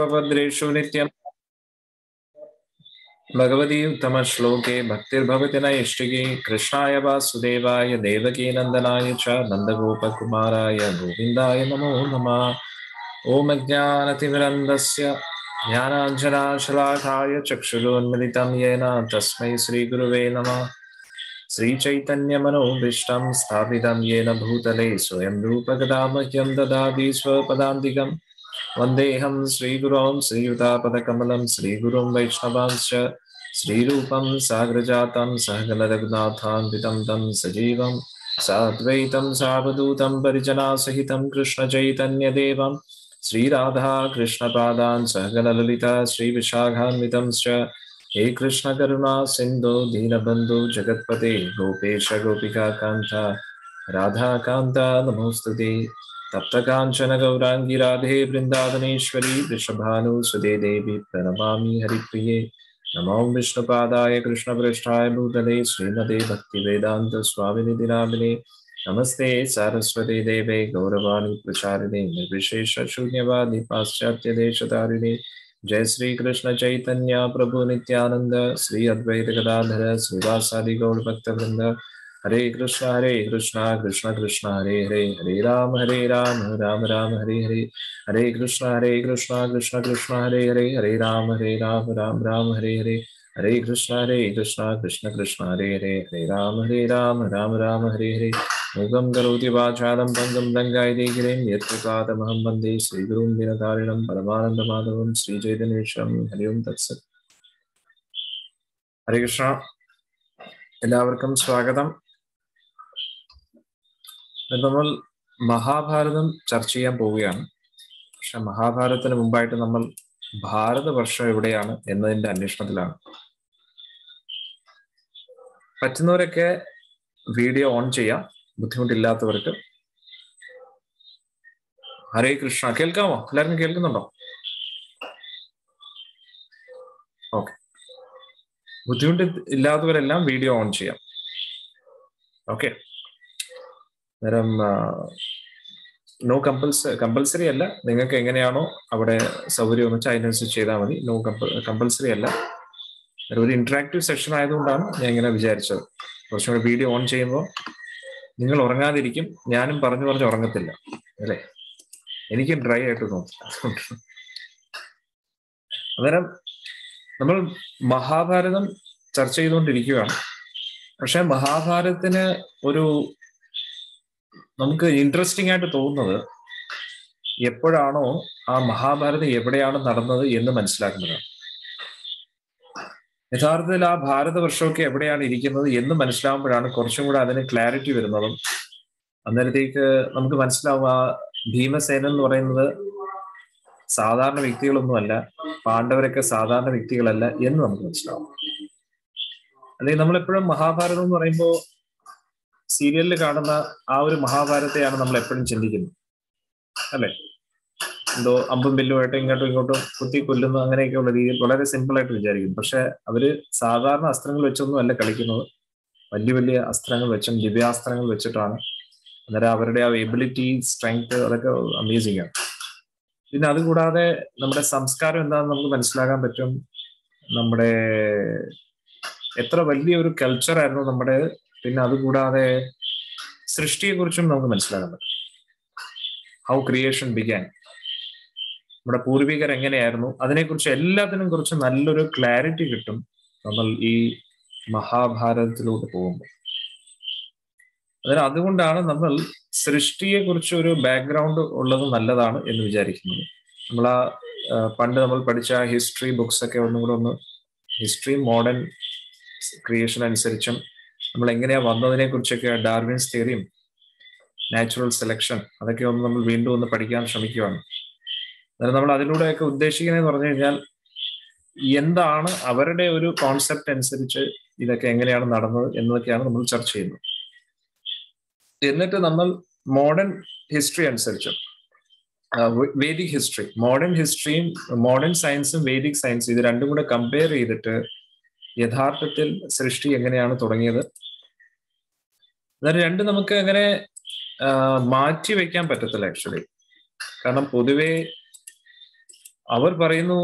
भद्रेषु नित्यं भगवती उत्तमश्लोके भक्तिर्भवति नैष्टिकी कृष्णाय वासुदेवाय देवकीनन्दनाय च नन्दगोपकुमाराय गोविन्दाय नमो नमः। ॐ अज्ञानतिमिरन्धस्य ज्ञानाञ्जनाशलाकाय चक्षुरोन्मिलितं येन तस्मै श्रीगुरुवे नमः। श्रीचैतन्यमनोभीष्टं स्थापितं येन भूतले स्वयं रूपकदामह्यं ददाति स्वपदान्तिकम्। वन्देऽहं श्रीगुरों श्रीयुतापदकमलं श्रीगुरुं वैष्णवांश्च श्रीरूपं साग्रजातं सहगणरघुनाथान्वितं तं सजीवं साद्वैतं सावधूतं परिजनासहितं कृष्णचैतन्यदेवं श्रीराधा कृष्णपादान् सहगणललिता श्रीविशाखान्वितं च। हे कृष्ण करुणा सिन्धो दीनबन्धो जगत्पते गोपेश गोपिकान्त राधाकान्त नमोस्तुते। तप्तकाञ्चन गौराङ्गी राधे वृन्दावनेश्वरी वृषभानुसुते देवी प्रणमामि हरिप्रिये। नमो विष्णुपादाय कृष्णपृष्ठाय भूतले श्रीमते भक्तिवेदान्त स्वामिनिधि नामिने। नमस्ते सारस्वती देवे गौरवाणी प्रचारिणे निर्विशेष शून्यवादी पाश्चात्य देशतारिणे। जय श्री कृष्ण चैतन्य प्रभु नित्यानंद श्री अद्वैत गदाधर श्रीवासादि गौर भक्तवृंद। हरे कृष्ण कृष्ण कृष्ण हरे हरे हरे राम राम राम हरे हरे। हरे कृष्ण कृष्ण कृष्ण हरे हरे हरे राम राम राम हरे हरे। हरे कृष्ण कृष्ण कृष्ण हरे हरे हरे राम राम राम हरे हरे। मूकं करोति वाचालं पङ्गुं लङ्घयति गिरिं यत्कृपातमहं वन्दे श्रीगुरुं दीनतारिणं परमानन्दमाधवं श्रीचैतन्येश्वरं। हरि ओं तत्सत्। ഹരേ കൃഷ്ണ. എല്ലാവർക്കും സ്വാഗതം. നമ്മൾ മഹാഭാരതം ചർച്ച ചെയ്യാൻ പോവുകയാണ്. പക്ഷെ മഹാഭാരതത്തിന് മുമ്പായിട്ട് നമ്മൾ ഭാരതവർഷം എവിടെയാണ് എന്നതിന്റെ അന്വേഷണത്തിലാണ്. പറ്റുന്നവരൊക്കെ വീഡിയോ ഓൺ ചെയ്യാം, ബുദ്ധിമുട്ടില്ലാത്തവർക്ക്. ഹരേ കൃഷ്ണ. കേൾക്കാമോ? എല്ലാവർക്കും കേൾക്കുന്നുണ്ടോ? ഓക്കെ. ബുദ്ധിമുട്ട് ഇല്ലാത്തവരെല്ലാം വീഡിയോ ഓൺ ചെയ്യാം. ഓക്കെ. അന്നേരം നോ കമ്പൽസറി അല്ല. നിങ്ങൾക്ക് എങ്ങനെയാണോ അവിടെ സൗകര്യം വെച്ചാൽ അതിനനുസരിച്ച് ചെയ്താൽ മതി. കമ്പൽസറി അല്ല. ഒരു ഇന്ററാക്റ്റീവ് സെഷൻ ആയതുകൊണ്ടാണ് ഞാൻ ഇങ്ങനെ വിചാരിച്ചത്. കുറച്ചും കൂടെ വീഡിയോ ഓൺ ചെയ്യുമ്പോൾ നിങ്ങൾ ഉറങ്ങാതിരിക്കും. ഞാനും പറഞ്ഞു ഉറങ്ങത്തില്ല അല്ലേ? എനിക്ക് ഡ്രൈ ആയിട്ട് തോന്നും. അന്നേരം നമ്മൾ മഹാഭാരതം ചർച്ച ചെയ്തുകൊണ്ടിരിക്കുകയാണ്. പക്ഷെ മഹാഭാരതത്തിന് ഒരു നമുക്ക് ഇൻട്രസ്റ്റിംഗ് ആയിട്ട് തോന്നുന്നത് എപ്പോഴാണോ ആ മഹാഭാരതം എവിടെയാണ് നടന്നത് എന്ന് മനസ്സിലാക്കുന്നതാണ്. യഥാർത്ഥത്തിൽ ആ ഭാരതവർഷമൊക്കെ എവിടെയാണ് ഇരിക്കുന്നത് എന്ന് മനസ്സിലാവുമ്പോഴാണ് കുറച്ചും കൂടെ അതിന് ക്ലാരിറ്റി വരുന്നതും. അന്നേരത്തേക്ക് നമുക്ക് മനസ്സിലാവും ആ ഭീമസേനൻ എന്ന് പറയുന്നത് സാധാരണ വ്യക്തികളൊന്നുമല്ല, പാണ്ഡവരൊക്കെ സാധാരണ വ്യക്തികളല്ല എന്ന് നമുക്ക് മനസ്സിലാവും. അല്ലെങ്കിൽ നമ്മളെപ്പോഴും മഹാഭാരതം എന്ന് പറയുമ്പോൾ സീരിയലിൽ കാണുന്ന ആ ഒരു മഹാഭാരതത്തെയാണ് നമ്മൾ എപ്പോഴും ചിന്തിക്കുന്നത് അല്ലെ? എന്തോ അമ്പും വില്ലുമായിട്ട് ഇങ്ങോട്ടും ഇങ്ങോട്ടും കുത്തി കൊല്ലുന്നു അങ്ങനെയൊക്കെയുള്ള രീതിയിൽ വളരെ സിമ്പിൾ ആയിട്ട് വിചാരിക്കും. പക്ഷെ അവര് സാധാരണ അസ്ത്രങ്ങൾ വെച്ചൊന്നും അല്ല കളിക്കുന്നത്. വലിയ വലിയ അസ്ത്രങ്ങൾ വെച്ചും ദിവ്യാസ്ത്രങ്ങൾ വെച്ചിട്ടാണ്. അന്നേരം അവരുടെ ആ എബിലിറ്റി, സ്ട്രെങ്ത് അതൊക്കെ അമേസിംഗ് ആണ്. പിന്നെ അതുകൂടാതെ നമ്മുടെ സംസ്കാരം എന്താണെന്ന് നമുക്ക് മനസ്സിലാക്കാൻ പറ്റും. നമ്മുടെ എത്ര വലിയൊരു കൾച്ചറായിരുന്നു നമ്മുടെ. പിന്നെ അതുകൂടാതെ സൃഷ്ടിയെ കുറിച്ചും നമുക്ക് മനസ്സിലാക്കാൻ പറ്റും. ഹൗ ക്രിയേഷൻ ബിഗാൻ, നമ്മുടെ പൂർവികർ എങ്ങനെയായിരുന്നു, അതിനെക്കുറിച്ച് എല്ലാത്തിനും കുറിച്ച് നല്ലൊരു ക്ലാരിറ്റി കിട്ടും നമ്മൾ ഈ മഹാഭാരതത്തിലൂടെ പോകുമ്പോൾ. അതായത് അതുകൊണ്ടാണ് നമ്മൾ സൃഷ്ടിയെ കുറിച്ച് ഒരു ബാക്ക്ഗ്രൗണ്ട് ഉള്ളത് നല്ലതാണ് എന്ന് വിചാരിക്കുന്നത്. നമ്മൾ പണ്ട് നമ്മൾ പഠിച്ച ഹിസ്റ്ററി ബുക്സ് ഒക്കെ ഒന്നും കൂടെ ഒന്ന്, ഹിസ്റ്ററി മോഡേൺ ക്രിയേഷൻ അനുസരിച്ചും നമ്മൾ എങ്ങനെയാ വന്നതിനെ കുറിച്ചൊക്കെ, ഡാർവിൻസ് തിയറിയും നാച്ചുറൽ സെലക്ഷൻ അതൊക്കെ ഒന്ന് നമ്മൾ വീണ്ടും ഒന്ന് പഠിക്കാൻ ശ്രമിക്കുകയാണ്. അതായത് നമ്മൾ അതിലൂടെയൊക്കെ ഉദ്ദേശിക്കുന്നതെന്ന് പറഞ്ഞു കഴിഞ്ഞാൽ എന്താണ് അവരുടെ ഒരു കോൺസെപ്റ്റ് അനുസരിച്ച് ഇതൊക്കെ എങ്ങനെയാണ് നടന്നത് എന്നതൊക്കെയാണ് നമ്മൾ ചർച്ച ചെയ്യുന്നത്. എന്നിട്ട് നമ്മൾ മോഡേൺ ഹിസ്റ്ററി അനുസരിച്ചും വേദിക് ഹിസ്റ്ററി, മോഡേൺ ഹിസ്റ്ററിയും മോഡേൺ സയൻസും വേദിക് സയൻസും ഇത് രണ്ടും കൂടെ കമ്പയർ ചെയ്തിട്ട് യഥാർത്ഥത്തിൽ സൃഷ്ടി എങ്ങനെയാണ് തുടങ്ങിയത്. അതായത് രണ്ടും നമുക്ക് അങ്ങനെ മാറ്റി വെക്കാൻ പറ്റത്തില്ല ആക്ച്വലി. കാരണം പൊതുവെ അവർ പറയുന്നു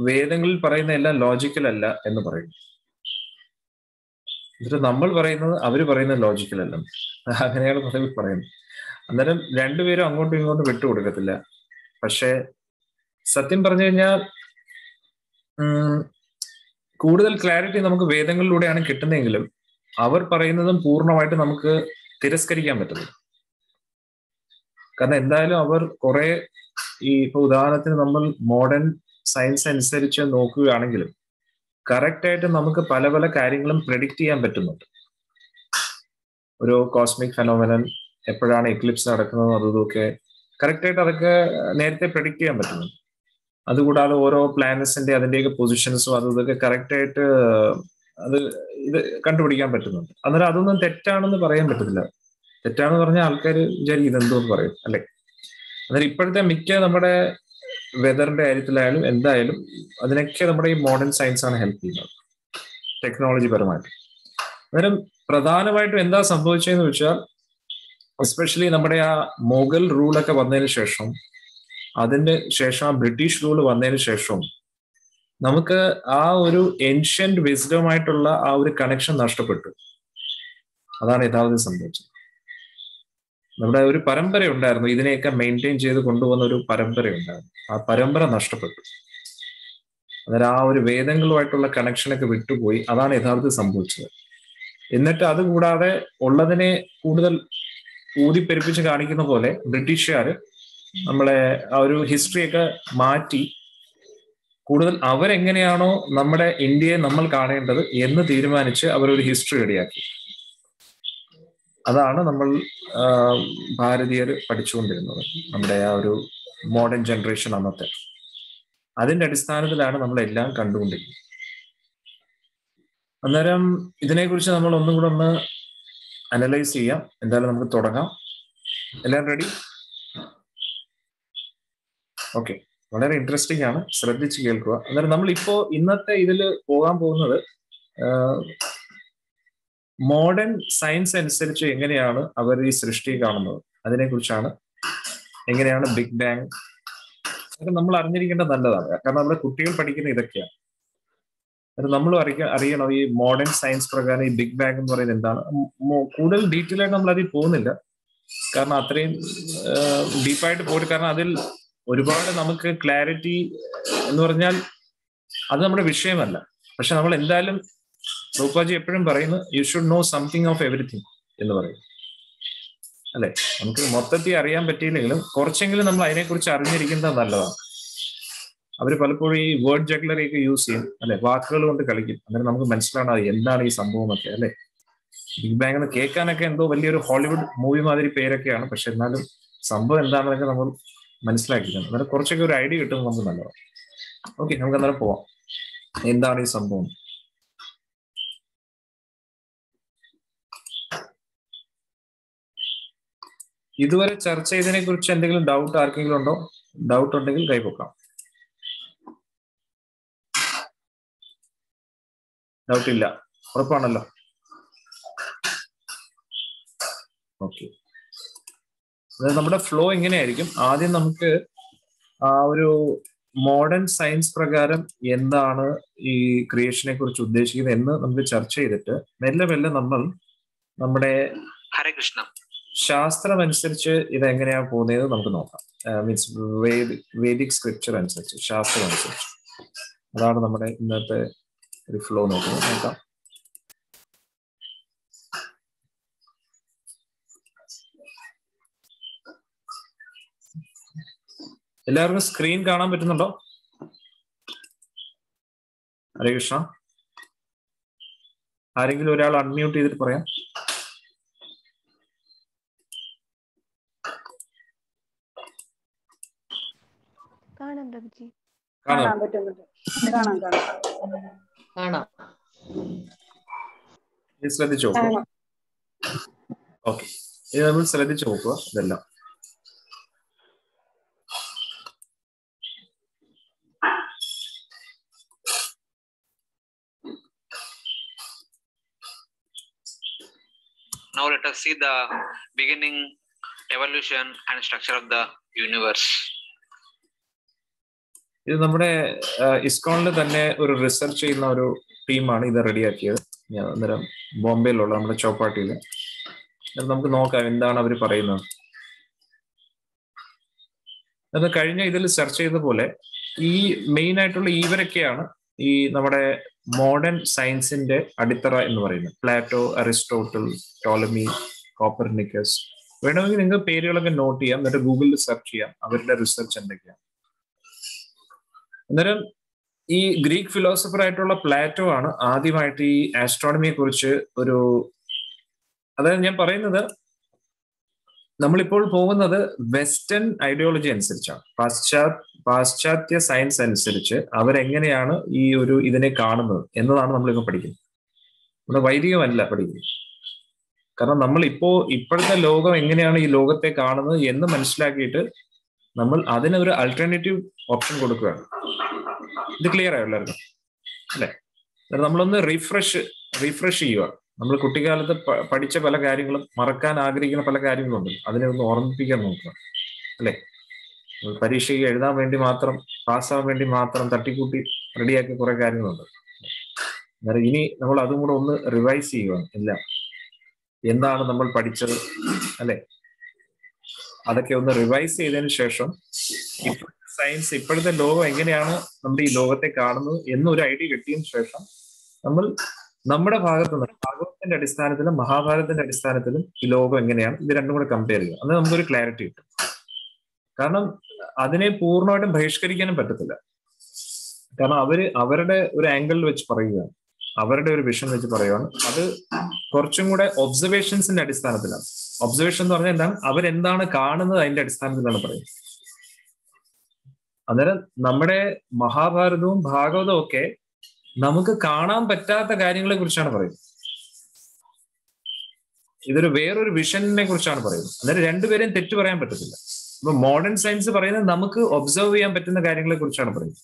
വേദങ്ങളിൽ പറയുന്ന എല്ലാം ലോജിക്കൽ അല്ല എന്ന് പറയുന്നു. എന്നിട്ട് നമ്മൾ പറയുന്നത് അവര് പറയുന്നത് ലോജിക്കൽ അല്ല, അങ്ങനെയാണ് പൊതുവെ പറയുന്നത്. അന്നേരം രണ്ടുപേരും അങ്ങോട്ടും ഇങ്ങോട്ടും വിട്ടുകൊടുക്കത്തില്ല. പക്ഷെ സത്യം പറഞ്ഞു കഴിഞ്ഞാൽ കൂടുതൽ ക്ലാരിറ്റി നമുക്ക് വേദങ്ങളിലൂടെയാണ് കിട്ടുന്നതെങ്കിലും അവർ പറയുന്നതും പൂർണ്ണമായിട്ട് നമുക്ക് തിരസ്കരിക്കാൻ പറ്റുന്നു. കാരണം എന്തായാലും അവർ കുറെ ഇപ്പൊ ഉദാഹരണത്തിന് നമ്മൾ മോഡേൺ സയൻസ് അനുസരിച്ച് നോക്കുകയാണെങ്കിലും കറക്റ്റ് ആയിട്ട് നമുക്ക് പല പല കാര്യങ്ങളും പ്രെഡിക്റ്റ് ചെയ്യാൻ പറ്റുന്നുണ്ട്. ഒരു കോസ്മിക് ഫെനോമിനൻ എപ്പോഴാണ് എക്ലിപ്സ് നടക്കുന്നത് അതൊക്കെ കറക്റ്റ് ആയിട്ട് അതൊക്കെ നേരത്തെ പ്രെഡിക്റ്റ് ചെയ്യാൻ പറ്റുന്നുണ്ട്. അതുകൂടാതെ ഓരോ പ്ലാനറ്റ്സിന്റെ അതിന്റെയൊക്കെ പൊസിഷൻസും അതൊക്കെ കറക്റ്റ് ആയിട്ട് അത് ഇത് കണ്ടുപിടിക്കാൻ പറ്റുന്നുണ്ട്. അന്നേരം അതൊന്നും തെറ്റാണെന്ന് പറയാൻ പറ്റത്തില്ല. തെറ്റാണെന്ന് പറഞ്ഞാൽ ആൾക്കാർ വിചാരിക്കും ഇതെന്തോന്ന് പറയും അല്ലെ. അന്നേരം ഇപ്പോഴത്തെ മിക്ക നമ്മുടെ വെതറിന്റെ കാര്യത്തിലായാലും എന്തായാലും അതിനൊക്കെ നമ്മുടെ ഈ മോഡേൺ സയൻസ് ആണ് ഹെൽപ്പ് ചെയ്യുന്നത് ടെക്നോളജി പരമായിട്ട്. അന്നേരം പ്രധാനമായിട്ടും എന്താ സംഭവിച്ചതെന്ന് വെച്ചാൽ എസ്പെഷ്യലി നമ്മുടെ ആ മുഗൾ റൂളൊക്കെ വന്നതിന് ശേഷം, അതിന്റെ ശേഷം ആ ബ്രിട്ടീഷ് റൂൾ വന്നതിന് ശേഷം നമുക്ക് ആ ഒരു ഏൻഷ്യന്റ് വിസ്ഡമായിട്ടുള്ള ആ ഒരു കണക്ഷൻ നഷ്ടപ്പെട്ടു. അതാണ് യഥാർത്ഥത്തിൽ സംഭവിച്ചത്. നമ്മുടെ ഒരു പരമ്പര ഉണ്ടായിരുന്നു, ഇതിനെയൊക്കെ മെയിൻറ്റെയിൻ ചെയ്ത് കൊണ്ടുപോകുന്ന ഒരു പരമ്പര ഉണ്ടായിരുന്നു. ആ പരമ്പര നഷ്ടപ്പെട്ടു. അന്നേരം ആ ഒരു വേദങ്ങളുമായിട്ടുള്ള കണക്ഷനൊക്കെ വിട്ടുപോയി. അതാണ് യഥാർത്ഥത്തിൽ സംഭവിച്ചത്. എന്നിട്ട് അതുകൂടാതെ ഉള്ളതിനെ കൂടുതൽ ഊതിപ്പെരുപ്പിച്ച് കാണിക്കുന്ന പോലെ ബ്രിട്ടീഷുകാർ നമ്മളെ ആ ഒരു ഹിസ്റ്ററിയൊക്കെ മാറ്റി കൂടുതൽ അവരെങ്ങനെയാണോ നമ്മുടെ ഇന്ത്യയെ നമ്മൾ കാണേണ്ടത് എന്ന് തീരുമാനിച്ച് അവരൊരു ഹിസ്റ്ററി റെഡിയാക്കി. അതാണ് നമ്മൾ ഭാരതീയർ പഠിച്ചുകൊണ്ടിരുന്നത്, നമ്മുടെ ആ ഒരു മോഡേൺ ജനറേഷൻ അന്നത്തെ. അതിന്റെ അടിസ്ഥാനത്തിലാണ് നമ്മളെല്ലാം കണ്ടുകൊണ്ടിരിക്കുന്നത്. അന്നേരം ഇതിനെക്കുറിച്ച് നമ്മൾ ഒന്നും കൂടെ ഒന്ന് അനലൈസ് ചെയ്യാം. എന്തായാലും നമുക്ക് തുടങ്ങാം. എല്ലാം റെഡി? ഓക്കെ, വളരെ ഇൻട്രസ്റ്റിംഗ് ആണ്, ശ്രദ്ധിച്ച് കേൾക്കുക. അന്നേരം നമ്മളിപ്പോ ഇന്നത്തെ ഇതിൽ പോകാൻ പോകുന്നത് മോഡേൺ സയൻസ് അനുസരിച്ച് എങ്ങനെയാണ് അവർ ഈ സൃഷ്ടി കാണുന്നത്, അതിനെക്കുറിച്ചാണ്. എങ്ങനെയാണ് ബിഗ് ബാങ്, അതൊക്കെ നമ്മൾ അറിഞ്ഞിരിക്കേണ്ടത് നല്ലതാണ്. കാരണം നമ്മുടെ കുട്ടികൾ പഠിക്കുന്ന ഇതൊക്കെയാണ്. അത് നമ്മളും അറിയണം ഈ മോഡേൺ സയൻസ് പ്രകാരം ഈ ബിഗ് ബാങ് എന്ന് പറയുന്നത് എന്താണ്. കൂടുതൽ ഡീറ്റെയിൽ ആയിട്ട് നമ്മൾ അതിൽ പോകുന്നില്ല, കാരണം അത്രയും ഡീപ്പായിട്ട് പോയിട്ട്, കാരണം അതിൽ ഒരുപാട് നമുക്ക് ക്ലാരിറ്റി എന്ന് പറഞ്ഞാൽ അത് നമ്മുടെ വിഷയമല്ല. പക്ഷെ നമ്മൾ എന്തായാലും റൂപാജി എപ്പോഴും പറയുന്നു you should know something of everything എന്ന് പറയും അല്ലെ. നമുക്ക് മൊത്തത്തിൽ അറിയാൻ പറ്റിയില്ലെങ്കിലും കുറച്ചെങ്കിലും നമ്മൾ അതിനെക്കുറിച്ച് അറിഞ്ഞിരിക്കുന്നത് നല്ലതാണ്. അവർ പലപ്പോഴും ഈ വേർഡ് ജഗ്ലറി ഒക്കെ യൂസ് ചെയ്യും അല്ലെ, വാക്കുകൾ കൊണ്ട് കളിക്കും. അന്നേരം നമുക്ക് മനസ്സിലാണ് എന്താണ് ഈ സംഭവം ഒക്കെ അല്ലെ. ബിഗ് ബാങ് എന്ന് കേൾക്കാനൊക്കെ എന്തോ വലിയൊരു ഹോളിവുഡ് മൂവി മാതിരി പേരൊക്കെയാണ്, പക്ഷെ എന്നാലും സംഭവം എന്താണെന്നൊക്കെ നമ്മൾ മനസ്സിലാക്കിക്കണം. അന്നേരം കുറച്ചൊക്കെ ഒരു ഐഡിയ കിട്ടുന്നത് നമുക്ക് നല്ലതാണ്. ഓക്കെ, നമുക്ക് അന്നേരം പോവാം. എന്താണ് ഈ സംഭവം? ഇതുവരെ ചർച്ച ചെയ്തതിനെ കുറിച്ച് എന്തെങ്കിലും ഡൗട്ട് ആർക്കെങ്കിലും ഉണ്ടോ? ഡൗട്ട് ഉണ്ടെങ്കിൽ കൈപൊക്കാം. ഡൗട്ട് ഇല്ല, ഉറപ്പാണല്ലോ? ഓക്കെ, നമ്മുടെ ഫ്ലോ എങ്ങനെയായിരിക്കും? ആദ്യം നമുക്ക് ആ ഒരു മോഡേൺ സയൻസ് പ്രകാരം എന്താണ് ഈ ക്രിയേഷനെ കുറിച്ച് ഉദ്ദേശിക്കുന്നത് എന്ന് നമുക്ക് ചർച്ച ചെയ്തിട്ട് മെല്ലെ മെല്ലെ നമ്മൾ നമ്മുടെ ഹരേ കൃഷ്ണ ശാസ്ത്രം അനുസരിച്ച് ഇതെങ്ങനെയാ പോകുന്നത് നമുക്ക് നോക്കാം. മീൻസ് വേദിക് സ്ക്രിപ്ചർ അനുസരിച്ച്, ശാസ്ത്രം അനുസരിച്ച്. അതാണ് നമ്മുടെ ഇന്നത്തെ ഒരു ഫ്ലോ നോക്കാം. എല്ലാവർക്കും സ്ക്രീൻ കാണാൻ പറ്റുന്നുണ്ടോ? ഹരേ കൃഷ്ണ. ആരെങ്കിലും ഒരാൾ അൺമ്യൂട്ട് ചെയ്തിട്ട് പറയാം. ശ്രദ്ധിച്ചു നോക്കുക. ഓക്കെ, ഇത് നമ്മൾ ശ്രദ്ധിച്ചു നോക്കുക ഇതെല്ലാം. Now let us see the beginning, evolution and structure of the universe. ഇത് നമ്മുടെ ഇസ്കോണിൽ തന്നെ ഒരു റിസർച്ച് ചെയ്യുന്ന ഒരു ടീമാണ് ഇത് റെഡിയാക്കിയത്. അന്നേരം ബോംബെയിലുള്ള നമ്മുടെ ചൗപ്പാട്ടിയിൽ. നമുക്ക് നോക്കാം എന്താണ് അവർ പറയുന്നത്. അത് കഴിഞ്ഞ ഇതിൽ സെർച്ച് ചെയ്ത പോലെ ഈ മെയിൻ ആയിട്ടുള്ള ഇവരൊക്കെയാണ് ഈ നമ്മുടെ മോഡേൺ സയൻസിന്റെ അടിത്തറ എന്ന് പറയുന്നത്. Plato, Aristotle, Ptolemy, Copernicus. വേണമെങ്കിൽ നിങ്ങൾ പേരുകളൊക്കെ നോട്ട് ചെയ്യാം, എന്നിട്ട് ഗൂഗിളിൽ സെർച്ച് ചെയ്യാം അവരുടെ റിസർച്ച് എന്തൊക്കെയാണ്. അന്നേരം ഈ ഗ്രീക്ക് ഫിലോസഫർ ആയിട്ടുള്ള പ്ലാറ്റോ ആണ് ആദ്യമായിട്ട് ഈ ആസ്ട്രോണമിയെ കുറിച്ച് ഒരു, അതായത് ഞാൻ പറയുന്നത് നമ്മളിപ്പോൾ പോകുന്നത് വെസ്റ്റേൺ ഐഡിയോളജി അനുസരിച്ചാണ്. പാശ്ചാത്യ സയൻസ് അനുസരിച്ച് അവരെങ്ങനെയാണ് ഈ ഒരു ഇതിനെ കാണുന്നത് എന്നതാണ് നമ്മളിപ്പോൾ പഠിക്കുന്നത്. നമ്മുടെ വൈദികമല്ല പഠിക്കുന്നത്. കാരണം നമ്മൾ ഇപ്പോഴത്തെ ലോകം എങ്ങനെയാണ് ഈ ലോകത്തെ കാണുന്നത് എന്ന് മനസ്സിലാക്കിയിട്ട് നമ്മൾ അതിനൊരു ആൾട്ടർനേറ്റീവ് ഓപ്ഷൻ കൊടുക്കുകയാണ്. ഇത് ക്ലിയർ ആയോ എല്ലാവർക്കും? അല്ലെ? നമ്മളൊന്ന് റിഫ്രഷ് ചെയ്യുക. നമ്മൾ കുട്ടിക്കാലത്ത് പഠിച്ച പല കാര്യങ്ങളും, മറക്കാൻ ആഗ്രഹിക്കുന്ന പല കാര്യങ്ങളുണ്ട്, അതിനെ ഒന്ന് ഓർമ്മിപ്പിക്കാൻ നോക്കുക. അല്ലെ? പരീക്ഷയ്ക്ക് എഴുതാൻ വേണ്ടി മാത്രം, പാസ്സാവാൻ വേണ്ടി മാത്രം തട്ടിക്കൂട്ടി റെഡിയാക്കിയ കുറെ കാര്യങ്ങളുണ്ട്. അന്നേരം ഇനി നമ്മൾ അതും കൂടെ ഒന്ന് റിവൈസ് ചെയ്യുക. എല്ലാം എന്താണ് നമ്മൾ പഠിച്ചത്, അല്ലെ? അതൊക്കെ ഒന്ന് റിവൈസ് ചെയ്തതിന് ശേഷം ഇപ്പോഴത്തെ സയൻസ്, ഇപ്പോഴത്തെ ലോകം എങ്ങനെയാണ് നമ്മുടെ ഈ ലോകത്തെ കാണുന്നത് എന്നൊരു ഐഡിയ കിട്ടിയതിന് ശേഷം നമ്മൾ നമ്മുടെ ഭാഗത്ത് നിന്ന് ഭാഗവതത്തിന്റെ അടിസ്ഥാനത്തിലും മഹാഭാരതത്തിന്റെ അടിസ്ഥാനത്തിലും ഈ ലോകം എങ്ങനെയാണ്, ഇത് രണ്ടും കൂടെ കമ്പയർ ചെയ്യുക. അന്ന് നമുക്കൊരു ക്ലാരിറ്റി കിട്ടും. കാരണം അതിനെ പൂർണ്ണമായിട്ടും ബഹിഷ്കരിക്കാനും പറ്റത്തില്ല. കാരണം അവരുടെ ഒരു ആംഗിളിൽ വെച്ച് പറയുകയാണ്, അവരുടെ ഒരു വിഷൻ വെച്ച് പറയുകയാണ്. അത് കുറച്ചും കൂടെ ഒബ്സർവേഷൻസിന്റെ അടിസ്ഥാനത്തിലാണ്. ഒബ്സർവേഷൻ എന്ന് പറഞ്ഞാൽ എന്താണ്, അവരെന്താണ് കാണുന്നത് അതിന്റെ അടിസ്ഥാനത്തിലാണ് പറയുന്നത്. അന്നേരം നമ്മുടെ മഹാഭാരതവും ഭാഗവതവും ഒക്കെ നമുക്ക് കാണാൻ പറ്റാത്ത കാര്യങ്ങളെ കുറിച്ചാണ് പറയുന്നത്. ഇതൊരു വേറൊരു വിഷനെ കുറിച്ചാണ് പറയുന്നത്. അന്നേരം രണ്ടുപേരെയും തെറ്റ് പറയാൻ പറ്റത്തില്ല. ഇപ്പൊ മോഡേൺ സയൻസ് പറയുന്നത് നമുക്ക് ഒബ്സർവ് ചെയ്യാൻ പറ്റുന്ന കാര്യങ്ങളെ കുറിച്ചാണ് പറയുന്നത്.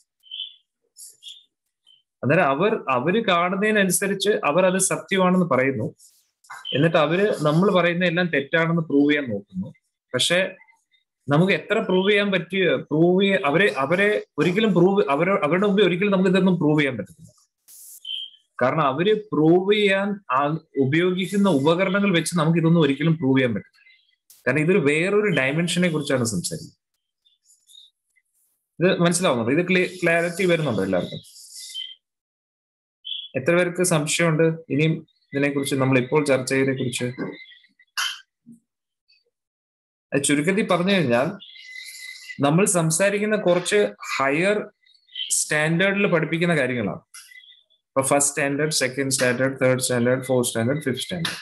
അന്നേരം അവര് കാണുന്നതിനനുസരിച്ച് അവർ അത് സത്യമാണെന്ന് പറയുന്നു. എന്നിട്ട് നമ്മൾ പറയുന്ന എല്ലാം തെറ്റാണെന്ന് പ്രൂവ് ചെയ്യാൻ നോക്കുന്നു. പക്ഷെ നമുക്ക് എത്ര അവരെ ഒരിക്കലും അവരുടെ മുമ്പിൽ ഒരിക്കലും നമുക്ക് ഇതൊന്നും പ്രൂവ് ചെയ്യാൻ പറ്റത്തില്ല. കാരണം അവര് പ്രൂവ് ചെയ്യാൻ ഉപയോഗിക്കുന്ന ഉപകരണങ്ങൾ വെച്ച് നമുക്ക് ഇതൊന്നും ഒരിക്കലും പ്രൂവ് ചെയ്യാൻ പറ്റില്ല. കാരണം ഇതൊരു വേറൊരു ഡയമെൻഷനെ കുറിച്ചാണ് സംസാരിക്കുന്നത്. ഇത് മനസ്സിലാവുന്നുണ്ടോ? ഇത് ക്ലാരിറ്റി വരുന്നുണ്ടോ എല്ലാവർക്കും? എത്ര പേർക്ക് സംശയമുണ്ട് ഇനിയും ഇതിനെക്കുറിച്ച്, നമ്മൾ ഇപ്പോൾ ചർച്ച ചെയ്തതിനെ കുറിച്ച്? ചുരുക്കത്തിൽ പറഞ്ഞു കഴിഞ്ഞാൽ നമ്മൾ സംസാരിക്കുന്ന കുറച്ച് ഹയർ സ്റ്റാൻഡേർഡിൽ പഠിപ്പിക്കുന്ന കാര്യങ്ങളാണ്. ഇപ്പൊ first standard, second standard, third standard, fourth standard, fifth standard.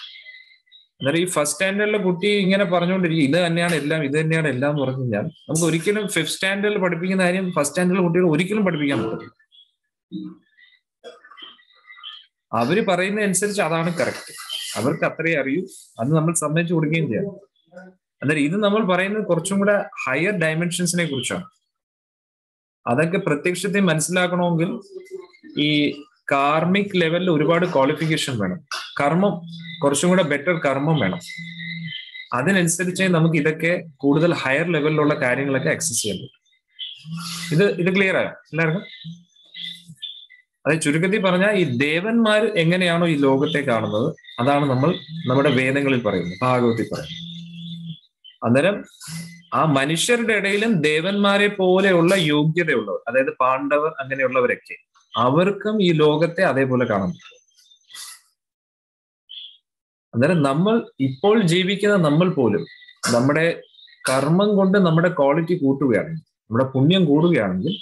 അന്നേരം ഈ ഫസ്റ്റ് സ്റ്റാൻഡേർഡിലെ കുട്ടി ഇങ്ങനെ പറഞ്ഞുകൊണ്ടിരിക്കും ഇത് തന്നെയാണ് എല്ലാം എന്ന് പറഞ്ഞു കഴിഞ്ഞാൽ നമുക്ക് ഒരിക്കലും ഫിഫ്ത് സ്റ്റാൻഡേർഡിൽ പഠിപ്പിക്കുന്ന കാര്യം ഫസ്റ്റ് സ്റ്റാൻഡേർഡിലെ കുട്ടികൾ ഒരിക്കലും പഠിപ്പിക്കാൻ പറ്റില്ല. അവര് പറയുന്ന അനുസരിച്ച് അതാണ് കറക്റ്റ്, അവർക്ക് അത്രേ അറിയൂ, അത് നമ്മൾ സമ്മതിച്ചു കൊടുക്കുകയും ചെയ്യണം. അന്നേരം ഇത് നമ്മൾ പറയുന്നത് കുറച്ചും കൂടെ ഹയർ ഡയമെൻഷൻസിനെ കുറിച്ചാണ്. അതൊക്കെ പ്രത്യക്ഷത്തിൽ മനസ്സിലാക്കണമെങ്കിൽ ഈ കാർമിക് ലെവലിൽ ഒരുപാട് ക്വാളിഫിക്കേഷൻ വേണം. കർമ്മം, കുറച്ചും കൂടെ ബെറ്റർ കർമ്മം വേണം. അതിനനുസരിച്ച് നമുക്ക് ഇതൊക്കെ കൂടുതൽ ഹയർ ലെവലിലുള്ള കാര്യങ്ങളൊക്കെ ആക്സസ് ചെയ്യാൻ പറ്റും. ഇത് ക്ലിയർ ആയോ എല്ലാവർക്കും? അതായത് ചുരുക്കത്തിൽ പറഞ്ഞാൽ ഈ ദേവന്മാർ എങ്ങനെയാണോ ഈ ലോകത്തെ കാണുന്നത് അതാണ് നമ്മൾ നമ്മുടെ വേദങ്ങളിൽ പറയുന്നത്, ഭാഗവത്തിൽ പറയുന്നത്. അന്നേരം ആ മനുഷ്യരുടെ ഇടയിലും ദേവന്മാരെ പോലെയുള്ള യോഗ്യതയുള്ളവർ, അതായത് പാണ്ഡവർ അങ്ങനെയുള്ളവരൊക്കെ, അവർക്കും ഈ ലോകത്തെ അതേപോലെ കാണാൻ പറ്റും. അന്നേരം നമ്മൾ ഇപ്പോൾ ജീവിക്കുന്ന നമ്മൾ പോലും നമ്മുടെ കർമ്മം കൊണ്ട് നമ്മുടെ ക്വാളിറ്റി കൂട്ടുകയാണെങ്കിൽ, നമ്മുടെ പുണ്യം കൂടുകയാണെങ്കിൽ,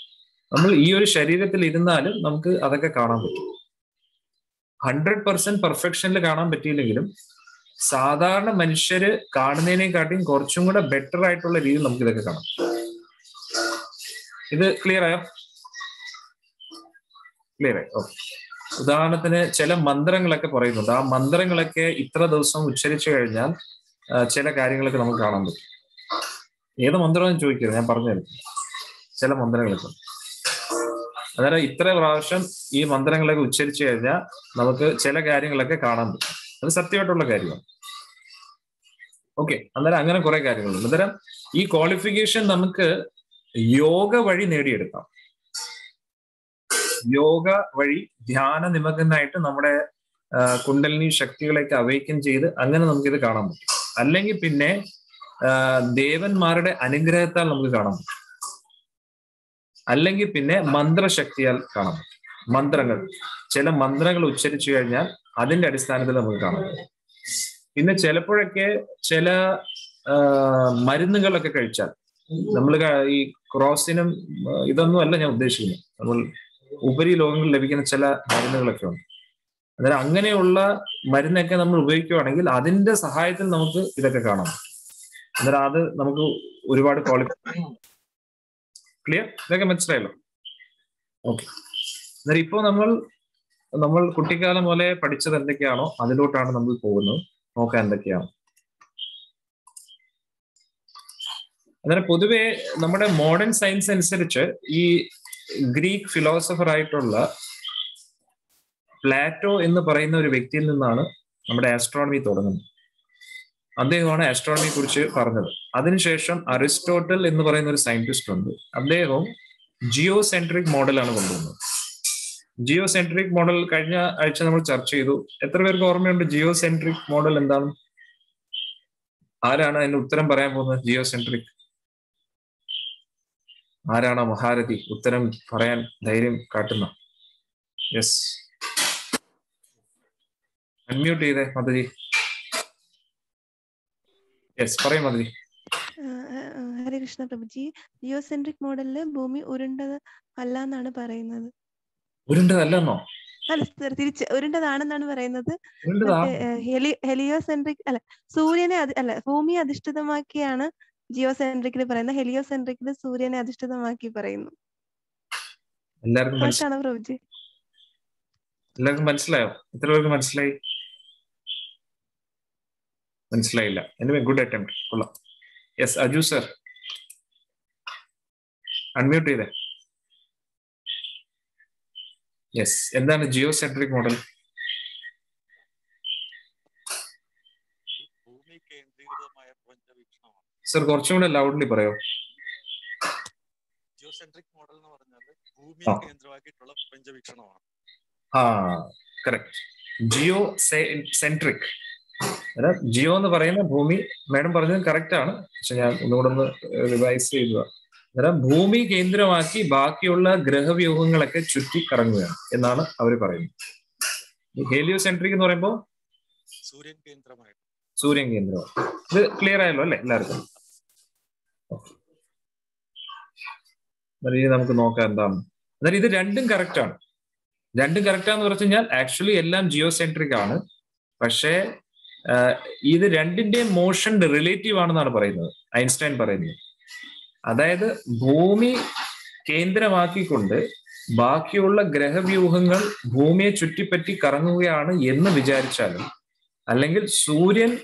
നമ്മൾ ഈ ഒരു ശരീരത്തിൽ ഇരുന്നാലും നമുക്ക് അതൊക്കെ കാണാൻ പറ്റും. 100% പെർഫെക്ഷനിൽ കാണാൻ പറ്റിയില്ലെങ്കിലും സാധാരണ മനുഷ്യര് കാണുന്നതിനെക്കാട്ടിയും കുറച്ചും കൂടെ ബെറ്റർ ആയിട്ടുള്ള രീതിയിൽ നമുക്ക് ഇതൊക്കെ കാണാം. ഇത് ക്ലിയർ ആയോ? ക്ലിയർ ആയി? ഓക്കെ. ഉദാഹരണത്തിന് ചില മന്ത്രങ്ങളൊക്കെ പറയുന്നുണ്ട്. ആ മന്ത്രങ്ങളൊക്കെ ഇത്ര ദിവസം ഉച്ചരിച്ചു കഴിഞ്ഞാൽ ചില കാര്യങ്ങളൊക്കെ നമുക്ക് കാണാൻ പറ്റും. ഏത് മന്ത്രമെന്ന് ചോദിക്കരുത്, ഞാൻ പറഞ്ഞു തരും. ചില മന്ത്രങ്ങളൊക്കെ അന്നേരം ഇത്ര പ്രാവശ്യം ഈ മന്ത്രങ്ങളൊക്കെ ഉച്ചരിച്ചു കഴിഞ്ഞാൽ നമുക്ക് ചില കാര്യങ്ങളൊക്കെ കാണാൻ പറ്റും. അത് സത്യമായിട്ടുള്ള കാര്യമാണ്. ഓക്കെ. അന്നേരം അങ്ങനെ കുറെ കാര്യങ്ങളുണ്ട്. അന്നേരം ഈ ക്വാളിഫിക്കേഷൻ നമുക്ക് യോഗ വഴി നേടിയെടുക്കാം. യോഗ വഴി ധ്യാന നിമഗ്നായിട്ട് നമ്മുടെ കുണ്ടലിനി ശക്തികളെയൊക്കെ അവേക്കൻ ചെയ്ത് അങ്ങനെ നമുക്കിത് കാണാൻ പറ്റും. അല്ലെങ്കിൽ പിന്നെ ദേവന്മാരുടെ അനുഗ്രഹത്താൽ നമുക്ക് കാണാൻ പറ്റും. അല്ലെങ്കിൽ പിന്നെ മന്ത്രശക്തിയാൽ കാണാൻ പറ്റും. മന്ത്രങ്ങൾ, ചില മന്ത്രങ്ങൾ ഉച്ചരിച്ചു കഴിഞ്ഞാൽ അതിന്റെ അടിസ്ഥാനത്തിൽ നമുക്ക് കാണാൻ പറ്റും. പിന്നെ ചിലപ്പോഴൊക്കെ ചില മരുന്നുകളൊക്കെ കഴിച്ചാൽ നമ്മൾ ഈ ക്രോസിനും ഇതൊന്നും അല്ല ഞാൻ ഉദ്ദേശിക്കുന്നത്. നമ്മൾ ഉപരി ലോകങ്ങളിൽ ലഭിക്കുന്ന ചില മരുന്നുകളൊക്കെ ഉണ്ട്. അന്നേരം അങ്ങനെയുള്ള മരുന്നൊക്കെ നമ്മൾ ഉപയോഗിക്കുകയാണെങ്കിൽ അതിന്റെ സഹായത്തിൽ നമുക്ക് ഇതൊക്കെ കാണാം. അന്നേരം അത് നമുക്ക് ഒരുപാട് ക്ലിയർ, ഇതൊക്കെ മനസ്സിലായല്ലോ? ഓക്കെ. അന്നേരം ഇപ്പോൾ നമ്മൾ കുട്ടിക്കാലം പോലെ പഠിച്ചത് എന്തൊക്കെയാണോ അതിലോട്ടാണ് നമ്മൾ പോകുന്നത്. നോക്കാൻ എന്തൊക്കെയാണ്. അന്നേരം പൊതുവെ നമ്മുടെ മോഡേൺ സയൻസ് അനുസരിച്ച് ഈ ഗ്രീക്ക് ഫിലോസഫർ ആയിട്ടുള്ള പ്ലാറ്റോ എന്ന് പറയുന്ന ഒരു വ്യക്തിയിൽ നിന്നാണ് നമ്മുടെ ആസ്ട്രോണമി തുടങ്ങുന്നത്. അദ്ദേഹമാണ് ആസ്ട്രോണമിയെ കുറിച്ച് പറഞ്ഞത്. അതിനുശേഷം അരിസ്റ്റോട്ടൽ എന്ന് പറയുന്ന ഒരു സയന്റിസ്റ്റ് ഉണ്ട്. അദ്ദേഹവും ജിയോസെൻട്രിക് മോഡലാണ് കൊണ്ടുവന്നത്. ജിയോസെൻട്രിക് മോഡൽ കഴിഞ്ഞ ആഴ്ച നമ്മൾ ചർച്ച ചെയ്തു. എത്ര പേർക്ക് ഓർമ്മയുണ്ട് ജിയോസെൻട്രിക് മോഡൽ എന്താണ്? ആരാണ് അതിന് ഉത്തരം പറയാൻ പോകുന്നത്? ജിയോസെൻട്രിക് ആരാണ് മഹാരഥി ഉത്തരം പറയാൻ ധൈര്യം കാട്ടുന്ന? യെസ്, അൺമ്യൂട്ട് ചെയ്തേ മധുജി. യെസ്, പറയും മധുജി. ഹരേ കൃഷ്ണ പ്രഭുജി. ജിയോസെൻട്രിക് മോഡലില് ഭൂമി ഉരുണ്ടത് അല്ല എന്നാണ് പറയുന്നത്. ഉരുണ്ടതല്ലെന്നോ? അല്ല, തിരിച്ച് ഉരുണ്ടതാണെന്നാണ് പറയുന്നത്. ഉരുണ്ടതാ? ഹെലിയോസെൻട്രിക് അല്ല, സൂര്യനെ അല്ല, ഭൂമിയെ അധിഷ്ഠിതമാക്കിയാണ് ജിയോസെൻട്രിക്കിൽ പറയുന്നത്. ഹെലിയോസെൻട്രിക്കിൽ സൂര്യനെ അധിഷ്ഠിതമാക്കി പറയുന്നു. കറക്റ്റാണോ പ്രഭുജി? എല്ലാവർക്കും മനസ്സിലായോ? എത്ര പേർക്ക് മനസ്സിലായി? മനസ്സിലായില്ല. എനിവേ, ഗുഡ് അറ്റംപ്റ്റ്, കൊള്ളാം. യെസ്, അജു സർ അൺമ്യൂട്ട് ചെയ്തേ. യെസ്, എന്താണ് ജിയോസെൻട്രിക് മോഡൽ? സർ കുറച്ചും കൂടെ ലൗഡ്ലി പറയോ? ജിയോസെൻട്രിക് മോഡൽ എന്ന് പറഞ്ഞാൽ ഭൂമിയെ കേന്ദ്രമാക്കിയിട്ടുള്ള പ്രപഞ്ചവീക്ഷണമാണ്. ആ, കറക്റ്റ്. ജിയോ സെൻട്രിക്. ജിയോ എന്ന് പറയുന്ന ഭൂമി, മാഡം പറഞ്ഞത് കറക്റ്റ് ആണ്. പക്ഷെ ഞാൻ ഒന്നുകൂടെ ഒന്ന് റിവൈസ് ചെയ്യുക. അന്നേരം ഭൂമി കേന്ദ്രമാക്കി ബാക്കിയുള്ള ഗ്രഹവ്യൂഹങ്ങളൊക്കെ ചുറ്റി കറങ്ങുകയാണ് എന്നാണ് അവർ പറയുന്നത്. ഹേലിയോസെൻട്രിക് എന്ന് പറയുമ്പോൾ സൂര്യൻ കേന്ദ്രമായിട്ട്. സൂര്യൻ കേന്ദ്രമാണ്. ഇത് ക്ലിയർ ആയല്ലോ അല്ലെ എല്ലാവർക്കും? നമുക്ക് നോക്കാം എന്താണ്. അന്നേരം ഇത് രണ്ടും കറക്റ്റ് ആണ്. രണ്ടും കറക്റ്റാന്ന് പറഞ്ഞു കഴിഞ്ഞാൽ ആക്ച്വലി എല്ലാം ജിയോസെൻട്രിക് ആണ്. പക്ഷേ ഇത് രണ്ടിന്റെയും മോഷൻ റിലേറ്റീവ് ആണെന്നാണ് പറയുന്നത്, ഐൻസ്റ്റൈൻ പറയുന്നത്. അതായത് ഭൂമി കേന്ദ്രമാക്കിക്കൊണ്ട് ബാക്കിയുള്ള ഗ്രഹവ്യൂഹങ്ങൾ ഭൂമിയെ ചുറ്റിപ്പറ്റി കറങ്ങുകയാണ് എന്ന് വിചാരിച്ചാലും, അല്ലെങ്കിൽ സൂര്യൻ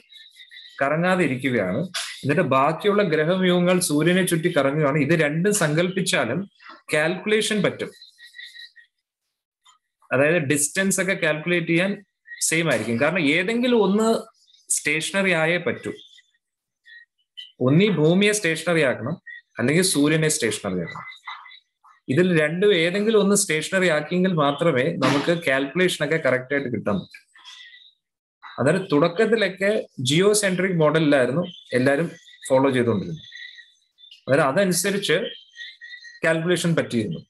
കറങ്ങാതെ ഇരിക്കുകയാണ് എന്നിട്ട് ബാക്കിയുള്ള ഗ്രഹവ്യൂഹങ്ങൾ സൂര്യനെ ചുറ്റി കറങ്ങുകയാണ്, ഇത് രണ്ടും സങ്കല്പിച്ചാലും കാൽക്കുലേഷൻ പറ്റും. അതായത് ഡിസ്റ്റൻസ് ഒക്കെ കാൽക്കുലേറ്റ് ചെയ്യാൻ സെയിം ആയിരിക്കും. കാരണം ഏതെങ്കിലും ഒന്ന് സ്റ്റേഷനറി ആയേ പറ്റൂ. ഒന്നീ ഭൂമിയെ സ്റ്റേഷനറി ആക്കണം, അല്ലെങ്കിൽ സൂര്യനെ സ്റ്റേഷനറി ആക്കണം. ഇതിൽ രണ്ടും ഏതെങ്കിലും ഒന്ന് സ്റ്റേഷനറി ആക്കിയെങ്കിൽ മാത്രമേ നമുക്ക് കാൽക്കുലേഷൻ ഒക്കെ കറക്റ്റ് ആയിട്ട് കിട്ടാൻ പറ്റൂ. അതായത് തുടക്കത്തിലൊക്കെ ജിയോസെൻട്രിക് മോഡലിലായിരുന്നു എല്ലാവരും ഫോളോ ചെയ്തുകൊണ്ടിരുന്നത്. അതായത് അതനുസരിച്ച് കാൽക്കുലേഷൻ പറ്റിയിരുന്നു.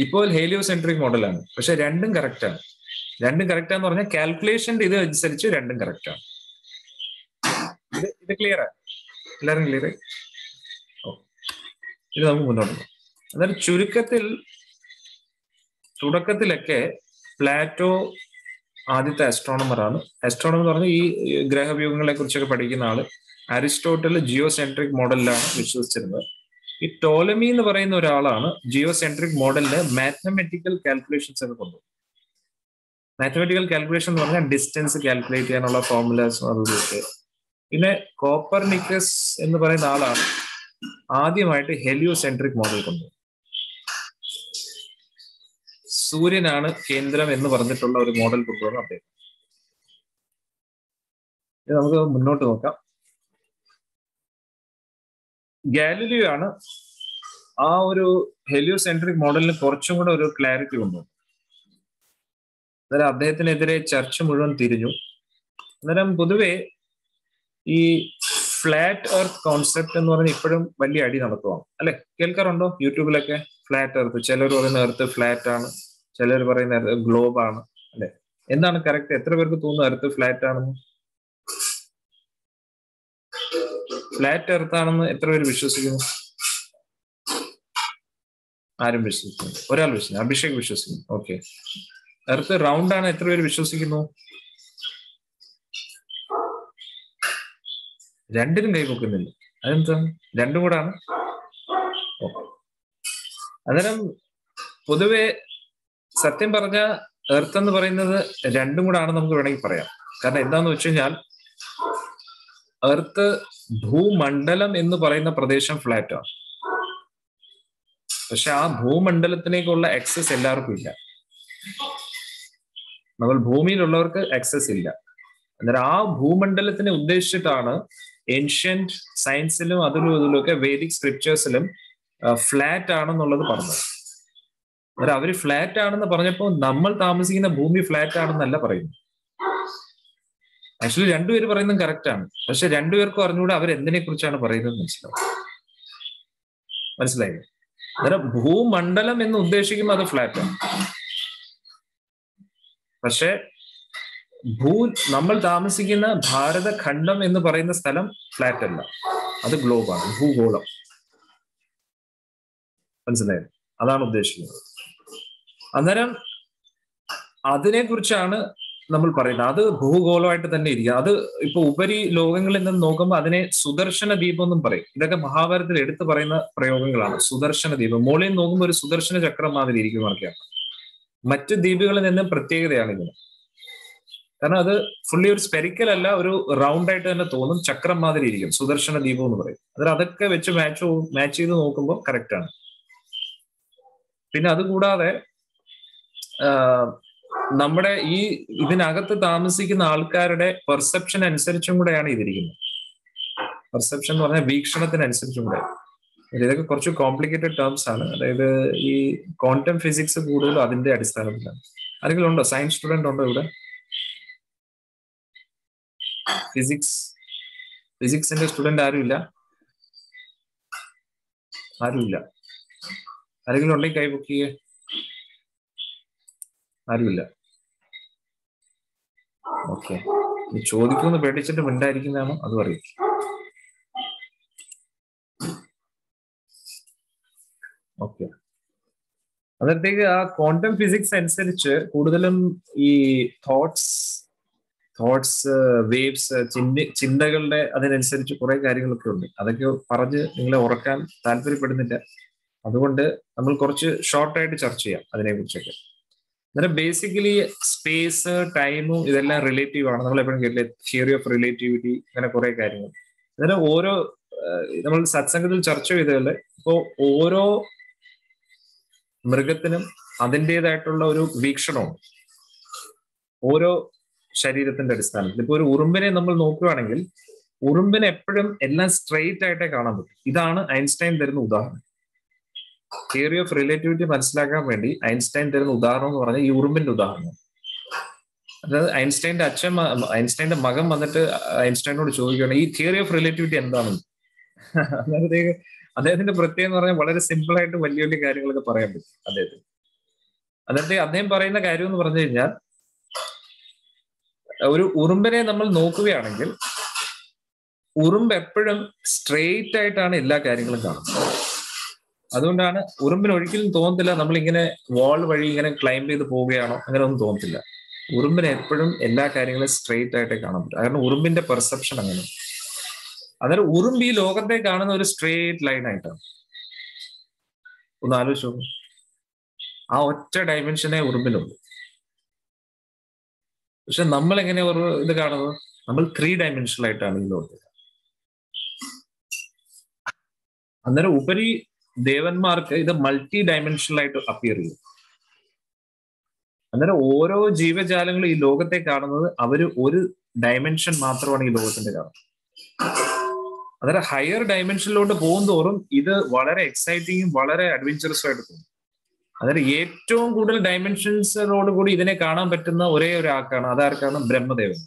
ഇപ്പോൾ ഹേലിയോസെൻട്രിക് മോഡലാണ്. പക്ഷെ രണ്ടും കറക്റ്റാണ്. രണ്ടും കറക്റ്റാന്ന് പറഞ്ഞാൽ കാൽക്കുലേഷന്റെ ഇത് അനുസരിച്ച് രണ്ടും കറക്റ്റാണ്. ഇത് ക്ലിയർ ആണ്? എല്ലാവരും ക്ലിയർ ആയി? ഇത് നമുക്ക് മുന്നോട്ട് പോകാം. അതായത് ചുരുക്കത്തിൽ തുടക്കത്തിലൊക്കെ പ്ലാറ്റോ ആദ്യത്തെ ആസ്ട്രോണമറാണ്. ആസ്ട്രോണമർ എന്ന് പറഞ്ഞാൽ ഈ ഗ്രഹവ്യൂഹങ്ങളെ കുറിച്ചൊക്കെ പഠിക്കുന്ന ആള്. അരിസ്റ്റോട്ടൽ ജിയോസെൻട്രിക് മോഡലിലാണ് വിശ്വസിച്ചിരുന്നത്. ഈ ടോലമി എന്ന് പറയുന്ന ഒരാളാണ് ജിയോസെൻട്രിക് മോഡലിന് മാത്തമെറ്റിക്കൽ കാൽക്കുലേഷൻസ് ഒക്കെ കൊണ്ടുപോകും. മാത്തമെറ്റിക്കൽ കാൽക്കുലേഷൻ എന്ന് പറഞ്ഞാൽ ഡിസ്റ്റൻസ് കാൽക്കുലേറ്റ് ചെയ്യാനുള്ള ഫോർമുലാസും അതൊക്കെ. പിന്നെ കോപ്പർനിക്കസ് എന്ന് പറയുന്ന ആളാണ് ആദ്യമായിട്ട് ഹെലിയോസെൻട്രിക് മോഡൽ കൊണ്ടുപോകും. സൂര്യനാണ് കേന്ദ്രം എന്ന് പറഞ്ഞിട്ടുള്ള ഒരു മോഡൽ കൊണ്ടുവന്നു അദ്ദേഹം. ഇത് നമുക്ക് മുന്നോട്ട് നോക്കാം. ഗാലിലിയോ ആണ് ആ ഒരു ഹെലിയോസെൻട്രിക് മോഡലിന് കുറച്ചും കൂടെ ഒരു ക്ലാരിറ്റി കൊണ്ടുവന്നു. അന്നേരം അദ്ദേഹത്തിനെതിരെ ചർച്ച മുഴുവൻ തിരിഞ്ഞു. അന്നേരം പൊതുവെ ഈ ഫ്ലാറ്റ് എർത്ത് കോൺസെപ്റ്റ് എന്ന് പറഞ്ഞാൽ ഇപ്പോഴും വലിയ അടി നടത്തുവാണ് അല്ലെ? കേൾക്കാറുണ്ടോ യൂട്യൂബിലൊക്കെ? ഫ്ലാറ്റ് എർത്ത്, ചിലർ പറയുന്ന എർത്ത് ഫ്ലാറ്റ് ആണ്, ചിലർ പറയുന്ന ഗ്ലോബ് ആണ് അല്ലെ? എന്താണ് കറക്റ്റ്? എത്ര പേർക്ക് തോന്നുന്നു എർത്ത് ഫ്ലാറ്റ് ആണെന്ന്? ഫ്ലാറ്റ് എർത്ത് ആണെന്ന് എത്ര പേര് വിശ്വസിക്കുന്നു? ആരും വിശ്വസിക്കുന്നു? ഒരാൾ വിശ്വസിക്കുന്നു, അഭിഷേക് വിശ്വസിക്കുന്നു. ഓക്കെ. എർത്ത് റൗണ്ട് ആണ് എത്ര പേര് വിശ്വസിക്കുന്നു? രണ്ടിനും കൈപൊക്കുന്നില്ല. അതെന്താണ്? രണ്ടും കൂടാണ്. അന്നേരം പൊതുവെ സത്യം പറഞ്ഞ എർത്ത് എന്ന് പറയുന്നത് രണ്ടും കൂടാണ് നമുക്ക് വേണമെങ്കിൽ പറയാം. കാരണം എന്താന്ന് വെച്ച് കഴിഞ്ഞാൽ എർത്ത് ഭൂമണ്ഡലം എന്ന് പറയുന്ന പ്രദേശം ഫ്ലാറ്റ് ആണ്. പക്ഷെ ആ ഭൂമണ്ഡലത്തിലേക്കുള്ള ആക്സസ് എല്ലാവർക്കും ഇല്ല. നമ്മൾ ഭൂമിയിലുള്ളവർക്ക് ആക്സസ് ഇല്ല. അന്നേരം ആ ഭൂമണ്ഡലത്തിനെ ഉദ്ദേശിച്ചിട്ടാണ് ഏൻഷ്യന്റ് സയൻസിലും അതിലും ഒക്കെ വേദിക് സ്ക്രിപ്റ്റേഴ്സിലും ഫ്ലാറ്റ് ആണെന്നുള്ളത് പറഞ്ഞത്. അന്നേരം അവര് ഫ്ലാറ്റ് ആണെന്ന് പറഞ്ഞപ്പോൾ നമ്മൾ താമസിക്കുന്ന ഭൂമി ഫ്ലാറ്റ് ആണെന്നല്ല പറയുന്നത്. ആക്ച്വലി രണ്ടുപേര് പറയുന്നതും കറക്റ്റ് ആണ്. പക്ഷെ രണ്ടുപേർക്കും അറിഞ്ഞുകൂടെ അവരെന്തിനെ കുറിച്ചാണ് പറയുന്നത് മനസ്സിലായില്ലേ? അന്നേരം ഭൂമണ്ഡലം എന്ന് ഉദ്ദേശിക്കുമ്പോൾ അത് ഫ്ലാറ്റ് ആണ്. പക്ഷെ നമ്മൾ താമസിക്കുന്ന ഭാരതഖണ്ഡം എന്ന് പറയുന്ന സ്ഥലം ഫ്ലാറ്റ് അല്ല, അത് ഗ്ലോബാണ്, ഭൂഗോളം. മനസ്സിലായത്? അതാണ് ഉദ്ദേശിക്കുന്നത്. അന്നേരം അതിനെ കുറിച്ചാണ് നമ്മൾ പറയുന്നത്. അത് ഭൂഗോളമായിട്ട് തന്നെ ഇരിക്കുക. അത് ഇപ്പൊ ഉപരി ലോകങ്ങളിൽ നിന്ന് നോക്കുമ്പോൾ അതിനെ സുദർശന ദീപം എന്നും പറയും. ഇതൊക്കെ മഹാഭാരതത്തിൽ എടുത്തു പറയുന്ന പ്രയോഗങ്ങളാണ്. സുദർശന ദീപം മുകളിൽ നോക്കുമ്പോൾ ഒരു സുദർശന ചക്രം മാതിരി ഇരിക്കുന്നതൊക്കെയാണ്. മറ്റു ദ്വീപുകളിൽ നിന്നും പ്രത്യേകതയാണ് ഇതിന്. കാരണം അത് ഫുള്ളി ഒരു സ്പെരിക്കൽ അല്ല, ഒരു റൗണ്ട് ആയിട്ട് തന്നെ തോന്നും, ചക്രം മാതിരി ഇരിക്കും. സുദർശന ദീപം എന്ന് പറയും. അതൊക്കെ വെച്ച് മാച്ച് ചെയ്ത് നോക്കുമ്പോൾ കറക്റ്റ് ആണ്. പിന്നെ അതുകൂടാതെ നമ്മുടെ ഈ ഇതിനകത്ത് താമസിക്കുന്ന ആൾക്കാരുടെ പെർസെപ്ഷൻ അനുസരിച്ചും കൂടെയാണ് ഇതിരിക്കുന്നത്. പെർസെപ്ഷൻ എന്ന് പറഞ്ഞാൽ വീക്ഷണത്തിനനുസരിച്ചും കൂടെ. ഇതൊക്കെ കുറച്ച് കോംപ്ലിക്കേറ്റഡ് ടേംസ് ആണ്. അതായത് ഈ ക്വാണ്ടം ഫിസിക്സ് കൂടുതലും അതിന്റെ അടിസ്ഥാനത്തിലാണ്. ആരെങ്കിലും ഉണ്ടോ? സയൻസ് സ്റ്റുഡന്റ് ഉണ്ടോ ഇവിടെ? ഫിസിക്സിന്റെ സ്റ്റുഡന്റ് ആരുമില്ല? ആരുമില്ല. ആരെങ്കിലും ഉണ്ടെങ്കിൽ കൈ ബുക്ക് ചെയ്യേ. ആരുമില്ല. ഓക്കെ. ചോദിക്കുമെന്ന് പേടിച്ചിട്ട് മിണ്ടായിരിക്കുന്നതാണോ അതും അറിയും. ഓക്കെ. അന്നേരത്തേക്ക് ആ ക്വാണ്ടം ഫിസിക്സ് അനുസരിച്ച് കൂടുതലും ഈ തോട്ട്സ്, വേവ്സ്, ചിന്തകളുടെ അതിനനുസരിച്ച് കുറെ കാര്യങ്ങളൊക്കെ ഉണ്ട്. അതൊക്കെ പറഞ്ഞ് നിങ്ങളെ ഉറക്കാൻ താല്പര്യപ്പെടുന്നില്ല. അതുകൊണ്ട് നമ്മൾ കുറച്ച് ഷോർട്ടായിട്ട് ചർച്ച ചെയ്യാം അതിനെക്കുറിച്ചൊക്കെ. അന്നേരം ബേസിക്കലി സ്പേസ്, ടൈമും ഇതെല്ലാം റിലേറ്റീവ് ആണ്. നമ്മൾ എപ്പോഴും കേട്ടില്ലേ തിയറി ഓഫ് റിലേറ്റിവിറ്റി, അങ്ങനെ കുറെ കാര്യങ്ങൾ. അന്നേരം ഓരോ നമ്മൾ സത്സംഗത്തിൽ ചർച്ച ചെയ്തതല്ലേ, ഇപ്പോ ഓരോ മൃഗത്തിനും അതിൻ്റെതായിട്ടുള്ള ഒരു വീക്ഷണമുണ്ട് ഓരോ ശരീരത്തിന്റെ അടിസ്ഥാനത്തിൽ. ഇപ്പൊ ഒരു ഉറുമ്പിനെ നമ്മൾ നോക്കുകയാണെങ്കിൽ ഉറുമ്പിനെ എപ്പോഴും എല്ലാം സ്ട്രെയിറ്റ് ആയിട്ടേ കാണാൻ പറ്റും. ഇതാണ് ഐൻസ്റ്റൈൻ തരുന്ന ഉദാഹരണം. തിയറി ഓഫ് റിലേറ്റിവിറ്റി മനസ്സിലാക്കാൻ വേണ്ടി ഐൻസ്റ്റൈൻ തരുന്ന ഉദാഹരണം എന്ന് പറഞ്ഞാൽ ഈ ഉറുമ്പിന്റെ ഉദാഹരണം. അതായത് ഐൻസ്റ്റൈന്റെ മകൻ വന്നിട്ട് ഐൻസ്റ്റൈനോട് ചോദിക്കുകയാണ് ഈ തിയറി ഓഫ് റിലേറ്റിവിറ്റി എന്താണെന്ന്. അദ്ദേഹത്തിന്റെ പ്രത്യേകം എന്ന് പറഞ്ഞാൽ വളരെ സിമ്പിൾ ആയിട്ട് വലിയ വലിയ കാര്യങ്ങളൊക്കെ പറയാൻ പറ്റും അദ്ദേഹത്തിന്. അദ്ദേഹം പറയുന്ന കാര്യം എന്ന് പറഞ്ഞു കഴിഞ്ഞാൽ ഒരു ഉറുമ്പിനെ നമ്മൾ നോക്കുകയാണെങ്കിൽ ഉറുമ്പ് എപ്പോഴും സ്ട്രെയിറ്റ് ആയിട്ടാണ് എല്ലാ കാര്യങ്ങളും കാണുന്നത്. അതുകൊണ്ടാണ് ഉറുമ്പിന് ഒരിക്കലും തോന്നത്തില്ല നമ്മളിങ്ങനെ വാൾ വഴി ഇങ്ങനെ ക്ലൈംബ് ചെയ്ത് പോവുകയാണോ, അങ്ങനെ ഒന്നും തോന്നത്തില്ല. ഉറുമ്പിന് എപ്പോഴും എല്ലാ കാര്യങ്ങളും സ്ട്രെയിറ്റ് ആയിട്ടേ കാണാൻ പറ്റും. കാരണം ഉറുമ്പിന്റെ പെർസെപ്ഷൻ അങ്ങനെ. അന്നേരം ഉറുമ്പ് ഈ ലോകത്തെ കാണുന്ന ഒരു സ്ട്രെയിറ്റ് ലൈൻ ആയിട്ടാണ്. ഒന്ന് ആലോചിച്ചു നോക്കും. ആ ഒറ്റ ഡയമെൻഷനെ ഉറുമ്പിനുള്ളൂ. പക്ഷെ നമ്മൾ എങ്ങനെയാ ഒരു ഇത് കാണുന്നത്? നമ്മൾ 3 ഡയമെൻഷനൽ ആയിട്ടാണ് ഈ ലോകത്ത്. അന്നേരം ഉപരി ദേവന്മാർക്ക് ഇത് മൾട്ടി ഡയമെൻഷനൽ ആയിട്ട് അപ്പിയർ ചെയ്യും. അന്നേരം ഓരോ ജീവജാലങ്ങളും ഈ ലോകത്തെ കാണുന്നത് അവര് ഒരു ഡയമെൻഷൻ മാത്രമാണ് ഈ ലോകത്തിന്റെ കാണുന്നത്. അന്നേരം ഹയർ ഡയമെൻഷനിലോട്ട് പോകും തോറും ഇത് വളരെ എക്സൈറ്റിങ്ങും വളരെ അഡ്വഞ്ചറസും ആയിട്ട് തോന്നും. അതായത് ഏറ്റവും കൂടുതൽ ഡയമെൻഷൻസിനോട് കൂടി ഇതിനെ കാണാൻ പറ്റുന്ന ഒരേ ഒരു ആൾക്കാണ്. അതാർക്കാണ്? ബ്രഹ്മദേവൻ.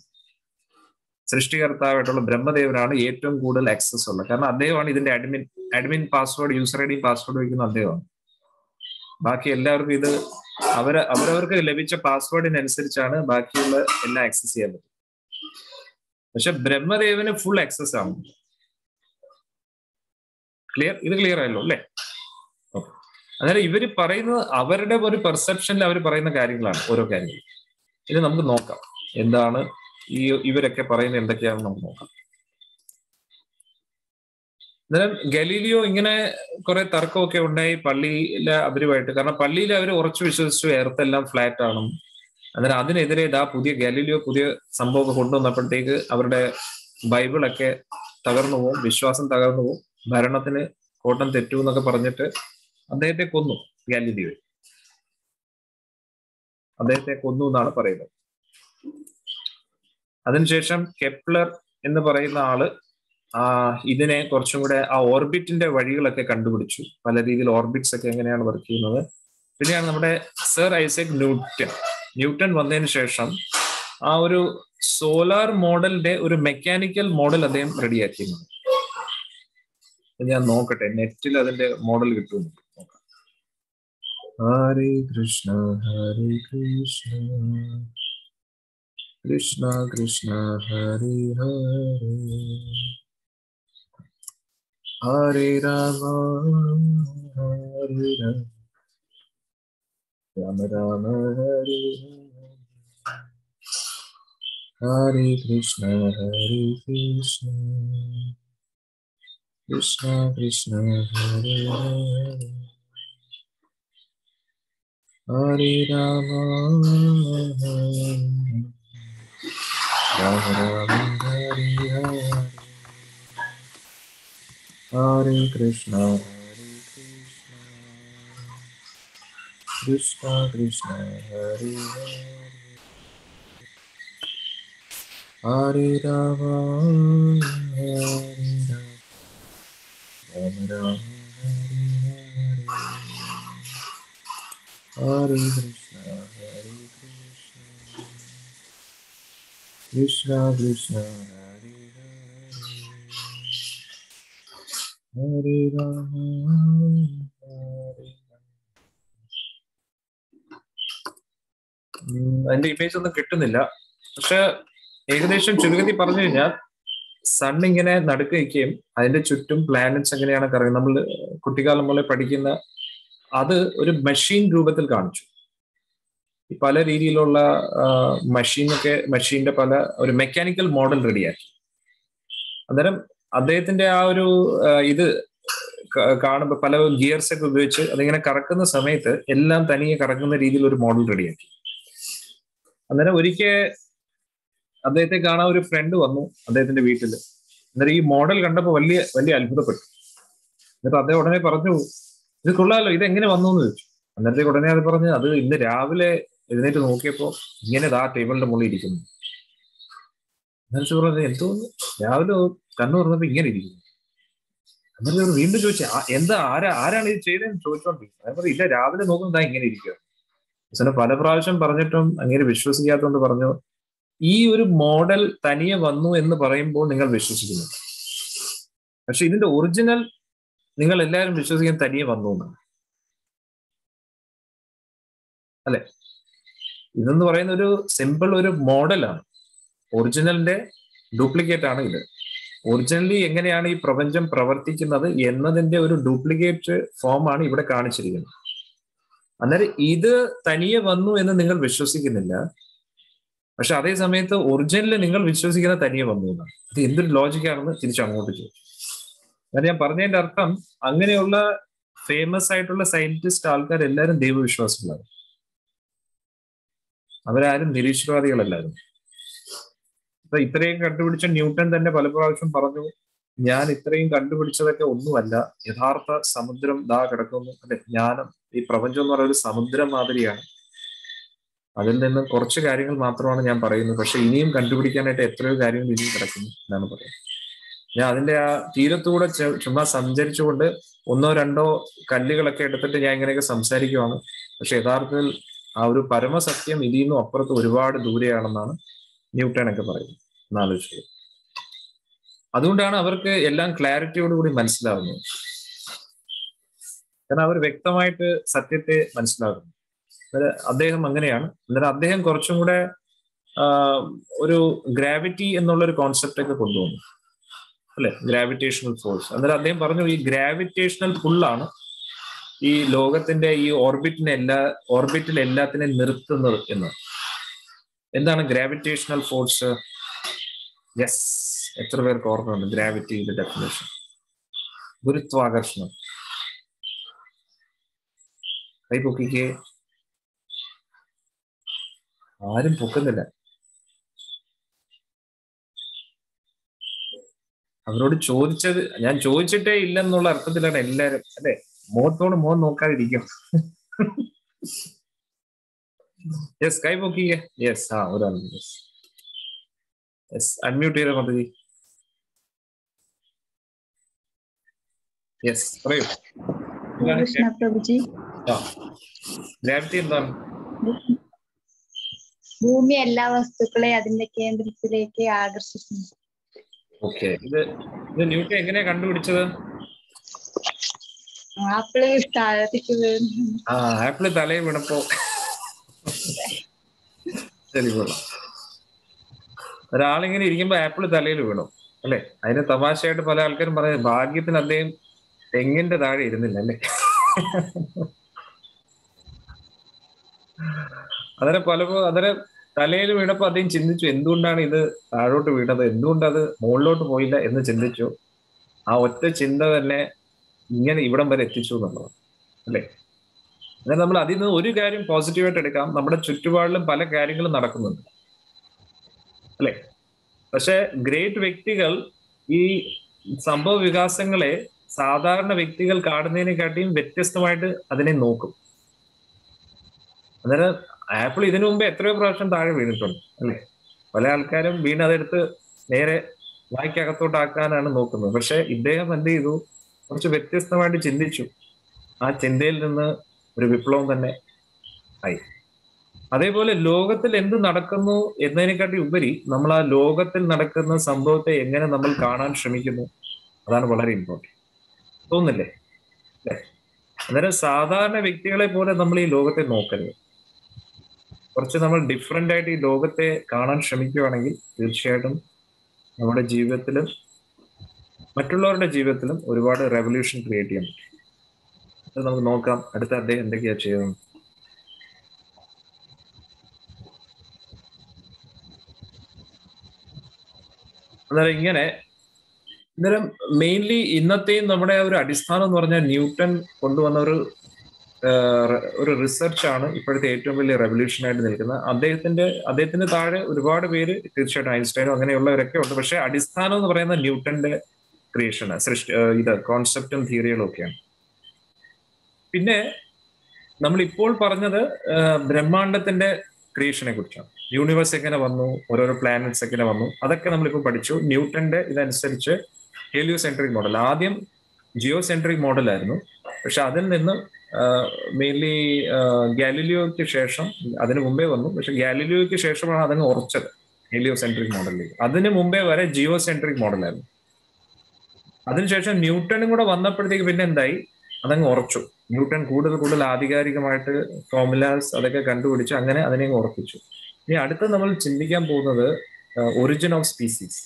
സൃഷ്ടികർത്താവായിട്ടുള്ള ബ്രഹ്മദേവനാണ് ഏറ്റവും കൂടുതൽ ആക്സസ് ഉള്ളത്. കാരണം അദ്ദേഹമാണ് ഇതിന്റെ admin password, user I D password വയ്ക്കുന്ന അദ്ദേഹമാണ്. ബാക്കി എല്ലാവർക്കും ഇത് അവരവർക്ക് ലഭിച്ച പാസ്വേഡിനനുസരിച്ചാണ് ബാക്കിയുള്ള എല്ലാം ആക്സസ് ചെയ്യാൻ പറ്റും. പക്ഷെ ബ്രഹ്മദേവന് ഫുൾ ആക്സസ് ആണ്. ഇത് ക്ലിയർ ആയല്ലോ അല്ലേ? അതായത് ഇവര് പറയുന്നത് അവരുടെ ഒരു പെർസെപ്ഷനിൽ അവർ പറയുന്ന കാര്യങ്ങളാണ്, ഓരോ കാര്യങ്ങൾ. ഇത് നമുക്ക് നോക്കാം എന്താണ് ഇവരൊക്കെ പറയുന്നത്, എന്തൊക്കെയാണെന്ന് നമുക്ക് നോക്കാം. അന്നേരം ഗലീലിയോ ഇങ്ങനെ കുറെ തർക്കമൊക്കെ ഉണ്ടായി പള്ളിയിലെ അവരുമായിട്ട്. കാരണം പള്ളിയിൽ അവർ ഉറച്ചു വിശ്വസിച്ചു എർത്ത് എല്ലാം ഫ്ലാറ്റ് ആണ്. അന്നേരം അതിനെതിരെ പുതിയ ഗലീലിയോ പുതിയ സംഭവമൊക്കെ കൊണ്ടുവന്നപ്പോഴത്തേക്ക് അവരുടെ ബൈബിളൊക്കെ തകർന്നു പോകും, വിശ്വാസം തകർന്നു പോകും, ഭരണത്തിന് കോട്ടം തെറ്റൂ എന്നൊക്കെ പറഞ്ഞിട്ട് അദ്ദേഹത്തെ കൊന്നു. ഗലീലിയോ അദ്ദേഹത്തെ കൊന്നു എന്നാണ് പറയുന്നത്. അതിനുശേഷം കെപ്ലർ എന്ന് പറയുന്ന ആള് ഇതിനെ കുറച്ചും കൂടെ ആ ഓർബിറ്റിന്റെ വഴികളൊക്കെ കണ്ടുപിടിച്ചു. പല രീതിയിൽ ഓർബിറ്റ്സ് ഒക്കെ എങ്ങനെയാണ് വർക്ക് ചെയ്യുന്നത്. പിന്നെയാണ് നമ്മുടെ സർ ഐസക് ന്യൂട്ടൺ വന്നതിന് ശേഷം ആ ഒരു സോലാർ മോഡലിന്റെ ഒരു മെക്കാനിക്കൽ മോഡൽ അദ്ദേഹം റെഡിയാക്കിയിരുന്നു. ഞാൻ നോക്കട്ടെ, നെറ്റിൽ അതിന്റെ മോഡൽ കിട്ടുന്നു. ഹരേ കൃഷ്ണ ഹരേ കൃഷ്ണ കൃഷ്ണ കൃഷ്ണ ഹരേ ഹരേ ഹരേ രാമ ഹരേ രാമ രാമ ഹരേ ഹരേ കൃഷ്ണ ഹരേ കൃഷ്ണ കൃഷ്ണ കൃഷ്ണ ഹരേ ഹരേ ഹരേ രാമ രാമ രാമ ഹരേ ഹരേ ഹരേ കൃഷ്ണ കൃഷ്ണ കൃഷ്ണ ഹരേ ഹരേ ഹരേ രാമ ഹരേ രാമ രാമ ഹരേ ഹരേ കൃഷ്ണ കൃഷ്ണ കൃഷ്ണ ഹരേ ഹരേ രാമ ഹരേ. അതിന്റെ ഇമേജ് ഒന്നും കിട്ടുന്നില്ല. പക്ഷെ ഏകദേശം ചുരുക്കത്തിൽ പറഞ്ഞു കഴിഞ്ഞാൽ സൺ ഇങ്ങനെ നടുക്ക് വയ്ക്കുകയും അതിന്റെ ചുറ്റും പ്ലാനറ്റ്സ് എങ്ങനെയാണ് കറങ്ങുന്നത്, നമ്മൾ കുട്ടിക്കാലം പോലെ പഠിക്കുന്ന അത് ഒരു മെഷീൻ രൂപത്തിൽ കാണിച്ചു. പല രീതിയിലുള്ള മെഷീന്റെ പല ഒരു മെക്കാനിക്കൽ മോഡൽ റെഡിയാക്കി. അന്നേരം അദ്ദേഹത്തിന്റെ ആ ഒരു ഇത് കാണുമ്പോൾ പല ഗിയർസ് ഒക്കെ ഉപയോഗിച്ച് അതിങ്ങനെ കറക്കുന്ന സമയത്ത് എല്ലാം തനിയെ കറങ്ങുന്ന രീതിയിൽ ഒരു മോഡൽ റെഡിയാക്കി. അന്നേരം ഒരിക്കൽ അദ്ദേഹത്തെ കാണാൻ ഒരു ഫ്രണ്ട് വന്നു അദ്ദേഹത്തിന്റെ വീട്ടിൽ. അന്നേരം ഈ മോഡൽ കണ്ടപ്പോൾ വലിയ വലിയ അത്ഭുതപ്പെട്ടു. എന്നിട്ട് അദ്ദേഹം ഉടനെ പറഞ്ഞു, ഇത് കൊള്ളാലോ, ഇത് എങ്ങനെ വന്നു എന്ന് ചോദിച്ചു. അന്നേരത്തേക്ക് ഉടനെ അത് പറഞ്ഞ്, അത് ഇന്ന് രാവിലെ എഴുന്നേറ്റ് നോക്കിയപ്പോ ഇങ്ങനെ ആ ടേബിളിന്റെ മുകളിൽ ഇരിക്കുന്നു. അന്നേരത്തെ പറഞ്ഞത് എന്തോന്ന്, രാവിലെ കണ്ണു തുറന്നപ്പോ ഇങ്ങനെ ഇരിക്കുന്നു. അന്നേരം വീണ്ടും ചോദിച്ചു, എന്താ ആരാണ് ഇത് ചെയ്തതെന്ന് ചോദിച്ചോണ്ടിരിക്കുന്നത്. അതേപോലെ ഇല്ല, രാവിലെ നോക്കുന്നതാ ഇങ്ങനെ ഇരിക്കുക. പല പ്രാവശ്യം പറഞ്ഞിട്ടും അങ്ങനെ വിശ്വസിക്കാത്തതുകൊണ്ട് പറഞ്ഞു, ഈ ഒരു മോഡൽ തനിയെ വന്നു എന്ന് പറയുമ്പോൾ നിങ്ങൾ വിശ്വസിക്കുന്നു, പക്ഷെ ഇതിന്റെ ഒറിജിനൽ നിങ്ങൾ എല്ലാവരും വിശ്വസിക്കാൻ തനിയെ വന്നു എന്നാണ്, അല്ലെ? ഇതെന്ന് പറയുന്ന ഒരു സിമ്പിൾ ഒരു മോഡലാണ്, ഒറിജിനലിന്റെ ഡ്യൂപ്ലിക്കേറ്റ് ആണ് ഇത്. ഒറിജിനലി എങ്ങനെയാണ് ഈ പ്രപഞ്ചം പ്രവർത്തിക്കുന്നത് എന്നതിന്റെ ഒരു ഡ്യൂപ്ലിക്കേറ്റ് ഫോമാണ് ഇവിടെ കാണിച്ചിരിക്കുന്നത്. അന്നേരം ഇത് തനിയെ വന്നു എന്ന് നിങ്ങൾ വിശ്വസിക്കുന്നില്ല, പക്ഷെ അതേ സമയത്ത് ഒറിജിനലിൽ നിങ്ങൾ വിശ്വസിക്കുന്ന തനിയെ വന്നു എന്നാണ്. അത് എന്തൊരു ലോജിക്കാണെന്ന് തിരിച്ചങ്ങോട്ട് ചോദിച്ചു. അതായത് ഞാൻ പറഞ്ഞതിന്റെ അർത്ഥം, അങ്ങനെയുള്ള ഫേമസ് ആയിട്ടുള്ള സയന്റിസ്റ്റ് ആൾക്കാർ എല്ലാവരും ദൈവവിശ്വാസികളാണ്, അവരാരും നിരീശ്വരവാദികളല്ലായിരുന്നു. അപ്പൊ ഇത്രയും കണ്ടുപിടിച്ച ന്യൂട്ടൺ തന്നെ പല പ്രാവശ്യം പറഞ്ഞു, ഞാൻ ഇത്രയും കണ്ടുപിടിച്ചതൊക്കെ ഒന്നുമല്ല, യഥാർത്ഥ സമുദ്രം ദാ കിടക്കുന്നു, അല്ലെ? ജ്ഞാനം, ഈ പ്രപഞ്ചം എന്ന് പറയുന്ന ഒരു സമുദ്രം മാതിരിയാണ്, അതിൽ നിന്ന് കുറച്ച് കാര്യങ്ങൾ മാത്രമാണ് ഞാൻ പറയുന്നത്, പക്ഷെ ഇനിയും കണ്ടുപിടിക്കാനായിട്ട് എത്രയോ കാര്യങ്ങൾ ഇനിയും കിടക്കുന്നു എന്നാണ് പറയുന്നത്. ഞാൻ അതിന്റെ ആ തീരത്തൂടെ ചുമ്മാ സഞ്ചരിച്ചുകൊണ്ട് ഒന്നോ രണ്ടോ കല്ലുകളൊക്കെ എടുത്തിട്ട് ഞാൻ ഇങ്ങനെയൊക്കെ സംസാരിക്കുവാണ്. പക്ഷെ യഥാർത്ഥത്തിൽ ആ ഒരു പരമസത്യം ഇതിൽ നിന്നും അപ്പുറത്ത് ഒരുപാട് ദൂരെയാണെന്നാണ് ന്യൂട്ടൺ ഒക്കെ പറയുന്നത്. എന്നാലോചിച്ചത്. അതുകൊണ്ടാണ് അവർക്ക് എല്ലാം ക്ലാരിറ്റിയോടുകൂടി മനസ്സിലാവുന്നത്. കാരണം അവർ വ്യക്തമായിട്ട് സത്യത്തെ മനസ്സിലാക്കുന്നു. അദ്ദേഹം അങ്ങനെയാണ്. അന്നേരം അദ്ദേഹം കുറച്ചും കൂടെ ഒരു ഗ്രാവിറ്റി എന്നുള്ളൊരു കോൺസെപ്റ്റ് ഒക്കെ കൊണ്ടുവന്നു, അല്ലെ? Gravitational force. അന്നേരം അദ്ദേഹം പറഞ്ഞു ഈ ഗ്രാവിറ്റേഷണൽ പുള്ളാണ് ഈ ലോകത്തിന്റെ ഈ ഓർബിറ്റിൽ എല്ലാത്തിനെയും നിർത്തുന്നത് എന്ന്. എന്താണ് ഗ്രാവിറ്റേഷണൽ ഫോഴ്സ്? യെസ്, എത്ര പേർക്ക് ഓർമ്മയുണ്ട് ഗ്രാവിറ്റിയുടെ ഡെഫിനേഷൻ? ഗുരുത്വാകർഷണം. കൈ പൊക്കിക്കേ. ആരും പൊക്കുന്നില്ല. അവരോട് ചോദിച്ചത്, ഞാൻ ചോദിച്ചിട്ടേ ഇല്ലെന്നുള്ള അർത്ഥത്തിലാണ് എല്ലാരും, അല്ലെ? മുഖത്തോട് മുഖം നോക്കാതിരിക്കും. യെസ്, കൈ പൊക്കിക്കേ. യെസ്, ഒരാൾ. യെസ്, അൺമ്യൂട്ട് ചെയ്ത മതി. യെസ്, പറയൂ. ഗ്രാവിറ്റി എന്താണ്? ഭൂമി എല്ലാ വസ്തുക്കളെ അതിന്റെ കേന്ദ്രത്തിലേക്ക് ആകർഷിക്കുന്നു. ഓക്കെ, ഇത് ന്യൂട്ടൺ എങ്ങനെയാ കണ്ടുപിടിച്ചത്? ആപ്പിള് താഴത്തേക്ക് വീഴുന്നു. ആപ്പിള് തലയിൽ വീണപ്പോ. ശരി, ഒരാളിങ്ങനെ ഇരിക്കുമ്പോ ആപ്പിള് തലയിൽ വീണു, അല്ലെ? അതിന് തമാശയായിട്ട് പല ആൾക്കാരും പറയാം, ഭാഗ്യത്തിന് അദ്ദേഹം തെങ്ങിന്റെ താഴെ ഇരുന്നില്ല, അല്ലേ? അന്നേരം തലയിൽ വീണപ്പോ അദ്ദേഹം ചിന്തിച്ചു, എന്തുകൊണ്ടാണ് ഇത് താഴോട്ട് വീണത്, എന്തുകൊണ്ട് അത് മുകളിലോട്ട് പോയില്ല എന്ന് ചിന്തിച്ചു. ആ ഒറ്റ ചിന്ത തന്നെ ഇങ്ങനെ ഇവിടം വരെ എത്തിച്ചു എന്നുള്ളത്, അല്ലേ? എന്നാൽ നമ്മൾ അതിൽ നിന്ന് ഒരു കാര്യം പോസിറ്റീവായിട്ട് എടുക്കാം, നമ്മുടെ ചുറ്റുപാടിലും പല കാര്യങ്ങളും നടക്കുന്നുണ്ട്, അല്ലെ? പക്ഷെ ഗ്രേറ്റ് വ്യക്തികൾ ഈ സംഭവ വികാസങ്ങളെ സാധാരണ വ്യക്തികൾ കാണുന്നതിനെക്കാട്ടിയും വ്യത്യസ്തമായിട്ട് അതിനെ നോക്കും. അന്നേരം ആപ്പിൾ ഇതിനു മുമ്പ് എത്രയോ പ്രാവശ്യം താഴെ വീണിട്ടുണ്ട്, അല്ലെ? പല ആൾക്കാരും വീണതെടുത്ത് നേരെ വായ്ക്കകത്തോട്ടാക്കാനാണ് നോക്കുന്നത്. പക്ഷെ ഇദ്ദേഹം എന്ത് ചെയ്തു? കുറച്ച് വ്യത്യസ്തമായിട്ട് ചിന്തിച്ചു. ആ ചിന്തയിൽ നിന്ന് ഒരു വിപ്ലവം തന്നെ ആയി. അതേപോലെ ലോകത്തിൽ എന്ത് നടക്കുന്നു എന്നതിനെക്കാട്ടി ഉപരി നമ്മൾ ആ ലോകത്തിൽ നടക്കുന്ന സംഭവത്തെ എങ്ങനെ നമ്മൾ കാണാൻ ശ്രമിക്കുന്നു, അതാണ് വളരെ ഇമ്പോർട്ടൻറ്റ്. തോന്നില്ലേ? അല്ലേ? അന്നേരം സാധാരണ വ്യക്തികളെ പോലെ നമ്മൾ ഈ ലോകത്തെ നോക്കരുത്. കുറച്ച് നമ്മൾ ഡിഫറെന്റ് ആയിട്ട് ഈ ലോകത്തെ കാണാൻ ശ്രമിക്കുകയാണെങ്കിൽ തീർച്ചയായിട്ടും നമ്മുടെ ജീവിതത്തിലും മറ്റുള്ളവരുടെ ജീവിതത്തിലും ഒരുപാട് റെവല്യൂഷൻ ക്രിയേറ്റ് ചെയ്യാൻ പറ്റും. അത് നമുക്ക് നോക്കാം അടുത്ത അദ്ദേഹം എന്തൊക്കെയാ ചെയ്യുന്നത്. അന്നേരം മെയിൻലി ഇന്നത്തെയും നമ്മുടെ ഒരു അടിസ്ഥാനം എന്ന് പറഞ്ഞാൽ ന്യൂട്ടൺ കൊണ്ടുവന്ന ഒരു റിസർച്ച് ആണ് ഇപ്പോഴത്തെ ഏറ്റവും വലിയ റെവല്യൂഷൻ ആയിട്ട് നിൽക്കുന്നത്. അദ്ദേഹത്തിന്റെ താഴെ ഒരുപാട് പേര്, തീർച്ചയായിട്ടും ഐൻസ്റ്റൈനും അങ്ങനെയുള്ളവരൊക്കെ ഉണ്ട്. പക്ഷെ അടിസ്ഥാനം എന്ന് പറയുന്നത് ന്യൂട്ടന്റെ ക്രിയേഷൻ, കോൺസെപ്റ്റും തിയറികളും ഒക്കെയാണ്. പിന്നെ നമ്മൾ ഇപ്പോൾ പറഞ്ഞത് ബ്രഹ്മാണ്ടത്തിന്റെ ക്രിയേഷനെ കുറിച്ചാണ്. യൂണിവേഴ്സ് എങ്ങനെ വന്നു, ഓരോരോ പ്ലാനറ്റ്സ് എങ്ങനെ വന്നു, അതൊക്കെ നമ്മളിപ്പോൾ പഠിച്ചു. ന്യൂട്ടന്റെ ഇതനുസരിച്ച് ഹീലിയോസെൻട്രിക് മോഡൽ, ആദ്യം ജിയോസെൻട്രിക് മോഡലായിരുന്നു. പക്ഷെ അതിൽ നിന്ന് മെയിൻലി ഗാലിലിയോയ്ക്ക് ശേഷം, അതിന് മുമ്പേ വന്നു, പക്ഷെ ഗാലിലിയോയ്ക്ക് ശേഷമാണ് അതങ്ങ് ഉറച്ചത് ഹീലിയോസെൻട്രിക് മോഡലിലേക്ക്. അതിന് മുമ്പേ വരെ ജിയോസെൻട്രിക് മോഡലായിരുന്നു. അതിനുശേഷം ന്യൂട്ടനും കൂടെ വന്നപ്പോഴത്തേക്ക് പിന്നെ എന്തായി, അതങ്ങ് ഉറച്ചു. ന്യൂട്ടൺ കൂടുതൽ ആധികാരികമായിട്ട് ഫോർമുലാസ് അതൊക്കെ കണ്ടുപിടിച്ച് അങ്ങനെ അതിനെ ഉറപ്പിച്ചു. ഇനി അടുത്ത് നമ്മൾ ചിന്തിക്കാൻ പോകുന്നത് ഒറിജിൻ ഓഫ് സ്പീസീസ്,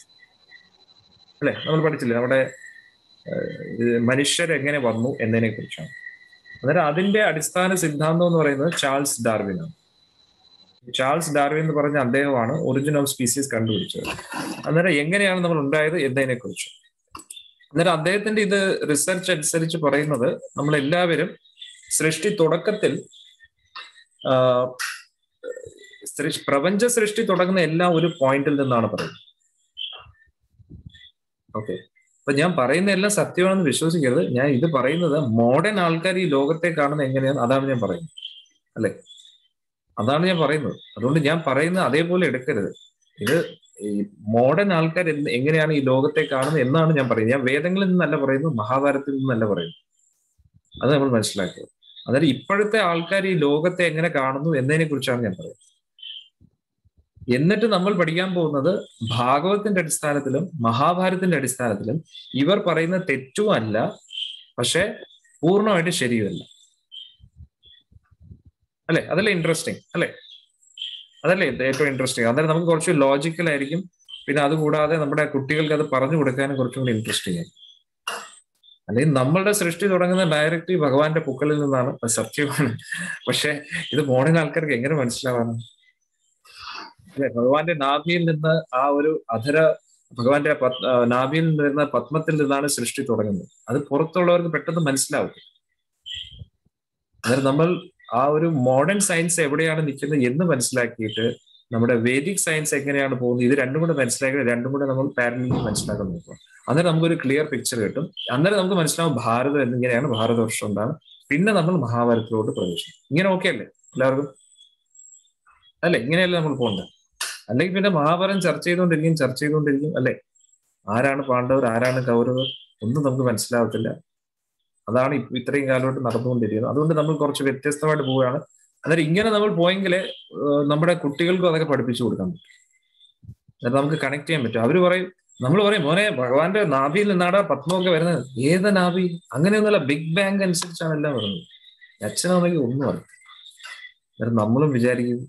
അല്ലെ? നമ്മൾ പഠിച്ചില്ലേ നമ്മുടെ മനുഷ്യരെങ്ങനെ വന്നു എന്നതിനെ കുറിച്ചാണ്. അന്നേരം അതിന്റെ അടിസ്ഥാന സിദ്ധാന്തം എന്ന് പറയുന്നത് ചാൾസ് ഡാർവിനാണ്. ചാൾസ് ഡാർവിൻ എന്ന് പറഞ്ഞ അദ്ദേഹമാണ് ഒറിജിൻ ഓഫ് സ്പീസീസ് കണ്ടുപിടിച്ചത്. അന്നേരം എങ്ങനെയാണ് നമ്മൾ ഉണ്ടായത് എന്നതിനെ കുറിച്ച്. അന്നേരം അദ്ദേഹത്തിന്റെ ഇത് റിസർച്ച് അനുസരിച്ച് പറയുന്നത്, നമ്മളെല്ലാവരും സൃഷ്ടി തുടക്കത്തിൽ പ്രപഞ്ച സൃഷ്ടി തുടങ്ങുന്ന എല്ലാം ഒരു പോയിന്റിൽ നിന്നാണ് പറയുന്നത്. ഓക്കെ, അപ്പൊ ഞാൻ പറയുന്ന എല്ലാം സത്യമാണെന്ന് വിശ്വസിക്കരുത്. ഞാൻ ഇത് പറയുന്നത് മോഡേൺ ആൾക്കാർ ഈ ലോകത്തെ കാണുന്നത് എങ്ങനെയാണ്, അതാണ് ഞാൻ പറയുന്നത്, അല്ലെ? അതാണ് ഞാൻ പറയുന്നത്. അതുകൊണ്ട് ഞാൻ പറയുന്നത് അതേപോലെ എടുക്കരുത്. ഇത് ഈ മോഡേൺ ആൾക്കാർ എങ്ങനെയാണ് ഈ ലോകത്തെ കാണുന്നത് എന്നാണ് ഞാൻ പറയുന്നത്. ഞാൻ വേദങ്ങളിൽ നിന്നല്ല പറയുന്നത്, മഹാഭാരതത്തിൽ നിന്നല്ല പറയുന്നത്. അത് നമ്മൾ മനസ്സിലാക്കുക. അതായത് ഇപ്പോഴത്തെ ആൾക്കാർ ഈ ലോകത്തെ എങ്ങനെ കാണുന്നു എന്നതിനെ കുറിച്ചാണ് ഞാൻ പറയുന്നത്. എന്നിട്ട് നമ്മൾ പഠിക്കാൻ പോകുന്നത് ഭാഗവതത്തിന്റെ അടിസ്ഥാനത്തിലും മഹാഭാരതത്തിന്റെ അടിസ്ഥാനത്തിലും ഇവർ പറയുന്ന തെറ്റുമല്ല, പക്ഷെ പൂർണ്ണമായിട്ട് ശരിയുമല്ല. അല്ലെ? അതല്ലേ ഇൻട്രസ്റ്റിംഗ് അല്ലെ? അതല്ലേ ഏറ്റവും ഇൻട്രസ്റ്റിംഗ്. അന്നേരം നമുക്ക് കുറച്ച് ലോജിക്കൽ ആയിരിക്കും. പിന്നെ അതുകൂടാതെ നമ്മുടെ കുട്ടികൾക്ക് അത് പറഞ്ഞു കൊടുക്കാനും കുറച്ചും കൂടി ഇൻട്രസ്റ്റിംഗ് ആയിരിക്കും. അല്ലെങ്കിൽ നമ്മളുടെ സൃഷ്ടി തുടങ്ങുന്ന ഡയറക്റ്റ് ഭഗവാന്റെ പൂക്കളിൽ നിന്നാണ്, അത് സത്യമാണ്. പക്ഷെ ഇത് മോഡേൺ ആൾക്കാർക്ക് എങ്ങനെ മനസ്സിലാവാണ്? അല്ലെ? ഭഗവാന്റെ നാഭിയിൽ നിന്ന് ആ ഒരു ഭഗവാന്റെ നാഭിയിൽ നിന്ന് വരുന്ന പത്മത്തിൽ നിന്നാണ് സൃഷ്ടി തുടങ്ങുന്നത്. അത് പുറത്തുള്ളവർക്ക് പെട്ടെന്ന് മനസ്സിലാവും. അന്നേരം നമ്മൾ ആ ഒരു മോഡേൺ സയൻസ് എവിടെയാണ് നിൽക്കുന്നത് എന്ന് മനസ്സിലാക്കിയിട്ട് നമ്മുടെ വേദിക് സയൻസ് എങ്ങനെയാണ് പോകുന്നത്, ഇത് രണ്ടും കൂടെ മനസ്സിലാക്കി രണ്ടും കൂടെ നമ്മൾ പാരലലി മനസ്സിലാക്കാൻ നോക്കുക. അന്നേരം നമുക്കൊരു ക്ലിയർ പിക്ചർ കിട്ടും. അന്നേരം നമുക്ക് മനസ്സിലാവും ഭാരതം എന്നിങ്ങനെയാണ്, ഭാരതവർഷം എന്താണ്. പിന്നെ നമ്മൾ മഹാഭാരതത്തിലോട്ട് പ്രവേശിക്കും. ഇങ്ങനെ ഓക്കെ അല്ലേ എല്ലാവർക്കും? അല്ലെ? ഇങ്ങനെയല്ലേ നമ്മൾ പോകേണ്ടത്. അല്ലെങ്കിൽ പിന്നെ മഹാഭാരതം ചർച്ച ചെയ്തുകൊണ്ടിരിക്കും അല്ലെ? ആരാണ് പാണ്ഡവർ, ആരാണ് കൗരവർ, ഒന്നും നമുക്ക് മനസ്സിലാവത്തില്ല. അതാണ് ഇത്രയും കാലമായിട്ട് നടന്നുകൊണ്ടിരിക്കുന്നത്. അതുകൊണ്ട് നമ്മൾ കുറച്ച് വ്യത്യസ്തമായിട്ട് പോവുകയാണ്. അന്നേരം ഇങ്ങനെ നമ്മൾ പോയെങ്കിൽ നമ്മുടെ കുട്ടികൾക്കും അതൊക്കെ പഠിപ്പിച്ചു കൊടുക്കാൻ പറ്റും. അതായത് നമുക്ക് കണക്ട് ചെയ്യാൻ പറ്റും. നമ്മൾ പറയും മോനെ ഭഗവാന്റെ നാഭിയിൽ നിന്നാടാ പത്മമൊക്കെ വരുന്നത്. ഏത് നാഭി? അങ്ങനെയൊന്നുമല്ല, ബിഗ് ബാങ് അനുസരിച്ചാണ് എല്ലാം വരുന്നത്. അച്ഛനമ്മയ്ക്ക് ഒന്നും അറിയില്ല. അന്നേരം നമ്മളും വിചാരിക്കും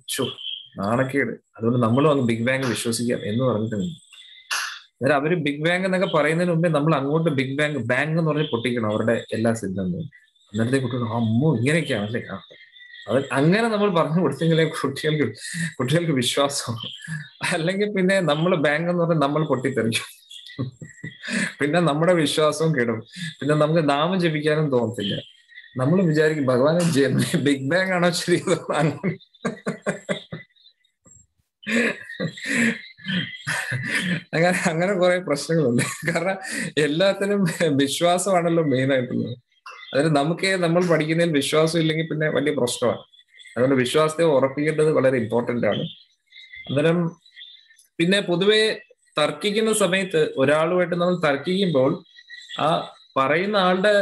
നാണക്കേട്, അതുകൊണ്ട് നമ്മളും അങ്ങ് ബിഗ് ബാങ് വിശ്വസിക്കാം എന്ന് പറഞ്ഞിട്ടുണ്ട്. അന്നേരം അവര് ബിഗ് ബാങ് എന്നൊക്കെ പറയുന്നതിന് മുമ്പേ നമ്മൾ അങ്ങോട്ട് ബിഗ് ബാങ് എന്ന് പറഞ്ഞ് പൊട്ടിക്കണം അവരുടെ എല്ലാ സിദ്ധാന്തവും. അന്നേരത്തെ കുട്ടികൾ അമ്മോ ഇങ്ങനെയൊക്കെയാണല്ലേ. അത് അങ്ങനെ നമ്മൾ പറഞ്ഞു കൊടുത്തെങ്കിലേ കുട്ടികൾക്ക് വിശ്വാസം. അല്ലെങ്കിൽ പിന്നെ നമ്മൾ ബാങ്ക് എന്ന് പറഞ്ഞാൽ നമ്മൾ പൊട്ടിത്തെറിക്കും. പിന്നെ നമ്മുടെ വിശ്വാസവും കെടും. പിന്നെ നമുക്ക് നാമം ജപിക്കാനും തോന്നത്തില്ല. നമ്മൾ വിചാരിക്കും ഭഗവാനെ ബിഗ് ബാങ് ആണോ ശരി? അങ്ങനെ കുറെ പ്രശ്നങ്ങളുണ്ട്. കാരണം എല്ലാത്തിനും വിശ്വാസമാണല്ലോ മെയിൻ ആയിട്ടുള്ളത്. അതായത് നമ്മൾ പഠിക്കുന്നതിൽ വിശ്വാസം ഇല്ലെങ്കിൽ പിന്നെ വലിയ പ്രശ്നമാണ്. അതുകൊണ്ട് വിശ്വാസത്തെ ഉറപ്പിക്കേണ്ടത് വളരെ ഇമ്പോർട്ടന്റ് ആണ്. അന്നേരം പിന്നെ പൊതുവെ തർക്കിക്കുന്ന സമയത്ത് ഒരാളുമായിട്ട് നമ്മൾ തർക്കിക്കുമ്പോൾ ആ പറയുന്ന ആളുടെ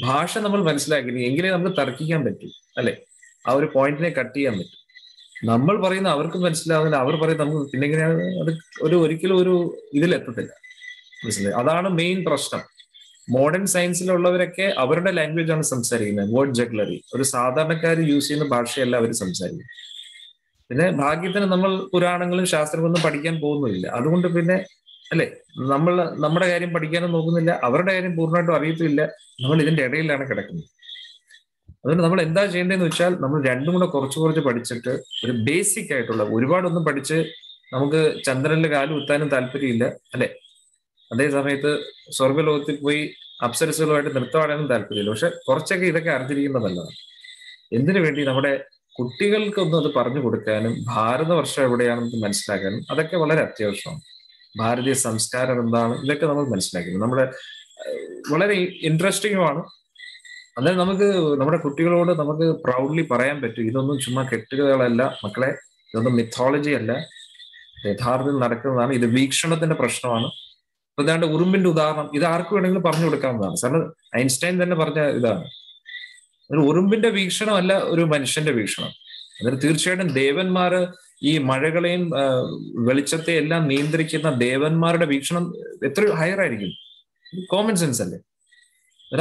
ഭാഷ നമ്മൾ മനസ്സിലാക്കി എങ്കിലേ നമുക്ക് തർക്കിക്കാൻ പറ്റൂ അല്ലെ? ആ ഒരു പോയിന്റിനെ കട്ട് ചെയ്യാൻ പറ്റും. നമ്മൾ പറയുന്ന അവർക്ക് മനസ്സിലാവുന്നില്ല, അവർ പറയുന്നത് നമുക്ക് പിന്നെ എങ്ങനെയാണ് അത് ഒരിക്കലും ഒരു ഇതിലെത്തത്തില്ല. മനസ്സിലായി? അതാണ് മെയിൻ പ്രശ്നം. മോഡേൺ സയൻസിലുള്ളവരൊക്കെ അവരുടെ ലാംഗ്വേജ് ആണ് സംസാരിക്കുന്നത്, വേർഡ് ജഗ്ലറി. ഒരു സാധാരണക്കാർ യൂസ് ചെയ്യുന്ന ഭാഷയല്ല അവർ സംസാരിക്കുന്നത്. പിന്നെ ഭാഗ്യത്തിന് നമ്മൾ പുരാണങ്ങളും ശാസ്ത്രമൊന്നും പഠിക്കാൻ പോകുന്നില്ല. അതുകൊണ്ട് പിന്നെ അല്ലെ നമ്മുടെ കാര്യം പഠിക്കാനും നോക്കുന്നില്ല, അവരുടെ കാര്യം പൂർണ്ണമായിട്ടും അറിയത്തില്ല. നമ്മൾ ഇതിന്റെ ഇടയിലാണ് കിടക്കുന്നത്. അതുകൊണ്ട് നമ്മൾ എന്താ ചെയ്യേണ്ടതെന്ന് വെച്ചാൽ നമ്മൾ രണ്ടും കൂടെ കുറച്ച് പഠിച്ചിട്ട് ഒരു ബേസിക് ആയിട്ടുള്ള, ഒരുപാടൊന്നും പഠിച്ച് നമുക്ക് ചന്ദ്രനിൽ കാലും കുത്താനും താല്പര്യമില്ല അല്ലെ? അതേ സമയത്ത് സ്വർഗലോകത്തിൽ പോയി അപ്സരസുകളുമായിട്ട് നൃത്തമാടാനും താല്പര്യമില്ല. പക്ഷെ കുറച്ചൊക്കെ ഇതൊക്കെ അറിഞ്ഞിരിക്കുന്നത് നല്ലതാണ്. എന്തിനു വേണ്ടി? നമ്മുടെ കുട്ടികൾക്കൊന്നും അത് പറഞ്ഞു കൊടുക്കാനും ഭാരതവർഷം എവിടെയാണെന്ന് മനസ്സിലാക്കാനും അതൊക്കെ വളരെ അത്യാവശ്യമാണ്. ഭാരതീയ സംസ്കാരം എന്താണ്, ഇതൊക്കെ നമ്മൾ മനസ്സിലാക്കുന്നത് നമ്മുടെ വളരെ ഇൻട്രസ്റ്റിംഗുമാണ്. അന്നേരം നമുക്ക് നമ്മുടെ കുട്ടികളോട് നമുക്ക് പ്രൗഡ്ലി പറയാൻ പറ്റും, ഇതൊന്നും ചുമ്മാ കെട്ടുകഥകളല്ല മക്കളെ, ഇതൊന്നും മിത്തോളജി അല്ല, യഥാർത്ഥത്തിൽ നടക്കുന്നതാണ്. ഇത് വീക്ഷണത്തിന്റെ പ്രശ്നമാണ്. അതാണ്ട് ഉറുമ്പിന്റെ ഉദാഹരണം ഇത് ആർക്ക് വേണമെങ്കിലും പറഞ്ഞു കൊടുക്കാവുന്നതാണ്. കാരണം ഐൻസ്റ്റൈൻ തന്നെ പറഞ്ഞ ഇതാണ്. ഒരു ഉറുമ്പിന്റെ വീക്ഷണമല്ല ഒരു മനുഷ്യന്റെ വീക്ഷണം. അതായത് തീർച്ചയായിട്ടും ദേവന്മാര് ഈ മഴകളെയും വെളിച്ചത്തെയും എല്ലാം നിയന്ത്രിക്കുന്ന ദേവന്മാരുടെ വീക്ഷണം എത്ര ഹയർ ആയിരിക്കും. കോമൺ സെൻസ് അല്ലേ?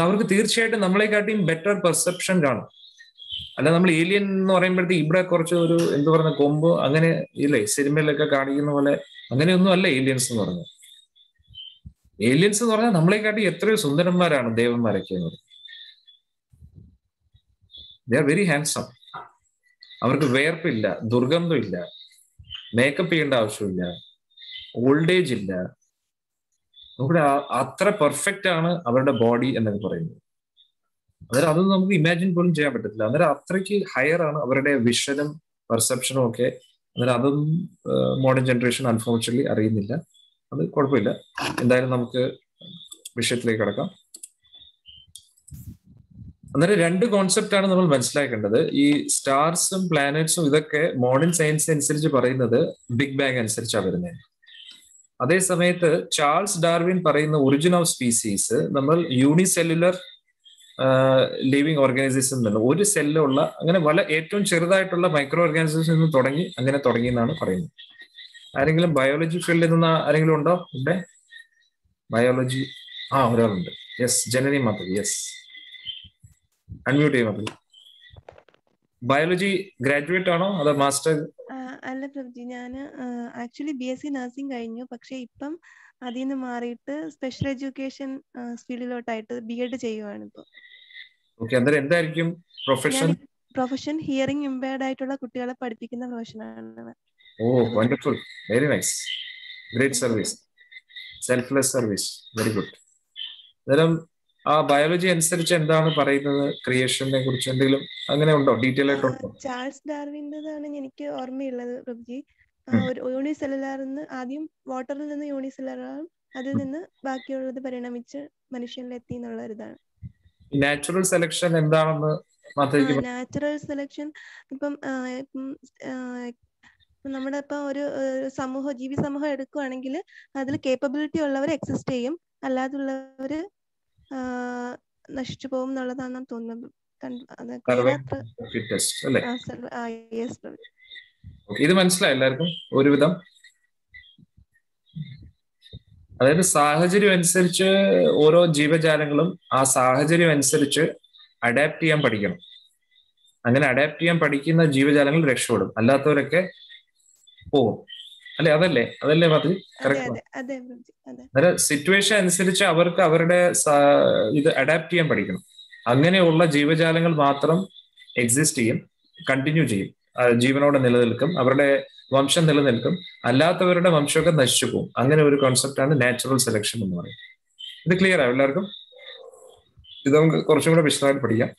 അവർക്ക് തീർച്ചയായിട്ടും നമ്മളെക്കാട്ടിയും ബെറ്റർ പെർസെപ്ഷൻ കാണും. അല്ല നമ്മൾ ഏലിയൻ എന്ന് പറയുമ്പോഴത്തേക്ക് ഇവിടെ കുറച്ച് ഒരു എന്ത് പറയുന്ന കൊമ്പ് അങ്ങനെ ഇല്ലേ സിനിമയിലൊക്കെ കാണിക്കുന്ന പോലെ അങ്ങനെയൊന്നും അല്ല ഏലിയൻസ് എന്ന് പറഞ്ഞാൽ. ഏലിയൻസ് എന്ന് പറഞ്ഞാൽ നമ്മളെക്കാട്ടി എത്രയോ സുന്ദരന്മാരാണ് ദേവന്മാരൊക്കെ എന്ന് പറയുന്നത്. They are very handsome. അവർക്ക് വേർപ്പില്ല, ദുർഗന്ധമില്ല, മേക്കപ്പ് ചെയ്യേണ്ട ആവശ്യമില്ല, ഓൾഡ് ഏജ് ഇല്ല. നമ്മുടെ അത്ര പെർഫെക്റ്റ് ആണ് അവരുടെ ബോഡി എന്നൊക്കെ പറയുന്നത്. അന്നേരം അതൊന്നും നമുക്ക് ഇമാജിൻ പോലും ചെയ്യാൻ പറ്റത്തില്ല. അന്നേരം അത്രയ്ക്ക് ഹയർ ആണ് അവരുടെ വിഷനും പെർസെപ്ഷനും ഒക്കെ. അന്നേരം അതൊന്നും മോഡേൺ ജനറേഷൻ അൺഫോർച്ചുനേറ്റ്ലി അറിയുന്നില്ല. അത് കുഴപ്പമില്ല. എന്തായാലും നമുക്ക് വിഷയത്തിലേക്ക് കടക്കാം. അന്നേരം രണ്ട് കോൺസെപ്റ്റ് ആണ് നമ്മൾ മനസ്സിലാക്കേണ്ടത്. ഈ സ്റ്റാർസും പ്ലാനറ്റ്സും ഇതൊക്കെ മോഡേൺ സയൻസ് അനുസരിച്ച് പറയുന്നത് ബിഗ് ബാങ് അനുസരിച്ചാണ് വരുന്നത്. അതേ സമയത്ത് ചാൾസ് ഡാർവിൻ പറയുന്ന ഒറിജിൻ ഓഫ് സ്പീസീസ് നമ്മൾ യൂണിസെല്ലുലർ ലിവിങ് ഓർഗാനിസത്തിൽ നിന്ന് ഒരു സെല്ലുള്ള അങ്ങനെ ഏറ്റവും ചെറുതായിട്ടുള്ള മൈക്രോ ഓർഗാനിസത്തിൽ നിന്ന് തുടങ്ങി അങ്ങനെ തുടങ്ങി എന്നാണ് പറയുന്നത്. ആരെങ്കിലും ബയോളജി ഫീൽഡിൽ നിന്ന് ആരെങ്കിലും ഉണ്ടോ ഇവിടെ? ബയോളജി ഒരാളുണ്ട്. യെസ്, ജനനി മാധവ്. യെസ്, അൺമ്യൂട്ട് ചെയ്യും മാധവ്. ബയോളജി ഗ്രാജുവേറ്റ് ആണോ അതോ മാസ്റ്റർ? അല്ല പ്രഭുജി, ഞാൻ ആക്ച്വലി BSc നഴ്സിംഗ് കഴിഞ്ഞു. പക്ഷെ ഇപ്പം അതിൽ നിന്ന് മാറിയിട്ട് സ്പെഷ്യൽ എഡ്യൂക്കേഷൻ ഫീൽഡിലോട്ടായിട്ട് B.Ed ചെയ്യുവാണ് ഇപ്പോൾ. ഓക്കെ, അന്നേരം എന്തായിരിക്കും പ്രൊഫഷൻ? പ്രൊഫഷൻ ഹിയറിംഗ് ഇമ്പയർഡ് ആയിട്ടുള്ള കുട്ടികളെ പഠിപ്പിക്കുന്ന പ്രൊഫഷനാണ്. Oh, wonderful, very nice, great service, selfless service, very good. അന്നേരം ആ ബയോളജി അനുസരിച്ച് എന്താണ് പറയുന്നത്? ക്രിയേഷനെ കുറിച്ച് എന്തെങ്കിലും അങ്ങനെ ഉണ്ടോ? ഡീറ്റെയിൽ ആയിട്ടുണ്ടോ? ചാൾസ് ഡാർവിൻ്റെതാണ് എനിക്ക് ഓർമ്മയുള്ളത് പ്രഭുജി. ഒരു യൂണിസെല്ലുലാർ ആദ്യം വാട്ടറിൽ നിന്ന് യൂണിസെല്ലുലാർ, അതിൽ നിന്ന് ബാക്കിയുള്ളത് പരിണമിച്ച് മനുഷ്യനിലെത്തി എന്നുള്ള ഒരിതാണ്. നാച്ചുറൽ സെലക്ഷൻ എന്താണെന്ന് നാച്ചുറൽ സെലക്ഷൻ ഇപ്പം നമ്മുടെ ഇപ്പൊ ഒരു ജീവി സമൂഹം എടുക്കുവാണെങ്കിൽ അതിൽ കേപ്പബിലിറ്റി ഉള്ളവർ എക്സിസ്റ്റ് ചെയ്യും, അല്ലാതുള്ളവര് നശിച്ചു പോകും എന്നുള്ളതാണെന്ന് തോന്നുന്നത്. ഇത് മനസ്സിലായി എല്ലാവർക്കും ഒരുവിധം? അതായത് സാഹചര്യം അനുസരിച്ച് ഓരോ ജീവജാലങ്ങളും ആ സാഹചര്യം അനുസരിച്ച് അഡാപ്റ്റ് ചെയ്യാൻ പഠിക്കണം. അങ്ങനെ അഡാപ്റ്റ് ചെയ്യാൻ പഠിക്കുന്ന ജീവജാലങ്ങൾ രക്ഷപ്പെടും, അല്ലാത്തവരൊക്കെ പോകും. അതല്ലേ മതി? കറക്റ്റ്. സിറ്റുവേഷൻ അനുസരിച്ച് അവർക്ക് അവരുടെ ഇത് അഡാപ്റ്റ് ചെയ്യാൻ പഠിക്കണം. അങ്ങനെയുള്ള ജീവജാലങ്ങൾ മാത്രം എക്സിസ്റ്റ് ചെയ്യും, കണ്ടിന്യൂ ചെയ്യും, ജീവനോടെ നിലനിൽക്കും, അവരുടെ വംശം നിലനിൽക്കും, അല്ലാത്തവരുടെ വംശമൊക്കെ നശിച്ചു പോകും. അങ്ങനെ ഒരു കോൺസെപ്റ്റാണ് നാച്ചുറൽ സെലക്ഷൻ എന്ന് പറയുന്നത്. ഇത് ക്ലിയർ ആവും എല്ലാവർക്കും? ഇത് നമുക്ക് കുറച്ചും കൂടെ വിശദമായിട്ട് പഠിക്കാം.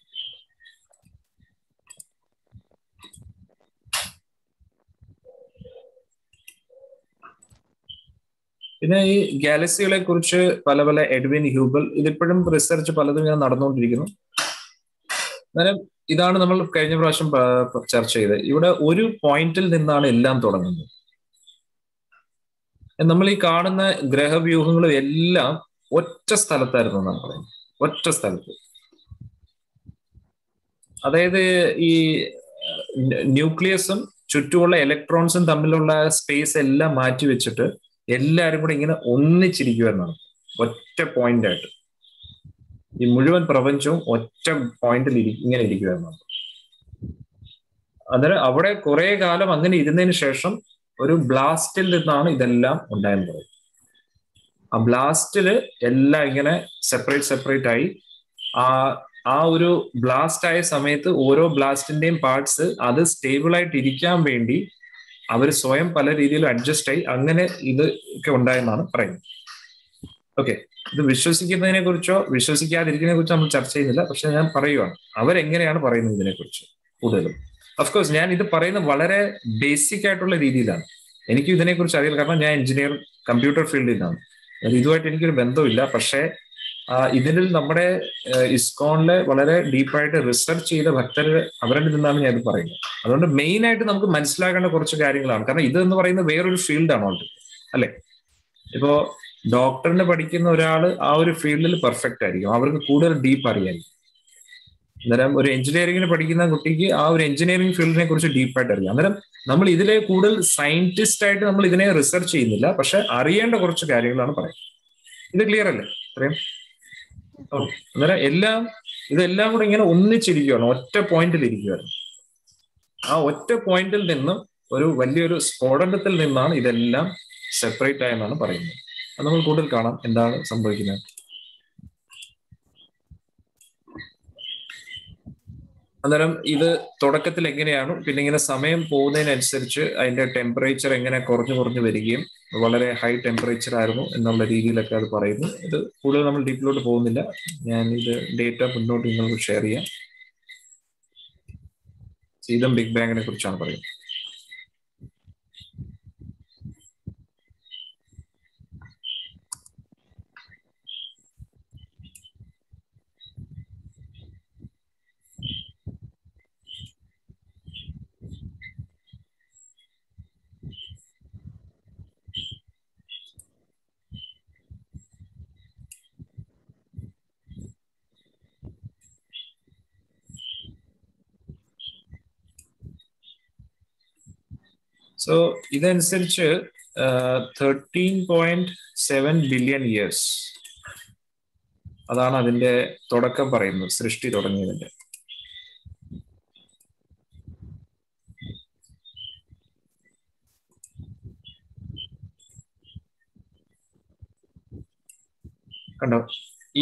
പിന്നെ ഈ ഗാലക്സികളെ കുറിച്ച് പല എഡ്വിൻ ഹ്യൂബൽ, ഇതിപ്പോഴും റിസർച്ച് പലതും ഇങ്ങനെ നടന്നുകൊണ്ടിരിക്കുന്നു. അന്നേരം ഇതാണ് നമ്മൾ കഴിഞ്ഞ പ്രാവശ്യം ചർച്ച ചെയ്തത്. ഇവിടെ ഒരു പോയിന്റിൽ നിന്നാണ് എല്ലാം തുടങ്ങുന്നത്. നമ്മൾ ഈ കാണുന്ന ഗ്രഹവ്യൂഹങ്ങളും എല്ലാം ഒറ്റ സ്ഥലത്തായിരുന്നു എന്നാണ് പറയുന്നത്. ഒറ്റ സ്ഥലത്ത്. അതായത് ഈ ന്യൂക്ലിയസും ചുറ്റുമുള്ള ഇലക്ട്രോൺസും തമ്മിലുള്ള സ്പേസ് എല്ലാം മാറ്റി വെച്ചിട്ട് എല്ലാവരും കൂടെ ഇങ്ങനെ ഒന്നിച്ചിരിക്കുമെന്നാണ്, ഒറ്റ പോയിന്റ് ആയിട്ട്. ഈ മുഴുവൻ പ്രപഞ്ചവും ഒറ്റ പോയിന്റിൽ ഇങ്ങനെ ഇരിക്കുമെന്നാണ്. അന്നേരം അവിടെ കുറെ കാലം അങ്ങനെ ഇരുന്നതിന് ശേഷം ഒരു ബ്ലാസ്റ്റിൽ നിന്നാണ് ഇതെല്ലാം ഉണ്ടായെന്ന് പറയും. ആ ബ്ലാസ്റ്റില് എല്ലാം ഇങ്ങനെ സെപ്പറേറ്റ് ആയി. ആ ഒരു ബ്ലാസ്റ്റ് ആയ സമയത്ത് ഓരോ ബ്ലാസ്റ്റിന്റെയും പാർട്സ് അത് സ്റ്റേബിൾ ആയിട്ട് ഇരിക്കാൻ വേണ്ടി അവർ സ്വയം പല രീതിയിലും അഡ്ജസ്റ്റ് ആയി അങ്ങനെ ഇത് ഒക്കെ ഉണ്ടായെന്നാണ് പറയുന്നത്. ഓക്കെ, ഇത് വിശ്വസിക്കുന്നതിനെ കുറിച്ചോ വിശ്വസിക്കാതിരിക്കുന്നതിനെ കുറിച്ചോ നമ്മൾ ചർച്ച ചെയ്യുന്നില്ല. പക്ഷെ ഞാൻ പറയുവാണ് അവരെങ്ങനെയാണ് പറയുന്നത് ഇതിനെ കുറിച്ച് കൂടുതലും. അഫ്കോഴ്സ് ഞാൻ ഇത് പറയുന്നത് വളരെ ബേസിക് ആയിട്ടുള്ള രീതിയിലാണ്. എനിക്ക് ഇതിനെക്കുറിച്ച് അറിയില്ല, കാരണം ഞാൻ എഞ്ചിനീയർ, കമ്പ്യൂട്ടർ ഫീൽഡിൽ നിന്നാണ്. ഇതുമായിട്ട് എനിക്കൊരു ബന്ധമില്ല. പക്ഷേ ഇതിൽ നമ്മുടെ ഇസ്കോണിലെ വളരെ ഡീപ്പായിട്ട് റിസർച്ച് ചെയ്ത ഭക്തർ അവരുടെ നിന്നാണ് ഞാൻ ഇത് പറയുന്നത്. അതുകൊണ്ട് മെയിൻ ആയിട്ട് നമുക്ക് മനസ്സിലാക്കേണ്ട കുറച്ച് കാര്യങ്ങളാണ്. കാരണം ഇത് എന്ന് പറയുന്നത് വേറൊരു ഫീൽഡാണ് ഓൾറെഡി, അല്ലെ? ഇപ്പോ ഡോക്ടറിന് പഠിക്കുന്ന ഒരാൾ ആ ഒരു ഫീൽഡിൽ പെർഫെക്റ്റ് ആയിരിക്കും, അവർക്ക് കൂടുതൽ ഡീപ്പ് അറിയായിരിക്കും. അന്നേരം ഒരു എഞ്ചിനീയറിംഗിന് പഠിക്കുന്ന കുട്ടിക്ക് ആ ഒരു എഞ്ചിനീയറിംഗ് ഫീൽഡിനെ കുറിച്ച് ഡീപ്പായിട്ട് അറിയാം. അന്നേരം നമ്മൾ ഇതിലെ കൂടുതൽ സയന്റിസ്റ്റ് ആയിട്ട് നമ്മൾ ഇതിനെ റിസർച്ച് ചെയ്യുന്നില്ല, പക്ഷെ അറിയേണ്ട കുറച്ച് കാര്യങ്ങളാണ് പറയുന്നത്. ഇത് ക്ലിയർ അല്ലേ? ഇത്രയും അന്നേരം ഇതെല്ലാം കൂടെ ഇങ്ങനെ ഒന്നിച്ചിരിക്കുകയാണ്, ഒറ്റ പോയിന്റിൽ ഇരിക്കുകയാണ്. ആ ഒറ്റ പോയിന്റിൽ നിന്നും ഒരു വലിയൊരു സ്ഫോടനത്തിൽ നിന്നാണ് ഇതെല്ലാം സെപ്പറേറ്റ് ആയെന്നാണ് പറയുന്നത്. അത് നമ്മൾ കൂടുതൽ കാണാം എന്താണ് സംഭവിക്കുന്നത്. അന്നേരം ഇത് തുടക്കത്തിൽ എങ്ങനെയാണ്, പിന്നെ ഇങ്ങനെ സമയം പോകുന്നതിനനുസരിച്ച് അതിന്റെ ടെമ്പറേച്ചർ എങ്ങനെ കുറഞ്ഞു വരികയും വളരെ ഹൈ ടെമ്പറേച്ചർ ആയിരുന്നു എന്നുള്ള രീതിയിലൊക്കെ അത് പറയുന്നു. ഇത് കൂടുതൽ നമ്മൾ ഡീപ്പിലോട്ട് പോകുന്നില്ല. ഞാൻ ഇത് ഡേറ്റ മുന്നോട്ട് നിങ്ങൾക്ക് ഷെയർ ചെയ്യാം. ഇതും ബിഗ് ബാങ്ങിനെ കുറിച്ചാണ് പറയുന്നത്. സോ ഇതനുസരിച്ച് 13.7 ബില്യൺ ഇയേഴ്സ് അതാണ് അതിന്റെ തുടക്കം പറയുന്നത്, സൃഷ്ടി തുടങ്ങിയതിന്റെ. കണ്ടോ,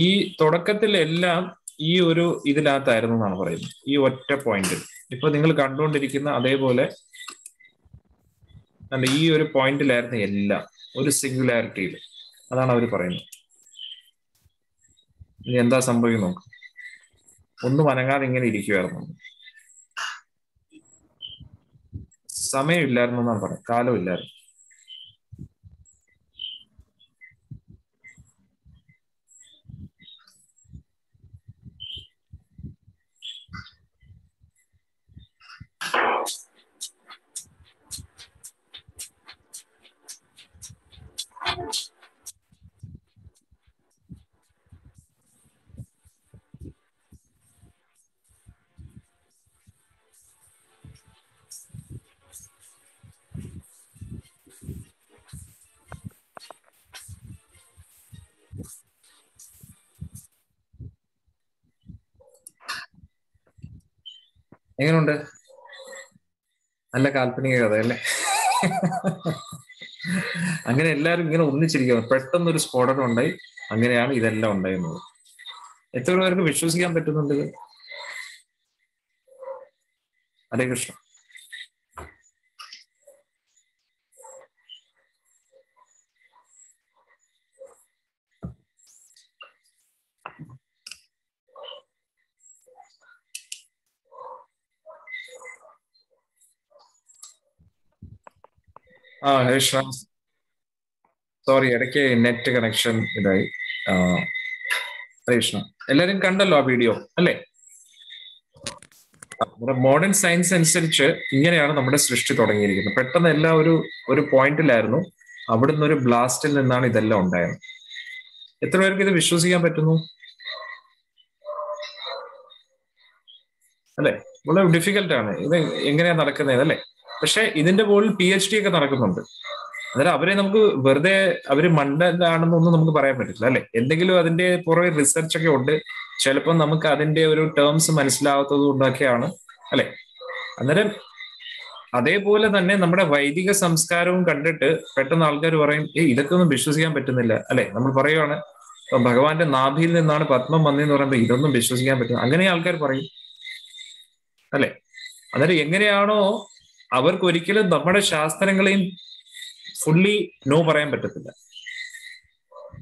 ഈ തുടക്കത്തിലെല്ലാം ഈ ഒരു ഇതിനകത്തായിരുന്നു എന്നാണ് പറയുന്നത്, ഈ ഒറ്റ പോയിന്റിൽ. ഇപ്പൊ നിങ്ങൾ കണ്ടുകൊണ്ടിരിക്കുന്ന അതേപോലെ ഈ ഒരു പോയിന്റിലായിരുന്നു എല്ലാം, ഒരു സിംഗുലാരിറ്റിയിൽ. അതാണ് അവർ പറയുന്നത്. ഇനി എന്താ സംഭവിക്കും നോക്ക്. ഒന്നും അനങ്ങാതെ ഇങ്ങനെ ഇരിക്കുമായിരുന്നു, സമയമില്ലായിരുന്നു എന്നാണ് പറയുന്നത്, കാലമില്ലായിരുന്നു. എങ്ങനെയുണ്ട്? നല്ല കാൽപ്പനിക കഥ അല്ലേ? അങ്ങനെ എല്ലാവരും ഇങ്ങനെ ഒന്നിച്ചിരിക്കുന്നു, പെട്ടെന്നൊരു സ്ഫോടനം ഉണ്ടായി, അങ്ങനെയാണ് ഇതെല്ലാം ഉണ്ടായിരുന്നത്. എത്ര പേർക്ക് വിശ്വസിക്കാൻ പറ്റുന്നുണ്ട് ഇത്? ഹരേ കൃഷ്ണ. ഹരേ കൃഷ്ണ. സോറി, ഇടയ്ക്ക് നെറ്റ് കണക്ഷൻ ഇതായി. ഹരേ കൃഷ്ണ. എല്ലാരും കണ്ടല്ലോ ആ വീഡിയോ അല്ലേ? നമ്മുടെ മോഡേൺ സയൻസ് അനുസരിച്ച് ഇങ്ങനെയാണ് നമ്മുടെ സൃഷ്ടി തുടങ്ങിയിരിക്കുന്നത്. പെട്ടെന്ന് എല്ലാം ഒരു പോയിന്റിലായിരുന്നു, അവിടുന്ന് ഒരു ബ്ലാസ്റ്റിൽ നിന്നാണ് ഇതെല്ലാം ഉണ്ടായത്. എത്ര പേർക്ക് ഇത് വിശ്വസിക്കാൻ പറ്റുന്നു അല്ലെ? വളരെ ഡിഫിക്കൽട്ട് ആണ് ഇത് എങ്ങനെയാ നടക്കുന്നത് അല്ലെ? പക്ഷെ ഇതിന്റെ മുകളിൽ PhD ഒക്കെ നടക്കുന്നുണ്ട്. അന്നേരം അവരെ നമുക്ക് വെറുതെ അവര് മണ്ടനാണെന്നൊന്നും നമുക്ക് പറയാൻ പറ്റില്ല അല്ലെ? എന്തെങ്കിലും അതിന്റെ പുറകെ റിസർച്ച് ഒക്കെ ഉണ്ട്. ചിലപ്പോൾ നമുക്ക് അതിന്റെ ഒരു ടേംസ് മനസ്സിലാവാത്തത് കൊണ്ടൊക്കെയാണ് അല്ലെ? അന്നേരം അതേപോലെ തന്നെ നമ്മുടെ വൈദിക സംസ്കാരവും കണ്ടിട്ട് പെട്ടെന്ന് ആൾക്കാർ പറയും, ഇതൊക്കെ ഒന്നും വിശ്വസിക്കാൻ പറ്റുന്നില്ല അല്ലെ? നമ്മൾ പറയുവാണ് ഭഗവാന്റെ നാഭിയിൽ നിന്നാണ് പത്മം വന്നതെന്ന് പറയുമ്പോൾ ഇതൊന്നും വിശ്വസിക്കാൻ പറ്റും, അങ്ങനെ ആൾക്കാർ പറയും അല്ലെ? അന്നേരം എങ്ങനെയാണോ അവർക്ക് ഒരിക്കലും നമ്മുടെ ശാസ്ത്രങ്ങളെയും ഫുള്ളി നോ പറയാൻ പറ്റത്തില്ല.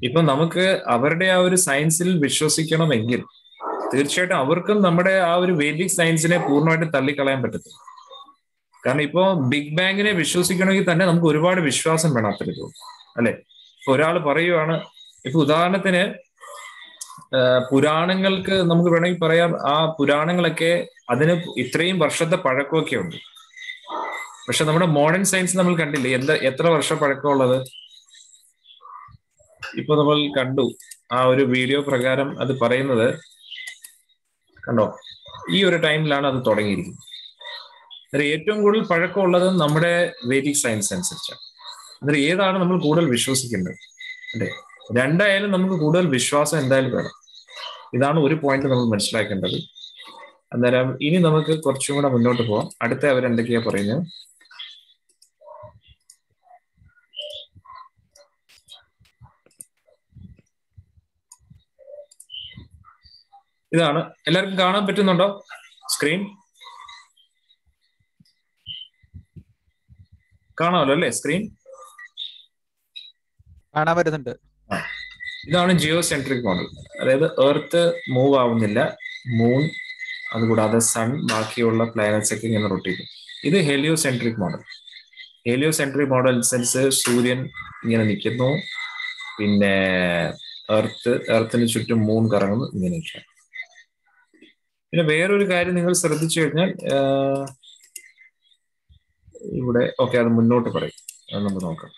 ഇപ്പൊ നമുക്ക് അവരുടെ ആ ഒരു സയൻസിൽ വിശ്വസിക്കണമെങ്കിൽ തീർച്ചയായിട്ടും അവർക്കും നമ്മുടെ ആ ഒരു വേദിക് സയൻസിനെ പൂർണ്ണമായിട്ട് തള്ളിക്കളയാൻ പറ്റത്തില്ല. കാരണം ഇപ്പോ ബിഗ് ബാങ്ങിനെ വിശ്വസിക്കണമെങ്കിൽ തന്നെ നമുക്ക് ഒരുപാട് വിശ്വാസം വേണം അത്തരത്തിൽ അല്ലെ? ഇപ്പൊ ഒരാൾ പറയുവാണ്, ഇപ്പൊ ഉദാഹരണത്തിന് പുരാണങ്ങൾക്ക് നമുക്ക് വേണമെങ്കിൽ പറയാം, ആ പുരാണങ്ങളൊക്കെ അതിന് ഇത്രയും വർഷത്തെ പഴക്കമൊക്കെ ഉണ്ട്. പക്ഷെ നമ്മുടെ മോഡേൺ സയൻസ് നമ്മൾ കണ്ടില്ലേ എത്ര വർഷം പഴക്കമുള്ളത്? ഇപ്പൊ നമ്മൾ കണ്ടു ആ ഒരു വീഡിയോ പ്രകാരം അത് പറയുന്നത് കണ്ടോ, ഈ ഒരു ടൈമിലാണ് അത് തുടങ്ങിയിരിക്കുന്നത്. ഏറ്റവും കൂടുതൽ പഴക്കമുള്ളത് നമ്മുടെ വേദിക് സയൻസ് അനുസരിച്ചാണ്. അന്നേരം ഏതാണ് നമ്മൾ കൂടുതൽ വിശ്വസിക്കേണ്ടത് അല്ലെ? രണ്ടായാലും നമുക്ക് കൂടുതൽ വിശ്വാസം എന്തായാലും വേണം. ഇതാണ് ഒരു പോയിന്റ് നമ്മൾ മനസ്സിലാക്കേണ്ടത്. അന്നേരം ഇനി നമുക്ക് കുറച്ചും കൂടെ മുന്നോട്ട് പോവാം. അടുത്ത അവരെന്തൊക്കെയാ പറയുന്നത്? ഇതാണ്. എല്ലാവർക്കും കാണാൻ പറ്റുന്നുണ്ടോ സ്ക്രീൻ? കാണാമല്ലോ അല്ലേ സ്ക്രീൻ? കാണാൻ പറ്റുന്നുണ്ട്. ഇതാണ് ജിയോ സെൻട്രിക് മോഡൽ. അതായത് എർത്ത് മൂവ് ആവുന്നില്ല, മൂൺ അതുകൂടാതെ സൺ ബാക്കിയുള്ള പ്ലാനറ്റ്സ് ഒക്കെ ഇങ്ങനെ റൊട്ടേറ്റ് ചെയ്യും. ഇത് Helio centric model. Helio centric model sense സൂര്യൻ ഇങ്ങനെ നിൽക്കുന്നു, പിന്നെ എർത്തിന് ചുറ്റും മൂൺ കറങ്ങുന്നു, ഇങ്ങനെയൊക്കെയാണ്. പിന്നെ വേറൊരു കാര്യം നിങ്ങൾ ശ്രദ്ധിച്ചു കഴിഞ്ഞാൽ ഇവിടെ ഓക്കെ, അത് മുന്നോട്ട് പറയും, അത് നമുക്ക് നോക്കാം.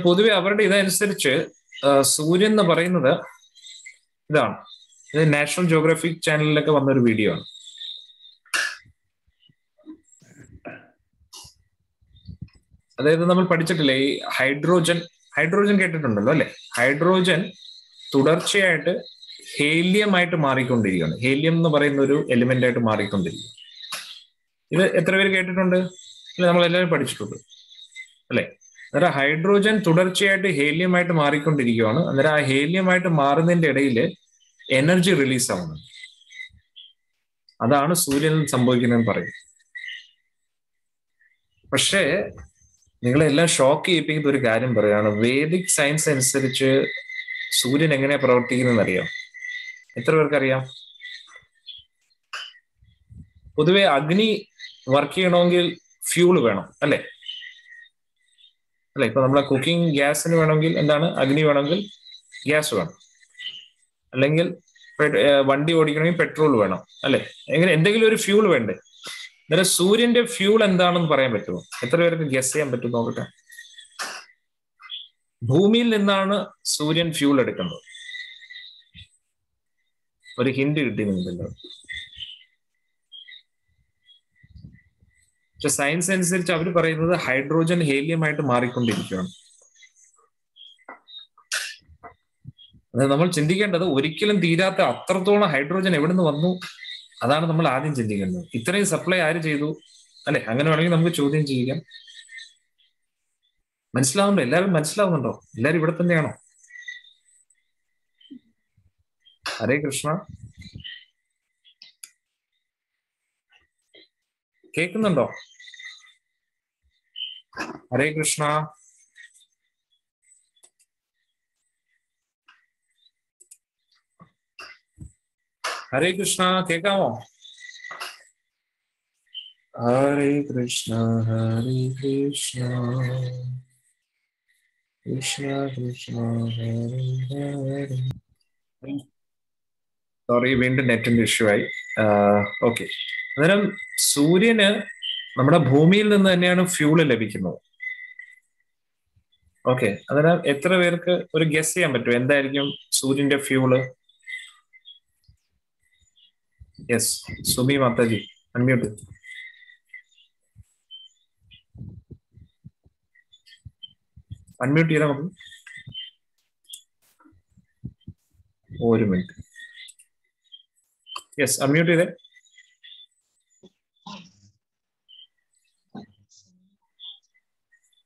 പൊതുവെ അവരുടെ ഇതനുസരിച്ച് സൂര്യൻ എന്ന് പറയുന്നത് ഇതാണ്. ഇത് നാഷണൽ ജിയോഗ്രഫിക് ചാനലിലൊക്കെ വന്നൊരു വീഡിയോ ആണ്. അതായത് നമ്മൾ പഠിച്ചിട്ടില്ലേ ഈ ഹൈഡ്രോജൻ കേട്ടിട്ടുണ്ടല്ലോ അല്ലെ? ഹൈഡ്രോജൻ തുടർച്ചയായിട്ട് ഹീലിയം ആയിട്ട് മാറിക്കൊണ്ടിരിക്കുകയാണ്. ഹീലിയം എന്ന് പറയുന്ന ഒരു എലിമെന്റ് ആയിട്ട് മാറിക്കൊണ്ടിരിക്കുകയാണ്. ഇത് എത്ര പേര് കേട്ടിട്ടുണ്ട്? അല്ലെ, നമ്മൾ എല്ലാവരും പഠിച്ചിട്ടുണ്ട് അല്ലെ? അന്നേരം ഹൈഡ്രോജൻ തുടർച്ചയായിട്ട് ഹീലിയം ആയിട്ട് മാറിക്കൊണ്ടിരിക്കുകയാണ്. അന്നേരം ആ ഹീലിയം ആയിട്ട് മാറുന്നതിന്റെ ഇടയിൽ എനർജി റിലീസ് ആവുന്നത്. അതാണ് സൂര്യനിൽ സംഭവിക്കുന്നതെന്ന് പറയും. പക്ഷേ നിങ്ങളെല്ലാം ഷോക്ക് ചെയ്യിപ്പിക്കുന്ന ഒരു കാര്യം പറയുകയാണ്. വേദിക് സയൻസ് അനുസരിച്ച് സൂര്യൻ എങ്ങനെയാ പ്രവർത്തിക്കുന്നതെന്ന് അറിയാം? എത്ര പേർക്കറിയാം? പൊതുവെ അഗ്നി വർക്ക് ചെയ്യണമെങ്കിൽ ഫ്യൂള് വേണം അല്ലെ? അല്ലെ, ഇപ്പൊ നമ്മളെ കുക്കിംഗ് ഗ്യാസിന് വേണമെങ്കിൽ എന്താണ്? അഗ്നി വേണമെങ്കിൽ ഗ്യാസ് വേണം. അല്ലെങ്കിൽ വണ്ടി ഓടിക്കണമെങ്കിൽ പെട്രോൾ വേണം അല്ലെ? എങ്ങനെ എന്തെങ്കിലും ഒരു ഫ്യൂൾ വേണ്ടേ? അന്നേരം സൂര്യന്റെ ഫ്യൂൾ എന്താണെന്ന് പറയാൻ പറ്റുമോ? എത്ര പേർക്ക് ഗസ് ചെയ്യാൻ പറ്റും നോക്കട്ടെ. ഭൂമിയിൽ നിന്നാണ് സൂര്യൻ ഫ്യൂൾ എടുക്കുന്നത്. ഒരു ഹിന്റ് കിട്ടി നിങ്ങൾക്കല്ലോ. പക്ഷെ സയൻസ് അനുസരിച്ച് അവർ പറയുന്നത് ഹൈഡ്രോജൻ ഹീലിയം ആയിട്ട് മാറിക്കൊണ്ടിരിക്കുകയാണ്. അതായത് നമ്മൾ ചിന്തിക്കേണ്ടത് ഒരിക്കലും തീരാത്ത അത്രത്തോളം ഹൈഡ്രോജൻ എവിടെ നിന്ന് വന്നു? അതാണ് നമ്മൾ ആദ്യം ചിന്തിക്കുന്നത്. ഇത്രയും സപ്ലൈ ആര് ചെയ്തു അല്ലെ? അങ്ങനെ വേണമെങ്കിൽ നമുക്ക് ചോദ്യം ചെയ്യാം. മനസ്സിലാവുന്നുണ്ടോ? എല്ലാവരും മനസ്സിലാവുന്നുണ്ടോ? എല്ലാവരും ഇവിടെ തന്നെയാണോ? ഹരേ കൃഷ്ണ. കേൾക്കുന്നുണ്ടോ? ഹരേ കൃഷ്ണ. ഹരേ കൃഷ്ണ, കേൾക്കാമോ? ഹരേ കൃഷ്ണ ഹരേ കൃഷ്ണ കൃഷ്ണ കൃഷ്ണ ഹരേ ഹരേ. സോറി, വീണ്ടും നെറ്റിന്റെ ഇഷ്യൂ ആയി. ഓക്കെ, അന്നേരം സൂര്യന് നമ്മുടെ ഭൂമിയിൽ നിന്ന് തന്നെയാണ് ഫ്യൂള് ലഭിക്കുന്നത്. ഓക്കെ, അന്നേരം എത്ര പേർക്ക് ഒരു ഗസ് ചെയ്യാൻ പറ്റും എന്തായിരിക്കും സൂര്യന്റെ fuel? Yes, Sumi Mataji unmute. Unmute ചെയ്താൽ മതി. ഒരു മിനിറ്റ്. യെസ്, അൺമ്യൂട്ട് ചെയ്തേ.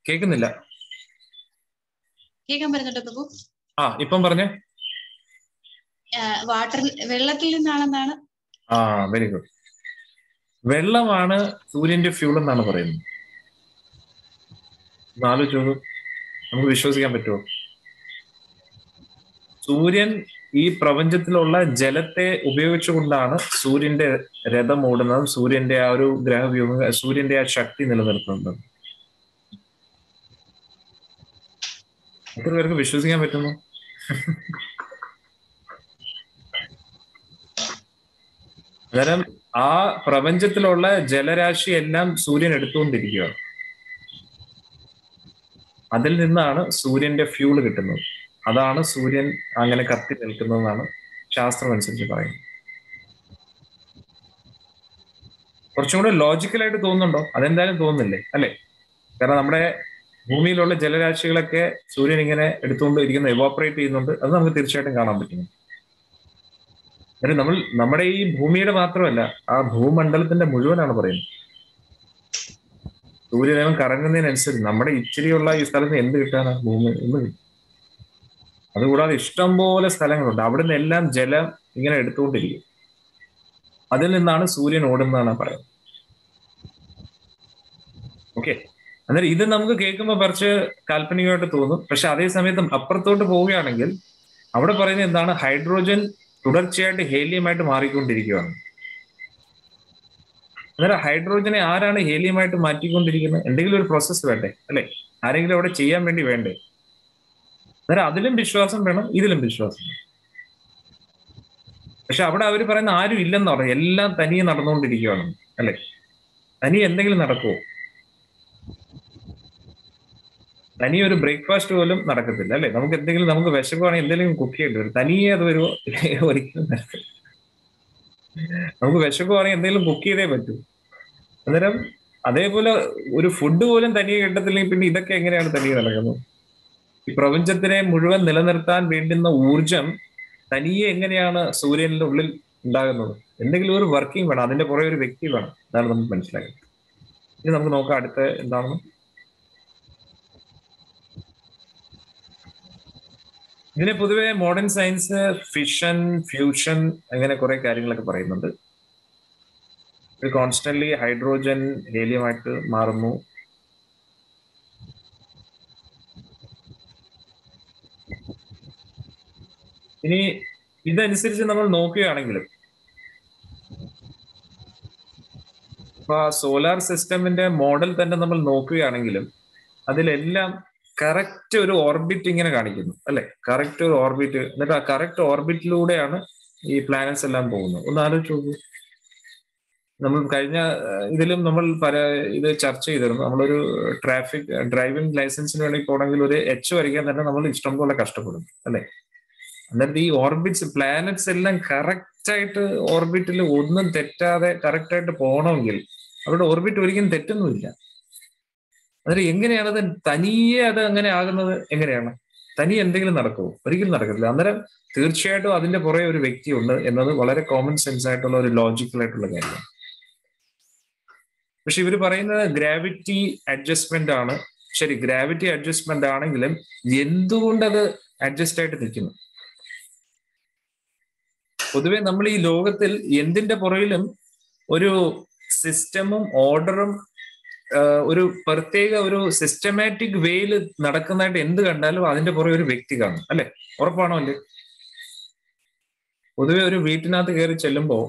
കേൾക്കുന്നില്ല. കേൾക്കാൻ പറ്റുന്നുണ്ടോ പ്രഭു? ഇപ്പം പറഞ്ഞേ. വാട്ടർ, വെള്ളത്തിൽ നിന്നാണെന്നാണ്. Very good. വെള്ളമാണ് സൂര്യന്റെ ഫ്യൂൾ എന്നാണ് പറയുന്നത്. ആലോചിച്ചോളൂ, നമുക്ക് വിശ്വസിക്കാൻ പറ്റുമോ? സൂര്യൻ ഈ പ്രപഞ്ചത്തിലുള്ള ജലത്തെ ഉപയോഗിച്ചുകൊണ്ടാണ് സൂര്യന്റെ രഥം ഓടുന്നതും സൂര്യന്റെ ആ ഒരു ഗ്രഹവ്യൂഹം, സൂര്യന്റെ ആ ശക്തി നിലനിർത്തുന്നത്. എത്ര പേർക്ക് വിശ്വസിക്കാൻ പറ്റുന്നു? അന്നേരം ആ പ്രപഞ്ചത്തിലുള്ള ജലരാശി എല്ലാം സൂര്യൻ എടുത്തുകൊണ്ടിരിക്കുകയാണ്. അതിൽ നിന്നാണ് സൂര്യന്റെ ഫ്യൂള് കിട്ടുന്നത്. അതാണ് സൂര്യൻ അങ്ങനെ കത്തി നിൽക്കുന്നതെന്നാണ് ശാസ്ത്രം അനുസരിച്ച് പറയുന്നത്. കുറച്ചും കൂടെ ലോജിക്കലായിട്ട് തോന്നുന്നുണ്ടോ? അതെന്തായാലും തോന്നുന്നില്ലേ അല്ലെ? കാരണം നമ്മുടെ ഭൂമിയിലുള്ള ജലരാശികളൊക്കെ സൂര്യൻ ഇങ്ങനെ എടുത്തുകൊണ്ട് ഇരിക്കുന്ന, എവാപ്പറേറ്റ് ചെയ്യുന്നുണ്ട്. അത് നമുക്ക് തീർച്ചയായിട്ടും കാണാൻ പറ്റുന്നു. അതായത് നമ്മൾ നമ്മുടെ ഈ ഭൂമിയുടെ മാത്രമല്ല, ആ ഭൂമണ്ഡലത്തിന്റെ മുഴുവനാണ് പറയുന്നത്. സൂര്യദേവൻ കറങ്ങുന്നതിനനുസരിച്ച് നമ്മുടെ ഇച്ചിരിയുള്ള ഈ സ്ഥലത്ത് എന്ത് കിട്ടാനാ? ഭൂമി എന്ന് കിട്ടും. അതുകൂടാതെ ഇഷ്ടം പോലെ സ്ഥലങ്ങളുണ്ട്. അവിടെ നിന്ന് എല്ലാം ജലം ഇങ്ങനെ എടുത്തുകൊണ്ടിരിക്കും. അതിൽ നിന്നാണ് സൂര്യൻ ഓടുന്നതാണ് പറയുന്നത്. ഓക്കെ, അന്നേരം ഇത് നമുക്ക് കേൾക്കുമ്പോൾ കുറച്ച് കാൽപ്പനികമായിട്ട് തോന്നും. പക്ഷെ അതേ സമയത്ത് അപ്പുറത്തോട്ട് പോവുകയാണെങ്കിൽ അവിടെ പറയുന്നത് എന്താണ്? ഹൈഡ്രോജൻ തുടർച്ചയായിട്ട് ഹീലിയമായിട്ട് മാറിക്കൊണ്ടിരിക്കുകയാണ്. അന്നേരം ഹൈഡ്രോജനെ ആരാണ് ഹീലിയമായിട്ട് മാറ്റിക്കൊണ്ടിരിക്കുന്നത്? എന്തെങ്കിലും ഒരു പ്രോസസ്സ് വേണ്ടേ അല്ലെ? ആരെങ്കിലും അവിടെ ചെയ്യാൻ വേണ്ടി വേണ്ടേ? അന്നേരം അതിലും വിശ്വാസം വേണം, ഇതിലും വിശ്വാസം വേണം. പക്ഷെ അവിടെ അവർ പറയുന്ന ആരും ഇല്ലെന്ന് പറയും. എല്ലാം തനിയെ നടന്നുകൊണ്ടിരിക്കുകയാണ് അല്ലെ? തനിയെ എന്തെങ്കിലും നടക്കുമോ? തനിയെ ഒരു ബ്രേക്ക്ഫാസ്റ്റ് പോലും നടക്കത്തില്ല അല്ലെ. നമുക്ക് എന്തെങ്കിലും നമുക്ക് വിശക്കുവാണെങ്കിൽ എന്തെങ്കിലും കുക്ക് ചെയ്യേണ്ടി വരും. തനിയെ അത് വരുമോ? ഒരിക്കലും നടക്കില്ല. നമുക്ക് വിശക്കുവാണെങ്കിൽ എന്തെങ്കിലും കുക്ക് ചെയ്തേ പറ്റൂ. അന്നേരം അതേപോലെ ഒരു ഫുഡ് പോലും തനിയെ കിട്ടത്തില്ലെങ്കിൽ പിന്നെ ഇതൊക്കെ എങ്ങനെയാണ് തനിയെ നടക്കുന്നത്? ഈ പ്രപഞ്ചത്തിനെ മുഴുവൻ നിലനിർത്താൻ വേണ്ടുന്ന ഊർജം തനിയെ എങ്ങനെയാണ് സൂര്യന്റെ ഉള്ളിൽ ഉണ്ടാകുന്നത്? എന്തെങ്കിലും ഒരു വർക്കിംഗ് വേണം, അതിന്റെ പുറകെ ഒരു വ്യക്തി വേണം. അതാണ് നമുക്ക് മനസ്സിലാക്കുന്നത്. ഇനി നമുക്ക് നോക്കാം അടുത്ത എന്താണെന്ന്. ഇതിനെ പൊതുവെ മോഡേൺ സയൻസ് ഫിഷൻ, ഫ്യൂഷൻ അങ്ങനെ കുറെ കാര്യങ്ങളൊക്കെ പറയുന്നുണ്ട്. ഇത് കോൺസ്റ്റന്റ്ലി ഹൈഡ്രോജൻ ഹീലിയമായിട്ട് മാറുന്നു. ഇനി ഇതനുസരിച്ച് നമ്മൾ നോക്കുകയാണെങ്കിലും ഇപ്പൊ സോലാർ സിസ്റ്റമിന്റെ മോഡൽ തന്നെ നമ്മൾ നോക്കുകയാണെങ്കിലും അതിലെല്ലാം കറക്റ്റ് ഒരു ഓർബിറ്റ് ഇങ്ങനെ കാണിക്കുന്നു അല്ലെ. കറക്റ്റ് ഒരു ഓർബിറ്റ്, എന്നിട്ട് ആ കറക്റ്റ് ഓർബിറ്റിലൂടെയാണ് ഈ പ്ലാനറ്റ്സ് എല്ലാം പോകുന്നത്. ഒന്ന് ആലോചിച്ച് നോക്കൂ. നമ്മൾ കഴിഞ്ഞ ഇതിലും നമ്മൾ ഇത് ചർച്ച ചെയ്തിരുന്നു. നമ്മളൊരു ഡ്രൈവിംഗ് ലൈസൻസിന് വേണ്ടി പോകണമെങ്കിൽ ഒരു എച്ച് വരയ്ക്കാൻ തന്നെ നമ്മൾ ഇഷ്ടം പോലെ കഷ്ടപ്പെടും അല്ലെ. അന്നേരത്തെ ഈ ഓർബിറ്റ്സ്, പ്ലാനറ്റ്സ് എല്ലാം കറക്റ്റ് ആയിട്ട് ഓർബിറ്റിൽ ഒന്നും തെറ്റാതെ കറക്റ്റ് ആയിട്ട് പോകണമെങ്കിൽ അവരുടെ ഓർബിറ്റ് ഒരിക്കലും തെറ്റൊന്നുമില്ല. അന്നേരം എങ്ങനെയാണത് തനിയെ അത് അങ്ങനെ ആകുന്നത്? എങ്ങനെയാണ് തനിയെ എന്തെങ്കിലും നടക്കുമോ? ഒരിക്കലും നടക്കത്തില്ല. അന്നേരം തീർച്ചയായിട്ടും അതിന്റെ പുറകെ ഒരു വ്യക്തി ഉണ്ട് എന്നത് വളരെ കോമൺ സെൻസ് ആയിട്ടുള്ള ഒരു ലോജിക്കൽ ആയിട്ടുള്ള കാര്യമാണ്. പക്ഷെ ഇവർ പറയുന്നത് ഗ്രാവിറ്റി അഡ്ജസ്റ്റ്മെന്റ് ആണ്. ശരി, ഗ്രാവിറ്റി അഡ്ജസ്റ്റ്മെന്റ് ആണെങ്കിലും എന്തുകൊണ്ട് അത് അഡ്ജസ്റ്റ് ആയിട്ട് നിൽക്കുന്നു? പൊതുവെ നമ്മൾ ഈ ലോകത്തിൽ എന്തിന്റെ പുറകിലും ഒരു സിസ്റ്റമും ഓർഡറും ഒരു പ്രത്യേക ഒരു സിസ്റ്റമാറ്റിക് വേയിൽ നടക്കുന്നതായിട്ട് എന്ത് കണ്ടാലും അതിന്റെ പുറകെ ഒരു വ്യക്തി കാണും അല്ലെ. ഉറപ്പാണോ അല്ലേ? പൊതുവെ ഒരു വീട്ടിനകത്ത് കയറി ചെല്ലുമ്പോ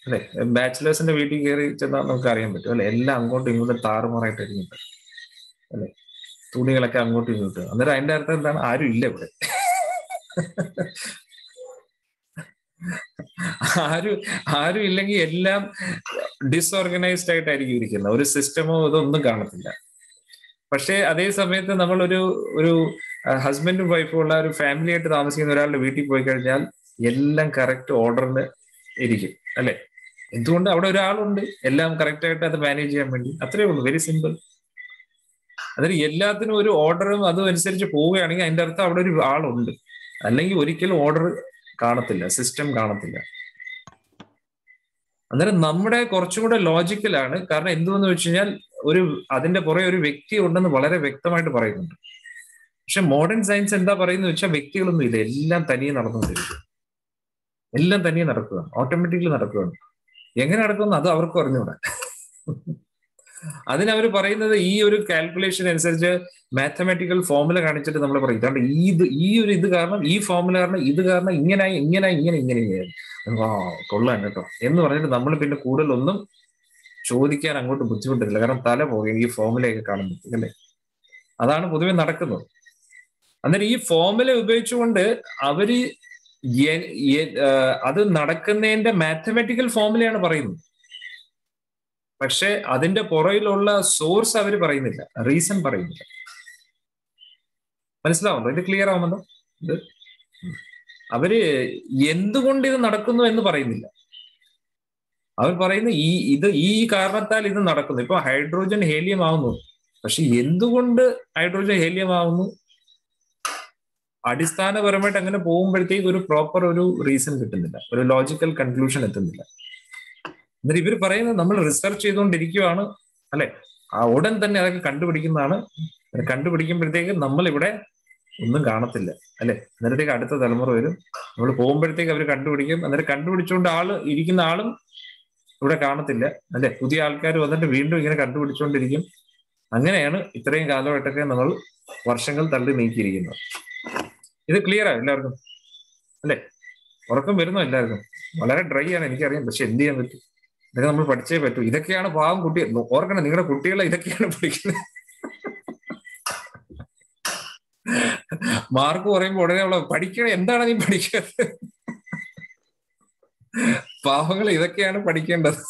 അല്ലെ, ബാച്ചിലേഴ്സിന്റെ വീട്ടിൽ കയറി ചെന്നാൽ നമുക്ക് അറിയാൻ പറ്റും അല്ലെ. എല്ലാം അങ്ങോട്ടും ഇങ്ങോട്ടും താറുമാറായിട്ട് ഇരിക്കുന്നത് അല്ലെ. തുണികളൊക്കെ അങ്ങോട്ടും ഇങ്ങോട്ടും. അന്നേരം അതിന്റെ അർത്ഥം എന്താണ്? ആരും ഇല്ല ഇവിടെ. ആരും ഇല്ലെങ്കിൽ എല്ലാം ഡിസ്ഓർഗനൈസ്ഡ് ആയിട്ടായിരിക്കും ഇരിക്കുന്നത്. ഒരു സിസ്റ്റമോ ഇതൊന്നും കാണത്തില്ല. പക്ഷേ അതേ സമയത്ത് നമ്മൾ ഒരു ഹസ്ബൻഡും വൈഫും ഉള്ള ഒരു ഫാമിലി ആയിട്ട് താമസിക്കുന്ന ഒരാളുടെ വീട്ടിൽ പോയി കഴിഞ്ഞാൽ എല്ലാം കറക്റ്റ് ഓർഡറിന് ഇരിക്കും അല്ലെ. എന്തുകൊണ്ട്? അവിടെ ഒരാളുണ്ട് എല്ലാം കറക്റ്റ് ആയിട്ട് അത് മാനേജ് ചെയ്യാൻ വേണ്ടി. അത്രേ ഉള്ളൂ, വെരി സിമ്പിൾ. അതിന് എല്ലാത്തിനും ഒരു ഓർഡറും അതും അനുസരിച്ച് പോവുകയാണെങ്കിൽ അതിന്റെ അർത്ഥം അവിടെ ഒരു ആളുണ്ട്. അല്ലെങ്കിൽ ഒരിക്കലും ഓർഡർ കാണത്തില്ല, സിസ്റ്റം കാണത്തില്ല. അന്നേരം നമ്മുടെ കുറച്ചും കൂടെ ലോജിക്കലാണ്. കാരണം എന്തുവെന്ന് വെച്ച് കഴിഞ്ഞാൽ അതിന്റെ പുറകെ ഒരു വ്യക്തി ഉണ്ടെന്ന് വളരെ വ്യക്തമായിട്ട് പറയുന്നുണ്ട്. പക്ഷെ മോഡേൺ സയൻസ് എന്താ പറയുന്നത് വെച്ചാൽ വ്യക്തികളൊന്നും ഇല്ല, എല്ലാം തനിയെ നടന്നുകൊണ്ടിരിക്കും. എല്ലാം തനിയെ നടക്കുക, ഓട്ടോമാറ്റിക്കലി നടക്കുകയാണ്. എങ്ങനെ നടക്കുമെന്ന് അത് അവർക്ക് അറിഞ്ഞൂടാ. അതിനവർ പറയുന്നത് ഈ ഒരു കാൽക്കുലേഷൻ അനുസരിച്ച് മാത്തമാറ്റിക്കൽ ഫോർമുല കാണിച്ചിട്ട് നമ്മൾ പറയും ഇതാണ്ട് ഇത് കാരണം, ഈ ഫോർമുല കാരണം, ഇത് കാരണം ഇങ്ങനെ കൊള്ളാൻ കേട്ടോ എന്ന് പറഞ്ഞിട്ട് നമ്മൾ പിന്നെ കൂടുതലൊന്നും ചോദിക്കാൻ അങ്ങോട്ട് ബുദ്ധിമുട്ടില്ല. കാരണം തല പോകും ഈ ഫോർമുലയൊക്കെ കാണുമ്പോൾ അല്ലേ. അതാണ് പൊതുവെ നടക്കുന്നത്. അന്നേരം ഈ ഫോർമുല ഉപയോഗിച്ചുകൊണ്ട് അവര് അത് നടക്കുന്നതിന്റെ മാത്തമാറ്റിക്കൽ ഫോർമുലയാണ് പറയുന്നത്. പക്ഷെ അതിന്റെ പുറകിലുള്ള സോഴ്സ് അവർ പറയുന്നില്ല, റീസൺ പറയുന്നില്ല. മനസ്സിലാവുന്നുണ്ടോ? ഇത് ക്ലിയർ ആവുന്നുണ്ടോ? ഇത് അവര് എന്തുകൊണ്ട് ഇത് നടക്കുന്നു എന്ന് പറയുന്നില്ല. അവർ പറയുന്നു ഈ കാരണത്താൽ ഇത് നടക്കുന്നു. ഇപ്പൊ ഹൈഡ്രോജൻ ഹീലിയം ആവുന്നു, പക്ഷെ എന്തുകൊണ്ട് ഹൈഡ്രോജൻ ഹീലിയം ആവുന്നു അടിസ്ഥാനപരമായിട്ട് അങ്ങനെ പോകുമ്പോഴത്തേക്ക് ഒരു പ്രോപ്പർ ഒരു റീസൺ കിട്ടുന്നില്ല, ഒരു ലോജിക്കൽ കൺക്ലൂഷൻ എത്തുന്നില്ല. എന്നിട്ട് ഇവർ പറയുന്നത് നമ്മൾ റിസർച്ച് ചെയ്തുകൊണ്ടിരിക്കുകയാണ് അല്ലെ. ആ ഉടൻ തന്നെ അതൊക്കെ കണ്ടുപിടിക്കുന്നതാണ്. കണ്ടുപിടിക്കുമ്പോഴത്തേക്ക് നമ്മളിവിടെ ഒന്നും കാണത്തില്ല അല്ലെ. അന്നേരത്തേക്ക് അടുത്ത തലമുറ വരും, നമ്മൾ പോകുമ്പോഴത്തേക്ക് അവർ കണ്ടുപിടിക്കും. അന്നേരം കണ്ടുപിടിച്ചുകൊണ്ട് ഇരിക്കുന്ന ആളും ഇവിടെ കാണത്തില്ല അല്ലെ. പുതിയ ആൾക്കാർ വന്നിട്ട് വീണ്ടും ഇങ്ങനെ കണ്ടുപിടിച്ചുകൊണ്ടിരിക്കും. അങ്ങനെയാണ് ഇത്രയും കാലമായിട്ടൊക്കെ നമ്മൾ വർഷങ്ങൾ തള്ളി നീക്കിയിരിക്കുന്നത്. ഇത് ക്ലിയർ ആണ് എല്ലാവർക്കും അല്ലെ? ഉറക്കം വരുന്നോ എല്ലാവർക്കും? വളരെ ഡ്രൈ ആണ് എനിക്കറിയാം, പക്ഷെ എന്ത് ചെയ്യാൻ പറ്റും? ഇതൊക്കെ നമ്മൾ പഠിച്ചേ പറ്റൂ. ഇതൊക്കെയാണ് പാവം കുട്ടി ഓർക്കണം, നിങ്ങളുടെ കുട്ടികളെ ഇതൊക്കെയാണ് പഠിക്കുന്നത്. മാർക്ക് പറയുമ്പോൾ ഉടനെ പഠിക്കണം, എന്താണ് നീ പഠിക്കുന്നത്? പാവങ്ങൾ ഇതൊക്കെയാണ് പഠിക്കേണ്ടത്.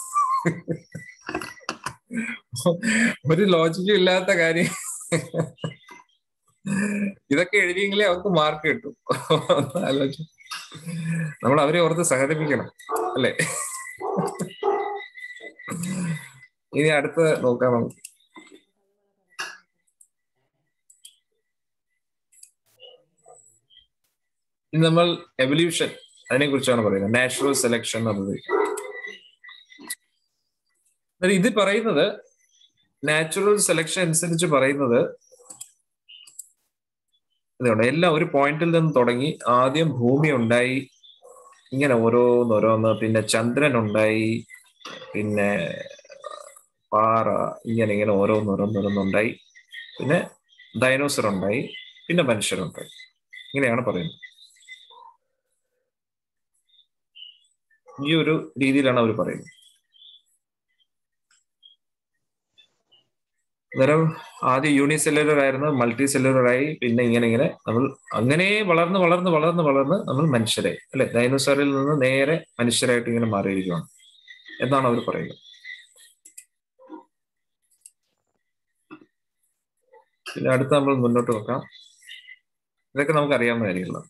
ഒരു ലോജിക്കും ഇല്ലാത്ത കാര്യം. ഇതൊക്കെ എഴുതിയെങ്കിലേ അവർക്ക് മാർക്ക് കിട്ടും. ആലോചിച്ചു, നമ്മൾ അവരെ ഓർത്ത് സഹകരിപ്പിക്കണം അല്ലേ? ഇനി അടുത്ത നോക്കാം നമുക്ക്. ഇനി നമ്മൾ എവല്യൂഷൻ അതിനെ കുറിച്ചാണ് പറയുന്നത്. നാച്ചുറൽ സെലക്ഷൻ എന്നത് ഇത് പറയുന്നത്, നാച്ചുറൽ സെലക്ഷൻ അനുസരിച്ച് പറയുന്നത് ഇതുകൊണ്ട് എല്ലാം ഒരു പോയിന്റിൽ നിന്ന് തുടങ്ങി. ആദ്യം ഭൂമി ഉണ്ടായി, ഇങ്ങനെ ഓരോന്നോരോന്ന്, പിന്നെ ചന്ദ്രൻ ഉണ്ടായി, പിന്നെ പാറ, ഇങ്ങനെ ഇങ്ങനെ ഓരോന്നോരോന്നോരോന്നുണ്ടായി, പിന്നെ ഡൈനോസർ ഉണ്ടായി, പിന്നെ മനുഷ്യരുണ്ടായി. ഇങ്ങനെയാണ് പറയുന്നത്. ഈ ഒരു രീതിയിലാണ് അവർ പറയുന്നത്. അന്നേരം ആദ്യം യൂണിസെല്ലുലർ ആയിരുന്നു, മൾട്ടി സെല്ലുലറായി, പിന്നെ ഇങ്ങനെ നമ്മൾ അങ്ങനെ വളർന്ന് വളർന്ന് വളർന്ന് വളർന്ന് നമ്മൾ മനുഷ്യരായി അല്ലെ? ഡൈനോസറിൽ നിന്ന് നേരെ മനുഷ്യരായിട്ട് ഇങ്ങനെ മാറിയിരിക്കുകയാണ് എന്നാണ് അവർ പറയുന്നത്. പിന്നെ അടുത്ത് നമ്മൾ മുന്നോട്ട് നോക്കാം. ഇതൊക്കെ നമുക്ക് അറിയാവുന്ന കാര്യങ്ങളാണ്.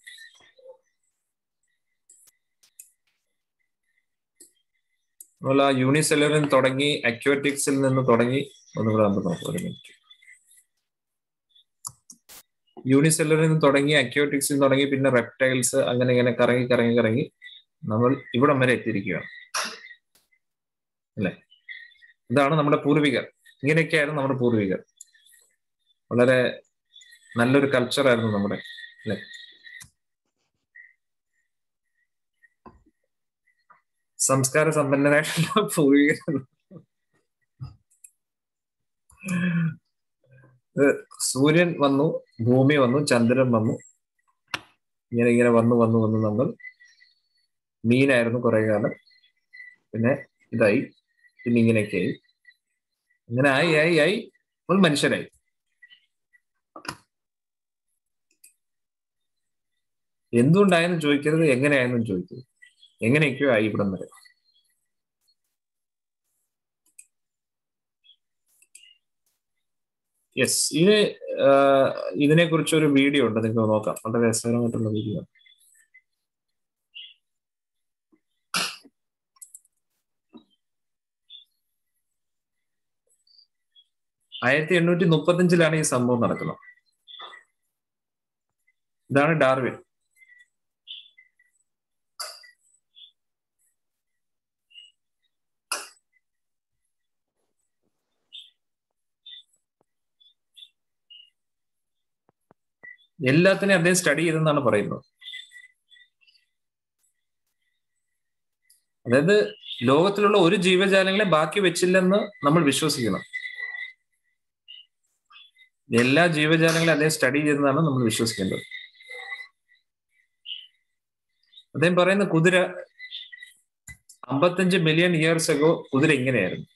നമ്മൾ ആ യൂണിസെല്ലുലറിൽ തുടങ്ങി, അക്വാറ്റിക്സിൽ നിന്ന് തുടങ്ങി, ഒന്നുകൂടെ നമ്മൾ നോക്കാം. ഒരു മിനിറ്റ്. യൂണിസെല്ലുലറിൽ നിന്ന് തുടങ്ങി, അക്വാറ്റിക്സിൽ നിന്ന് തുടങ്ങി, പിന്നെ റെപ്റ്റൈൽസ്, അങ്ങനെ ഇങ്ങനെ കറങ്ങി കറങ്ങി കറങ്ങി നമ്മൾ ഇവിടം വരെ എത്തിയിരിക്കുകയാണ് അല്ലെ? ഇതാണ് നമ്മുടെ പൂർവികർ. ഇങ്ങനെയൊക്കെയായിരുന്നു നമ്മുടെ പൂർവികർ. വളരെ നല്ലൊരു കൾച്ചറായിരുന്നു നമ്മുടെ അല്ലെ? സംസ്കാര സമ്പന്നരായിട്ടുള്ള പൂർവികർ. സൂര്യൻ വന്നു, ഭൂമി വന്നു, ചന്ദ്രൻ വന്നു, ഇങ്ങനെ ഇങ്ങനെ വന്നു വന്നു വന്നു നമ്മൾ മീനായിരുന്നു കുറെ കാലം, പിന്നെ ഇതായി, പിന്നെ ഇങ്ങനെയൊക്കെ ആയി, ഇങ്ങനെ ആയി ആയി ആയി നമ്മൾ മനുഷ്യരായി. എന്തുകൊണ്ടായെന്ന് ചോദിക്കരുത്, എങ്ങനെയായെന്നും ചോദിക്കരുത്. എങ്ങനെയൊക്കെയോ ആയി ഇവിടം വരെ. യെസ്, ഇതിനെ കുറിച്ചൊരു വീഡിയോ ഉണ്ട്, നിങ്ങൾക്ക് നോക്കാം. വളരെ രസകരമായിട്ടുള്ള വീഡിയോ. 1835 ഈ സംഭവം നടക്കുന്നത്. ഇതാണ് ഡാർവിൻ. എല്ലാത്തിനെയും അദ്ദേഹം സ്റ്റഡി ചെയ്തെന്നാണ് പറയുന്നത്. അതായത് ലോകത്തിലുള്ള ഒരു ജീവജാലങ്ങളെ ബാക്കി വെച്ചില്ലെന്ന് നമ്മൾ വിശ്വസിക്കണം. എല്ലാ ജീവജാലങ്ങളെ അദ്ദേഹം സ്റ്റഡി ചെയ്തെന്നാണ് നമ്മൾ വിശ്വസിക്കേണ്ടത്. അദ്ദേഹം പറയുന്ന കുതിര 55 മില്യൺ ഇയേഴ്സ് അഗോ കുതിര ഇങ്ങനെയായിരുന്നു.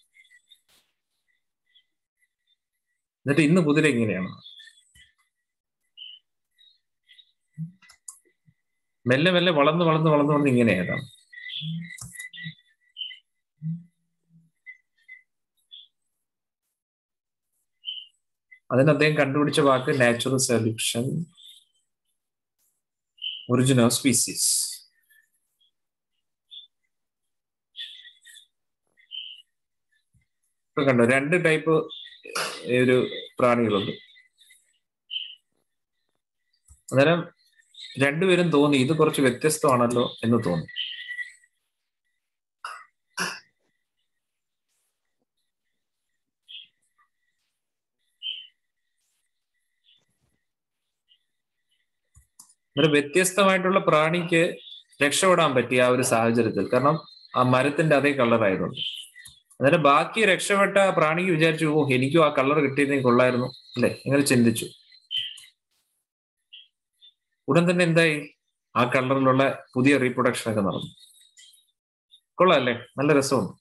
എന്നിട്ട് ഇന്ന് കുതിര ഇങ്ങനെയാണ്. മെല്ലെ മെല്ലെ വളർന്ന് വളർന്ന് വളർന്ന് വളർന്ന് ഇങ്ങനെയായിരുന്നു. അതിന് അദ്ദേഹം കണ്ടുപിടിച്ച വാക്ക് natural selection, origin of species. ഇപ്പൊ കണ്ടോ, 2 ടൈപ്പ് ഒരു പ്രാണികളുണ്ട്. അന്നേരം രണ്ടുപേരും തോന്നി ഇത് കുറച്ച് വ്യത്യസ്തമാണല്ലോ എന്ന് തോന്നി. അന്നേരം വ്യത്യസ്തമായിട്ടുള്ള പ്രാണിക്ക് രക്ഷപ്പെടാൻ പറ്റി ആ ഒരു സാഹചര്യത്തിൽ, കാരണം ആ മരത്തിന്റെ അതേ കളറായതുകൊണ്ട്. അന്നേരം ബാക്കി രക്ഷപ്പെട്ട പ്രാണിക്ക് വിചാരിച്ചു, ഓ എനിക്കും ആ കളർ കിട്ടിയിരുന്നെങ്കിൽ കൊള്ളായിരുന്നു അല്ലെ, ഇങ്ങനെ ചിന്തിച്ചു. ഉടൻ തന്നെ എന്തായി, ആ കളറിലുള്ള പുതിയ റീപ്രൊഡക്ഷൻ ഒക്കെ നടന്നു. കൊള്ളാം അല്ലേ, നല്ല രസമുണ്ട്.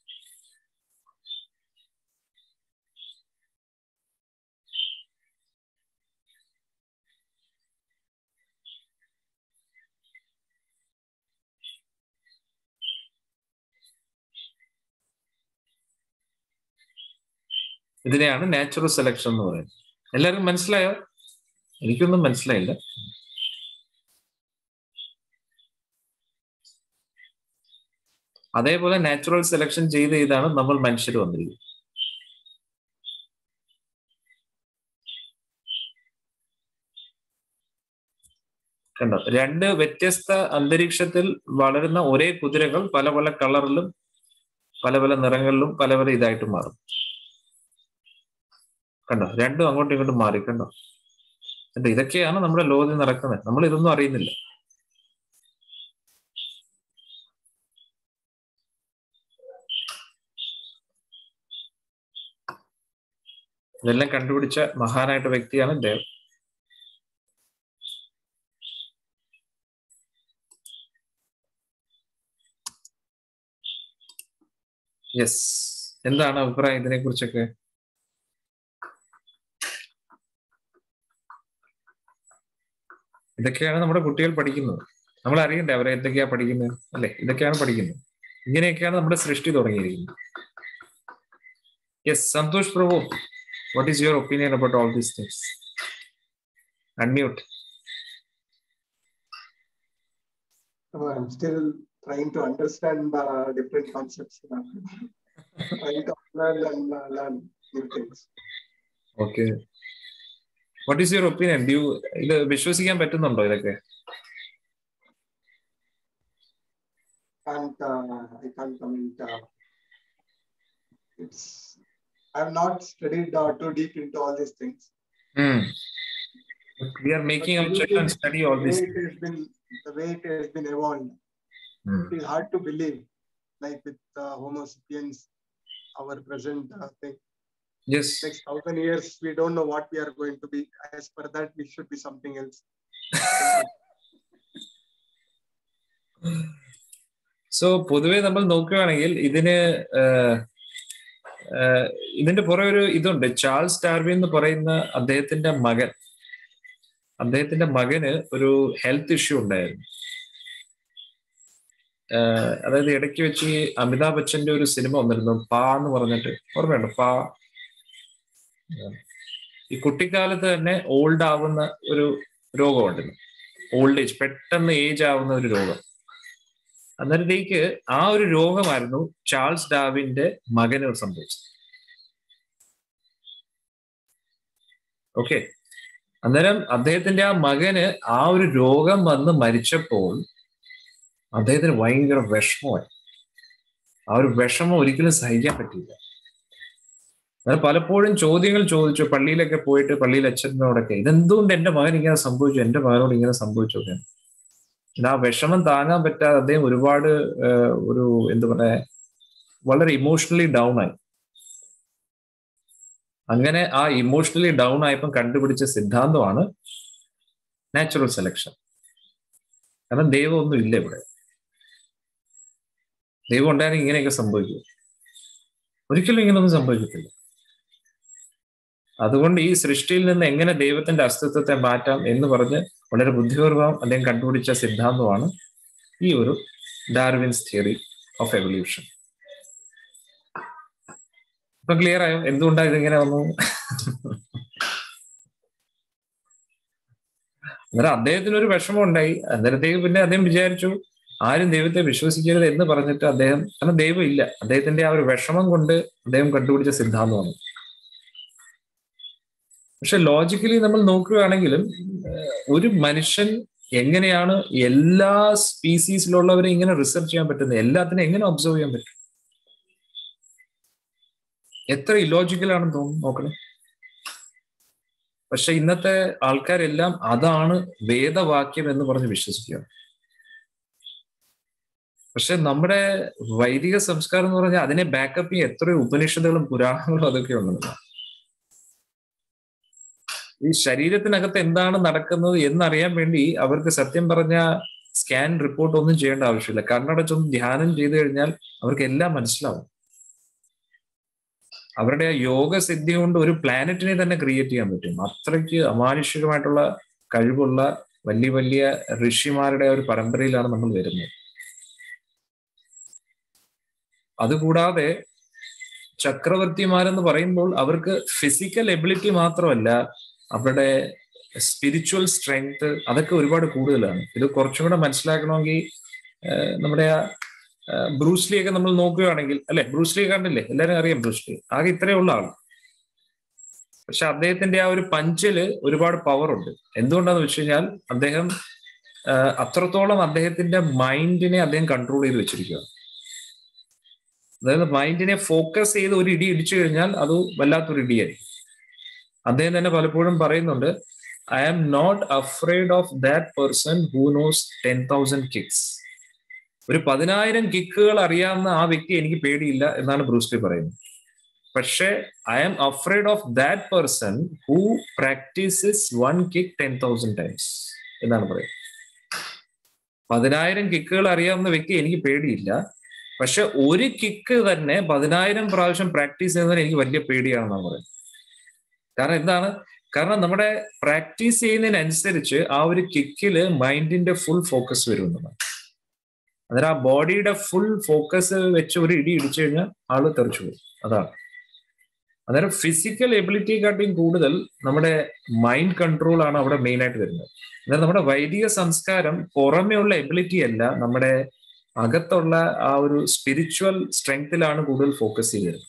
ഇതിനെയാണ് നാച്ചുറൽ സെലക്ഷൻ എന്ന് പറയുന്നത്. എല്ലാവർക്കും മനസ്സിലായോ? എനിക്കൊന്നും മനസ്സിലായില്ല. അതേപോലെ നാച്ചുറൽ സെലക്ഷൻ ചെയ്താണ് നമ്മൾ മനുഷ്യർ വന്നിരിക്കുന്നത്. കണ്ടോ, രണ്ട് വ്യത്യസ്ത അന്തരീക്ഷത്തിൽ വളരുന്ന ഒരേ കുതിരകൾ പല പല കളറിലും പല പല നിറങ്ങളിലും പല പല ഇതായിട്ട് മാറും. കണ്ടോ, രണ്ടും അങ്ങോട്ടും ഇങ്ങോട്ടും മാറി. കണ്ടോ, ഇതൊക്കെയാണ് നമ്മുടെ ലോകത്തിൽ നടക്കുന്നത്. നമ്മൾ ഇതൊന്നും അറിയുന്നില്ല. ഇതെല്ലാം കണ്ടുപിടിച്ച മഹാനായിട്ട് വ്യക്തിയാണ് ദേവ്. യെസ്, എന്താണ് അഭിപ്രായം ഇതിനെ കുറിച്ചൊക്കെ? ഇതൊക്കെയാണ് നമ്മുടെ കുട്ടികൾ പഠിക്കുന്നത്. നമ്മൾ അറിയണ്ടേ അവരെ എന്തൊക്കെയാ പഠിക്കുന്നത്, അല്ലെ? ഇതൊക്കെയാണ് പഠിക്കുന്നത്. ഇങ്ങനെയൊക്കെയാണ് നമ്മുടെ സൃഷ്ടി തുടങ്ങിയിരിക്കുന്നത്. Yes, Santhosh Prabhu, what is your opinion about all these things? Unmute. I'm still trying to understand the different concepts. Trying to learn new things. Okay. What is your opinion? ഇത് വിശ്വസിക്കാൻ പറ്റുന്നുണ്ടോ ഇതൊക്കെ? I can't comment. I have not studied too deep into all these things. We are making our children study all this. The way it has been evolved, it is hard to believe. Like with Homo sapiens, our present thing. Yes. Next 1,000 years, we don't know what we are going to be. As per that, we should be something else. So, പൊതുവെ നമ്മൾ നോക്കുകയാണെങ്കിൽ ഇതിന്റെ പുറകെ ഒരു ഇതുണ്ട്. Charles Darwin എന്ന് പറയുന്ന അദ്ദേഹത്തിന്റെ മകന് ഒരു ഹെൽത്ത് ഇഷ്യൂ ഉണ്ടായിരുന്നു. അതായത് ഇടയ്ക്ക് വെച്ച് ഈ അമിതാഭ് ബച്ചന്റെ ഒരു സിനിമ വന്നിരുന്നു, പാ എന്ന് പറഞ്ഞിട്ട്, ഓർമ്മയുണ്ടോ? പാ. ഈ കുട്ടിക്കാലത്ത് തന്നെ ഓൾഡ് ആവുന്ന ഒരു രോഗമുണ്ടായിരുന്നു. ഓൾഡ് ഏജ്, പെട്ടെന്ന് ഏജ് ആവുന്ന ഒരു രോഗം. അന്നേരത്തേക്ക് ആ ഒരു രോഗമായിരുന്നു ചാൾസ് ഡാർവിന്റെ മകന് സംഭവിച്ചത്. ഓക്കെ, അന്നേരം അദ്ദേഹത്തിന്റെ ആ മകന് ആ ഒരു രോഗം വന്ന് മരിച്ചപ്പോൾ അദ്ദേഹത്തിന് ഭയങ്കര വിഷമമായി. ആ ഒരു വിഷമം ഒരിക്കലും സഹിക്കാൻ പറ്റില്ല. അങ്ങനെ പലപ്പോഴും ചോദ്യങ്ങൾ ചോദിച്ചു, പള്ളിയിലൊക്കെ പോയിട്ട് പള്ളിയിൽ അച്ഛനോടൊക്കെ, ഇതെന്തുകൊണ്ട് എന്റെ മകൻ ഇങ്ങനെ സംഭവിച്ചു, എന്റെ മകനോട് ഇങ്ങനെ സംഭവിച്ചൊക്കെ. ആ വിഷമം താങ്ങാൻ പറ്റാതെ അദ്ദേഹം ഒരുപാട് എന്താ പറയാ, വളരെ ഇമോഷണലി ഡൗൺ ആയി. അങ്ങനെ ആ ഇമോഷണലി ഡൗൺ ആയപ്പോൾ കണ്ടുപിടിച്ച സിദ്ധാന്തമാണ് നാച്ചുറൽ സെലക്ഷൻ. കാരണം ദൈവം ഒന്നും ഇല്ല ഇവിടെ. ദൈവം ഉണ്ടായാലും ഇങ്ങനെയൊക്കെ സംഭവിക്കും? ഒരിക്കലും ഇങ്ങനെയൊന്നും സംഭവിക്കത്തില്ല. അതുകൊണ്ട് ഈ സൃഷ്ടിയിൽ നിന്ന് എങ്ങനെ ദൈവത്തിന്റെ അസ്തിത്വത്തെ മാറ്റാം എന്ന് പറഞ്ഞ് വളരെ ബുദ്ധിപൂർവ്വം അദ്ദേഹം കണ്ടുപിടിച്ച സിദ്ധാന്തമാണ് ഈ ഒരു ഡാർവിൻസ് തിയറി ഓഫ് എവല്യൂഷൻ. ഇപ്പൊ ക്ലിയർ ആയോ എന്തുകൊണ്ടാണ് ഇതിങ്ങനെ വന്നു? അന്നേരം അദ്ദേഹത്തിന് ഒരു വിഷമം ഉണ്ടായി. അന്നേരത്തേക്ക് പിന്നെ അദ്ദേഹം വിചാരിച്ചു ആരും ദൈവത്തെ വിശ്വസിക്കരുത് എന്ന് പറഞ്ഞിട്ട് അദ്ദേഹം, കാരണം ദൈവം ഇല്ല, അദ്ദേഹത്തിന്റെ ആ ഒരു വിഷമം കൊണ്ട് അദ്ദേഹം കണ്ടുപിടിച്ച സിദ്ധാന്തമാണ്. പക്ഷെ ലോജിക്കലി നമ്മൾ നോക്കുകയാണെങ്കിലും ഒരു മനുഷ്യൻ എങ്ങനെയാണ് എല്ലാ സ്പീസീസിലുള്ളവരെ ഇങ്ങനെ റിസർച്ച് ചെയ്യാൻ പറ്റുന്നത്? എല്ലാത്തിനും എങ്ങനെ ഒബ്സർവ് ചെയ്യാൻ പറ്റും? എത്ര ഇലോജിക്കലാണെന്ന് തോന്നുന്നു, നോക്കണേ. പക്ഷെ ഇന്നത്തെ ആൾക്കാരെല്ലാം അതാണ് വേദവാക്യം എന്ന് പറഞ്ഞ് വിശ്വസിക്കുക. പക്ഷെ നമ്മുടെ വൈദിക സംസ്കാരം എന്ന് പറഞ്ഞാൽ അതിനെ ബാക്കപ്പ് ചെയ്യാൻ എത്രയോ ഉപനിഷത്തുകളും പുരാണങ്ങളും അതൊക്കെ ഉണ്ടെന്ന്. ഈ ശരീരത്തിനകത്ത് എന്താണ് നടക്കുന്നത് എന്നറിയാൻ വേണ്ടി അവർക്ക് സത്യം പറഞ്ഞ സ്കാൻ റിപ്പോർട്ട് ഒന്നും ചെയ്യേണ്ട ആവശ്യമില്ല. കണ്ണടച്ചൊന്ന് ധ്യാനം ചെയ്തു കഴിഞ്ഞാൽ അവർക്ക് എല്ലാം മനസ്സിലാവും. അവരുടെ ആ യോഗസിദ്ധി കൊണ്ട് ഒരു പ്ലാനറ്റിനെ തന്നെ ക്രിയേറ്റ് ചെയ്യാൻ പറ്റും. അത്രയ്ക്ക് അമാനുഷികമായിട്ടുള്ള കഴിവുള്ള വലിയ വലിയ ഋഷിമാരുടെ ഒരു പരമ്പരയിലാണ് നമ്മൾ വരുന്നത്. അതുകൂടാതെ ചക്രവർത്തിമാരെന്ന് പറയുമ്പോൾ അവർക്ക് ഫിസിക്കൽ എബിലിറ്റി മാത്രമല്ല, അവരുടെ സ്പിരിച്വൽ സ്ട്രെങ്ത് അതൊക്കെ ഒരുപാട് കൂടുതലാണ്. ഇത് കുറച്ചും കൂടെ മനസ്സിലാക്കണമെങ്കിൽ നമ്മുടെ ബ്രൂസ്ലി ഒക്കെ നമ്മൾ നോക്കുകയാണെങ്കിൽ, അല്ലെ, ബ്രൂസ്ലി കണ്ടില്ലേ, എല്ലാവരും അറിയാം ബ്രൂസ്ലി, ആകെ ഇത്രയേ ഉള്ള ആള്. പക്ഷെ അദ്ദേഹത്തിന്റെ ആ ഒരു പഞ്ചില് ഒരുപാട് പവർ ഉണ്ട്. എന്തുകൊണ്ടാന്ന് വെച്ച് കഴിഞ്ഞാൽ അദ്ദേഹം അത്രത്തോളം അദ്ദേഹത്തിന്റെ മൈൻഡിനെ അദ്ദേഹം കൺട്രോൾ ചെയ്ത് വെച്ചിരിക്കുകയാണ്. അതായത് മൈൻഡിനെ ഫോക്കസ് ചെയ്ത് ഒരു ഇടി ഇടിച്ചു കഴിഞ്ഞാൽ അത് വല്ലാത്തൊരു ഇടിയായിരിക്കും. അദ്ദേഹം തന്നെ പലപ്പോഴും പറയുന്നുണ്ട്, I am not afraid of that person who knows 10,000 kicks. ഒരു 10,000 കിക്കുകൾ അറിയാവുന്ന ആ വ്യക്തി എനിക്ക് പേടിയില്ല എന്നാണ് ബ്രൂസ്ലി പറയുന്നത്. പക്ഷേ I am afraid of that person who practises 1 kick 10,000 times എന്നാണ് പറയുന്നത്. 10,000 കിക്കുകൾ അറിയാവുന്ന വ്യക്തി എനിക്ക് പേടിയില്ല, പക്ഷെ ഒരു കിക്ക് തന്നെ 10,000 പ്രാവശ്യം പ്രാക്ടീസ് ചെയ്യുന്നതിന് എനിക്ക് വലിയ പേടിയാണെന്നാണ് പറയുന്നത്. കാരണം എന്താണ്? കാരണം നമ്മുടെ പ്രാക്ടീസ് ചെയ്യുന്നതിനനുസരിച്ച് ആ ഒരു കിക്കില് മൈൻഡിന്റെ ഫുൾ ഫോക്കസ് വരുന്നതാണ്. അന്നേരം ആ ബോഡിയുടെ ഫുൾ ഫോക്കസ് വെച്ച് ഒരു ഇടി ഇടിച്ചു കഴിഞ്ഞാൽ ആള് തെറിച്ചു പോകും. അതാണ്. അന്നേരം ഫിസിക്കൽ എബിലിറ്റിയെക്കാട്ടിയും കൂടുതൽ നമ്മുടെ മൈൻഡ് കൺട്രോൾ ആണ് അവിടെ മെയിൻ ആയിട്ട് വരുന്നത്. അന്നേരം നമ്മുടെ വൈദിക സംസ്കാരം പുറമെയുള്ള എബിലിറ്റി അല്ല, നമ്മുടെ അകത്തുള്ള ആ ഒരു സ്പിരിച്വൽ സ്ട്രെങ്ത്തിലാണ് കൂടുതൽ ഫോക്കസ് ചെയ്തത്.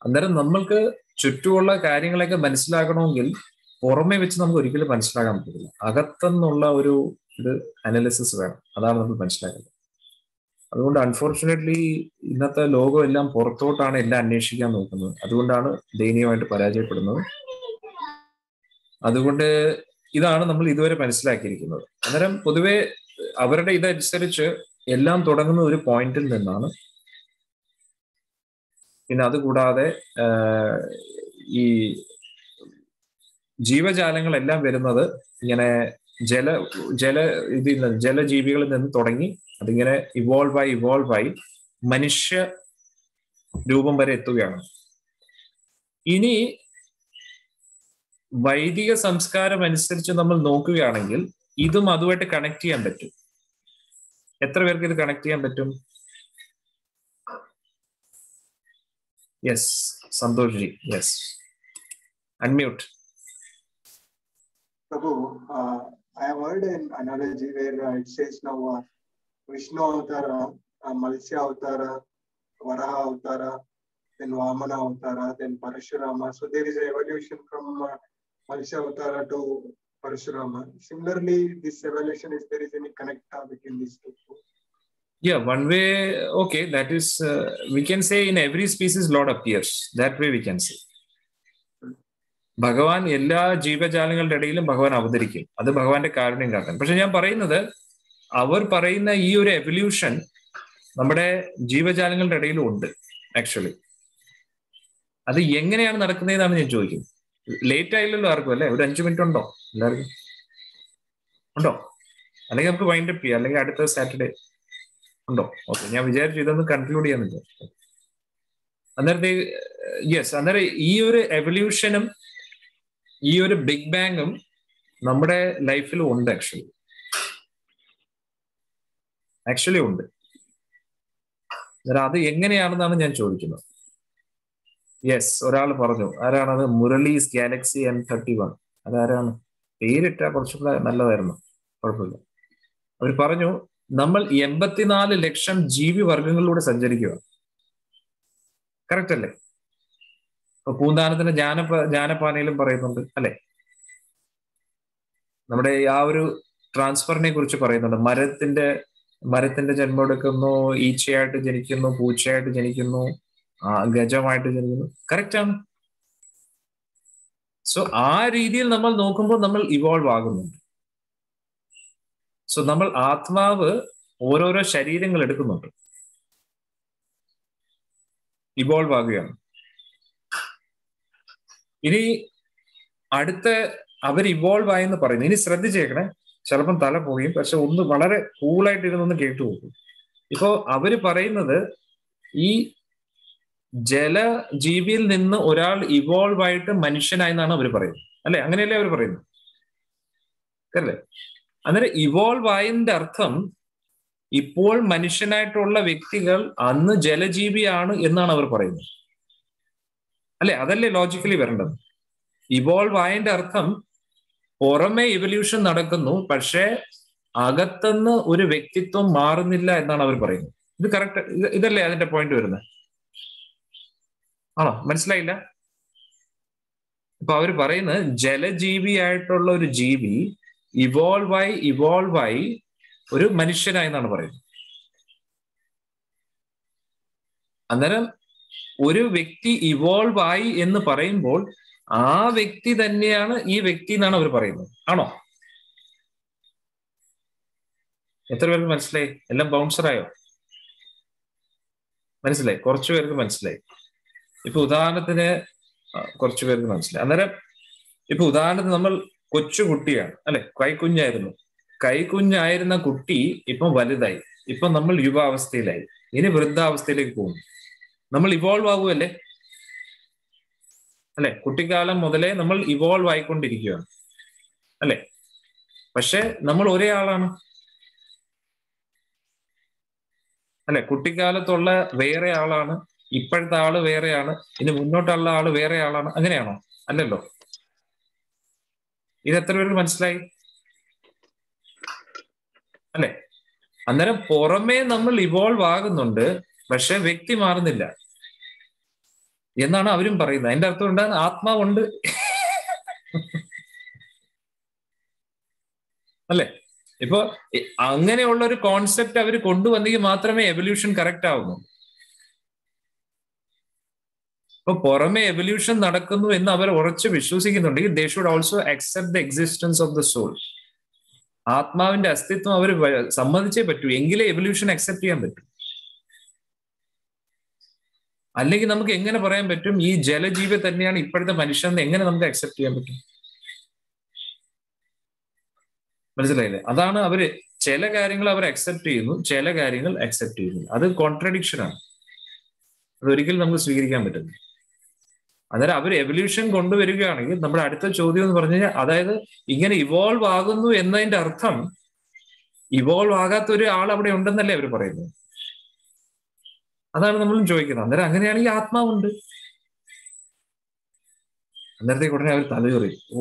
അന്നേരം നമ്മൾക്ക് ചുറ്റുമുള്ള കാര്യങ്ങളൊക്കെ മനസ്സിലാക്കണമെങ്കിൽ പുറമെ വെച്ച് നമുക്ക് ഒരിക്കലും മനസ്സിലാക്കാൻ പറ്റില്ല. അകത്തുനിന്നുള്ള ഒരു ഇത് അനാലിസിസ് വേണം. അതാണ് നമ്മൾ മനസ്സിലാക്കുന്നത്. അതുകൊണ്ട് അൺഫോർച്ചുനേറ്റ്ലി ഇന്നത്തെ ലോകം എല്ലാം പുറത്തോട്ടാണ് എല്ലാം അന്വേഷിക്കാൻ നോക്കുന്നത്. അതുകൊണ്ടാണ് ദയനീയമായിട്ട് പരാജയപ്പെടുന്നത്. അതുകൊണ്ട് ഇതാണ് നമ്മൾ ഇതുവരെ മനസ്സിലാക്കിയിരിക്കുന്നത്. അന്നേരം പൊതുവെ അവരുടെ ഇതനുസരിച്ച് എല്ലാം തുടങ്ങുന്ന ഒരു പോയിന്റിൽ നിന്നാണ്. പിന്നെ അതുകൂടാതെ ഈ ജീവജാലങ്ങളെല്ലാം വരുന്നത് ഇങ്ങനെ ജലജീവികളിൽ നിന്ന് തുടങ്ങി അതിങ്ങനെ ഇവോൾവ് ആയി മനുഷ്യ രൂപം വരെ എത്തുകയാണ്. ഇനി വൈദിക സംസ്കാരം അനുസരിച്ച് നമ്മൾ നോക്കുകയാണെങ്കിൽ ഇതും അതുമായിട്ട് കണക്ട് ചെയ്യാൻ പറ്റും. എത്ര പേർക്ക് ഇത് കണക്ട് ചെയ്യാൻ പറ്റും? Yes, Santosh ji, yes, unmute. Prabhu, I have heard an analogy where it says now Vishnu Avatara, Matsya Avatara, Varaha Avatara, then Vamana Avatara, then Parashurama. So there is an evolution from Matsya Avatara to Parashurama. Similarly, this evolution, if there is any connect between these two? Yeah, one way, okay, that is, we can say in every species Lord appears. That way we can say. ഭഗവാൻ എല്ലാ ജീവജാലങ്ങളുടെ ഇടയിലും ഭഗവാൻ അവതരിക്കും. അത് ഭഗവാന്റെ കാരുണ്യം കാട്ടാൻ. പക്ഷെ ഞാൻ പറയുന്നത്, അവർ പറയുന്ന ഈ ഒരു എവല്യൂഷൻ നമ്മുടെ ജീവജാലങ്ങളുടെ ഇടയിലും ഉണ്ട് ആക്ച്വലി. അത് എങ്ങനെയാണ് നടക്കുന്നതെന്നാണ് ഞാൻ ചോദിക്കുന്നത്. ലേറ്റ് ആയില്ലല്ലോ ആർക്കും, അല്ലെ? ഒരു 5 മിനിറ്റ് ഉണ്ടോ എല്ലാവർക്കും? ഉണ്ടോ? അല്ലെങ്കിൽ നമുക്ക് വൈൻഡ് അപ്പ് ചെയ്യാം, അല്ലെങ്കിൽ അടുത്ത സാറ്റർഡേ ഉണ്ടോ? ഓക്കെ, ഞാൻ വിചാരിച്ചു ഇതൊന്ന് കൺക്ലൂഡ് ചെയ്യാൻ വിചാരിച്ചു. അന്നേരത്തെ യെസ്, അന്നേരം ഈ ഒരു എവല്യൂഷനും ഈ ഒരു ബിഗ് ബാങ്ങും നമ്മുടെ ലൈഫിൽ ഉണ്ട്. ആക്ച്വലി ഉണ്ട്. അത് എങ്ങനെയാണെന്നാണ് ഞാൻ ചോദിക്കുന്നത്. യെസ്, ഒരാൾ പറഞ്ഞു. ആരാണത്? Murali's Galaxy M31. അതാരാണ്? പേരിട്ടാ കുറച്ചുകൂടെ നല്ലതായിരുന്നു. കുഴപ്പമില്ല. അവർ പറഞ്ഞു, നമ്മൾ 84 ലക്ഷം ജീവി വർഗങ്ങളിലൂടെ സഞ്ചരിക്കുക. കറക്റ്റ് അല്ലേ? ഇപ്പൊ പൂന്താനത്തിന്റെ ജ്ഞാനപ്പാനയിലും പറയുന്നുണ്ട്, അല്ലെ? നമ്മുടെ ആ ഒരു ട്രാൻസ്ഫറിനെ കുറിച്ച് പറയുന്നുണ്ട്. മരത്തിന്റെ ജന്മം എടുക്കുന്നു, ഈച്ചയായിട്ട് ജനിക്കുന്നു, പൂച്ചയായിട്ട് ജനിക്കുന്നു, ഗജമായിട്ട് ജനിക്കുന്നു. കറക്റ്റ് ആണ്. സോ ആ രീതിയിൽ നമ്മൾ നോക്കുമ്പോൾ നമ്മൾ ഇവോൾവ് ആകുന്നുണ്ട്. സോ നമ്മൾ ആത്മാവ് ഓരോരോ ശരീരങ്ങൾ എടുക്കുന്നുണ്ട്, ഇവോൾവ് ആകുകയാണ്. ഇനി അടുത്ത അവർ ഇവോൾവ് ആയെന്ന് പറയുന്നു. ഇനി ശ്രദ്ധിച്ചേക്കണേ, ചിലപ്പം തല പോകുകയും, പക്ഷെ ഒന്ന് വളരെ കൂളായിട്ട് ഇരുന്നൊന്ന് കേട്ടു പോകും. ഇപ്പോ അവര് പറയുന്നത് ഈ ജലജീവിയിൽ നിന്ന് ഒരാൾ ഇവോൾവ് ആയിട്ട് മനുഷ്യനായെന്നാണ് അവർ പറയുന്നത്, അല്ലെ? അങ്ങനെയല്ലേ അവർ പറയുന്നത്, അല്ലേ? അന്നേരം ഇവോൾവ് ആയതിന്റെ അർത്ഥം ഇപ്പോൾ മനുഷ്യനായിട്ടുള്ള വ്യക്തികൾ അന്ന് ജലജീവിയാണ് എന്നാണ് അവർ പറയുന്നത്, അല്ലെ? അതല്ലേ ലോജിക്കലി വരേണ്ടത്. ഇവോൾവ് ആയതിന്റെ അർത്ഥം പുറമെ ഇവല്യൂഷൻ നടക്കുന്നു, പക്ഷേ അകത്തുനിന്ന് ഒരു വ്യക്തിത്വം മാറുന്നില്ല എന്നാണ് അവർ പറയുന്നത്. ഇത് കറക്റ്റ്, ഇതല്ലേ അതിന്റെ പോയിന്റ് വരുന്നത്? ആണോ? മനസ്സിലായില്ല? ഇപ്പൊ അവർ പറയുന്നത് ജലജീവിയായിട്ടുള്ള ഒരു ജീവി ഇവോൾവ് ആയി ഒരു മനുഷ്യനായി എന്നാണ് പറയുന്നത്. അന്നേരം ഒരു വ്യക്തി ഇവോൾവ് ആയി എന്ന് പറയുമ്പോൾ ആ വ്യക്തി തന്നെയാണ് ഈ വ്യക്തി എന്നാണ് അവർ പറയുന്നത്. ആണോ? എത്ര പേർക്ക് മനസ്സിലായി? എല്ലാം ബൗൺസറായോ? മനസ്സിലായി? കുറച്ചു പേർക്ക് മനസ്സിലായി. ഇപ്പൊ ഉദാഹരണത്തിന് കുറച്ചു പേർക്ക് മനസ്സിലായി. അന്നേരം ഇപ്പൊ ഉദാഹരണത്തിന് നമ്മൾ കൊച്ചുകുട്ടിയാണ് അല്ലെ, കൈക്കുഞ്ഞായിരുന്ന കുട്ടി ഇപ്പം വലുതായി, ഇപ്പൊ നമ്മൾ യുവാവസ്ഥയിലായി, ഇനി വൃദ്ധാവസ്ഥയിലേക്ക് പോകുന്നു. നമ്മൾ ഇവോൾവ് ആകുമല്ലേ അല്ലെ? കുട്ടിക്കാലം മുതലേ നമ്മൾ ഇവോൾവ് ആയിക്കൊണ്ടിരിക്കുകയാണ് അല്ലെ? പക്ഷെ നമ്മൾ ഒരേ ആളാണ് അല്ലെ? കുട്ടിക്കാലത്തുള്ള വേറെ ആളാണ്, ഇപ്പോഴത്തെ ആള് വേറെയാണ്, ഇനി മുന്നോട്ടുള്ള ആള് വേറെ ആളാണ്. അങ്ങനെയാണോ? അല്ലല്ലോ. ഇത് എത്ര പേർക്ക് മനസ്സിലായി അല്ലെ? അന്നേരം പുറമേ നമ്മൾ ഇവോൾവ് ആകുന്നുണ്ട്, പക്ഷെ വ്യക്തി മാറുന്നില്ല എന്നാണ് അവരും പറയുന്നത്. അതിന്റെ അർത്ഥം എന്താണ്? ആത്മാവുണ്ട് അല്ലെ? ഇപ്പൊ അങ്ങനെയുള്ള ഒരു കോൺസെപ്റ്റ് അവർ കൊണ്ടുവന്നെങ്കിൽ മാത്രമേ എവല്യൂഷൻ കറക്റ്റ് ആവുന്നു. ഇപ്പൊ പുറമെ എവല്യൂഷൻ നടക്കുന്നു എന്ന് അവർ ഉറച്ച് വിശ്വസിക്കുന്നുണ്ടെങ്കിൽ they should also accept the existence of the soul. ആത്മാവിന്റെ അസ്തിത്വം അവർ സമ്മതിച്ചേ പറ്റൂ, എങ്കിലേ എവല്യൂഷൻ അക്സെപ്റ്റ് ചെയ്യാൻ പറ്റൂ. അല്ലെങ്കിൽ നമുക്ക് എങ്ങനെ പറയാൻ പറ്റും ഈ ജലജീവി തന്നെയാണ് ഇപ്പോഴത്തെ മനുഷ്യൻ? എങ്ങനെ നമുക്ക് അക്സെപ്റ്റ് ചെയ്യാൻ പറ്റും? മനസ്സിലായില്ലേ? അതാണ് അവര് ചില കാര്യങ്ങൾ അവർ അക്സെപ്റ്റ് ചെയ്യുന്നു, ചില കാര്യങ്ങൾ അക്സെപ്റ്റ് ചെയ്യുന്നു. അത് കോൺട്രഡിക്ഷൻ ആണ്, അതൊരിക്കലും നമുക്ക് സ്വീകരിക്കാൻ പറ്റുന്നു. അന്നേരം അവർ എവല്യൂഷൻ കൊണ്ടുവരികയാണെങ്കിൽ നമ്മുടെ അടുത്ത ചോദ്യം എന്ന് പറഞ്ഞു കഴിഞ്ഞാൽ, അതായത് ഇങ്ങനെ ഇവോൾവ് ആകുന്നു എന്നതിന്റെ അർത്ഥം ഇവോൾവ് ആകാത്ത ഒരു ആൾ അവിടെ ഉണ്ടെന്നല്ലേ അവർ പറയുന്നത്. അതാണ് നമ്മളും ചോദിക്കുന്നത്. അന്നേരം അങ്ങനെയാണെങ്കിൽ ആത്മാവുണ്ട്. അന്നേരത്തേക്ക് ഉടനെ അവർ തലചൊറി, ഓ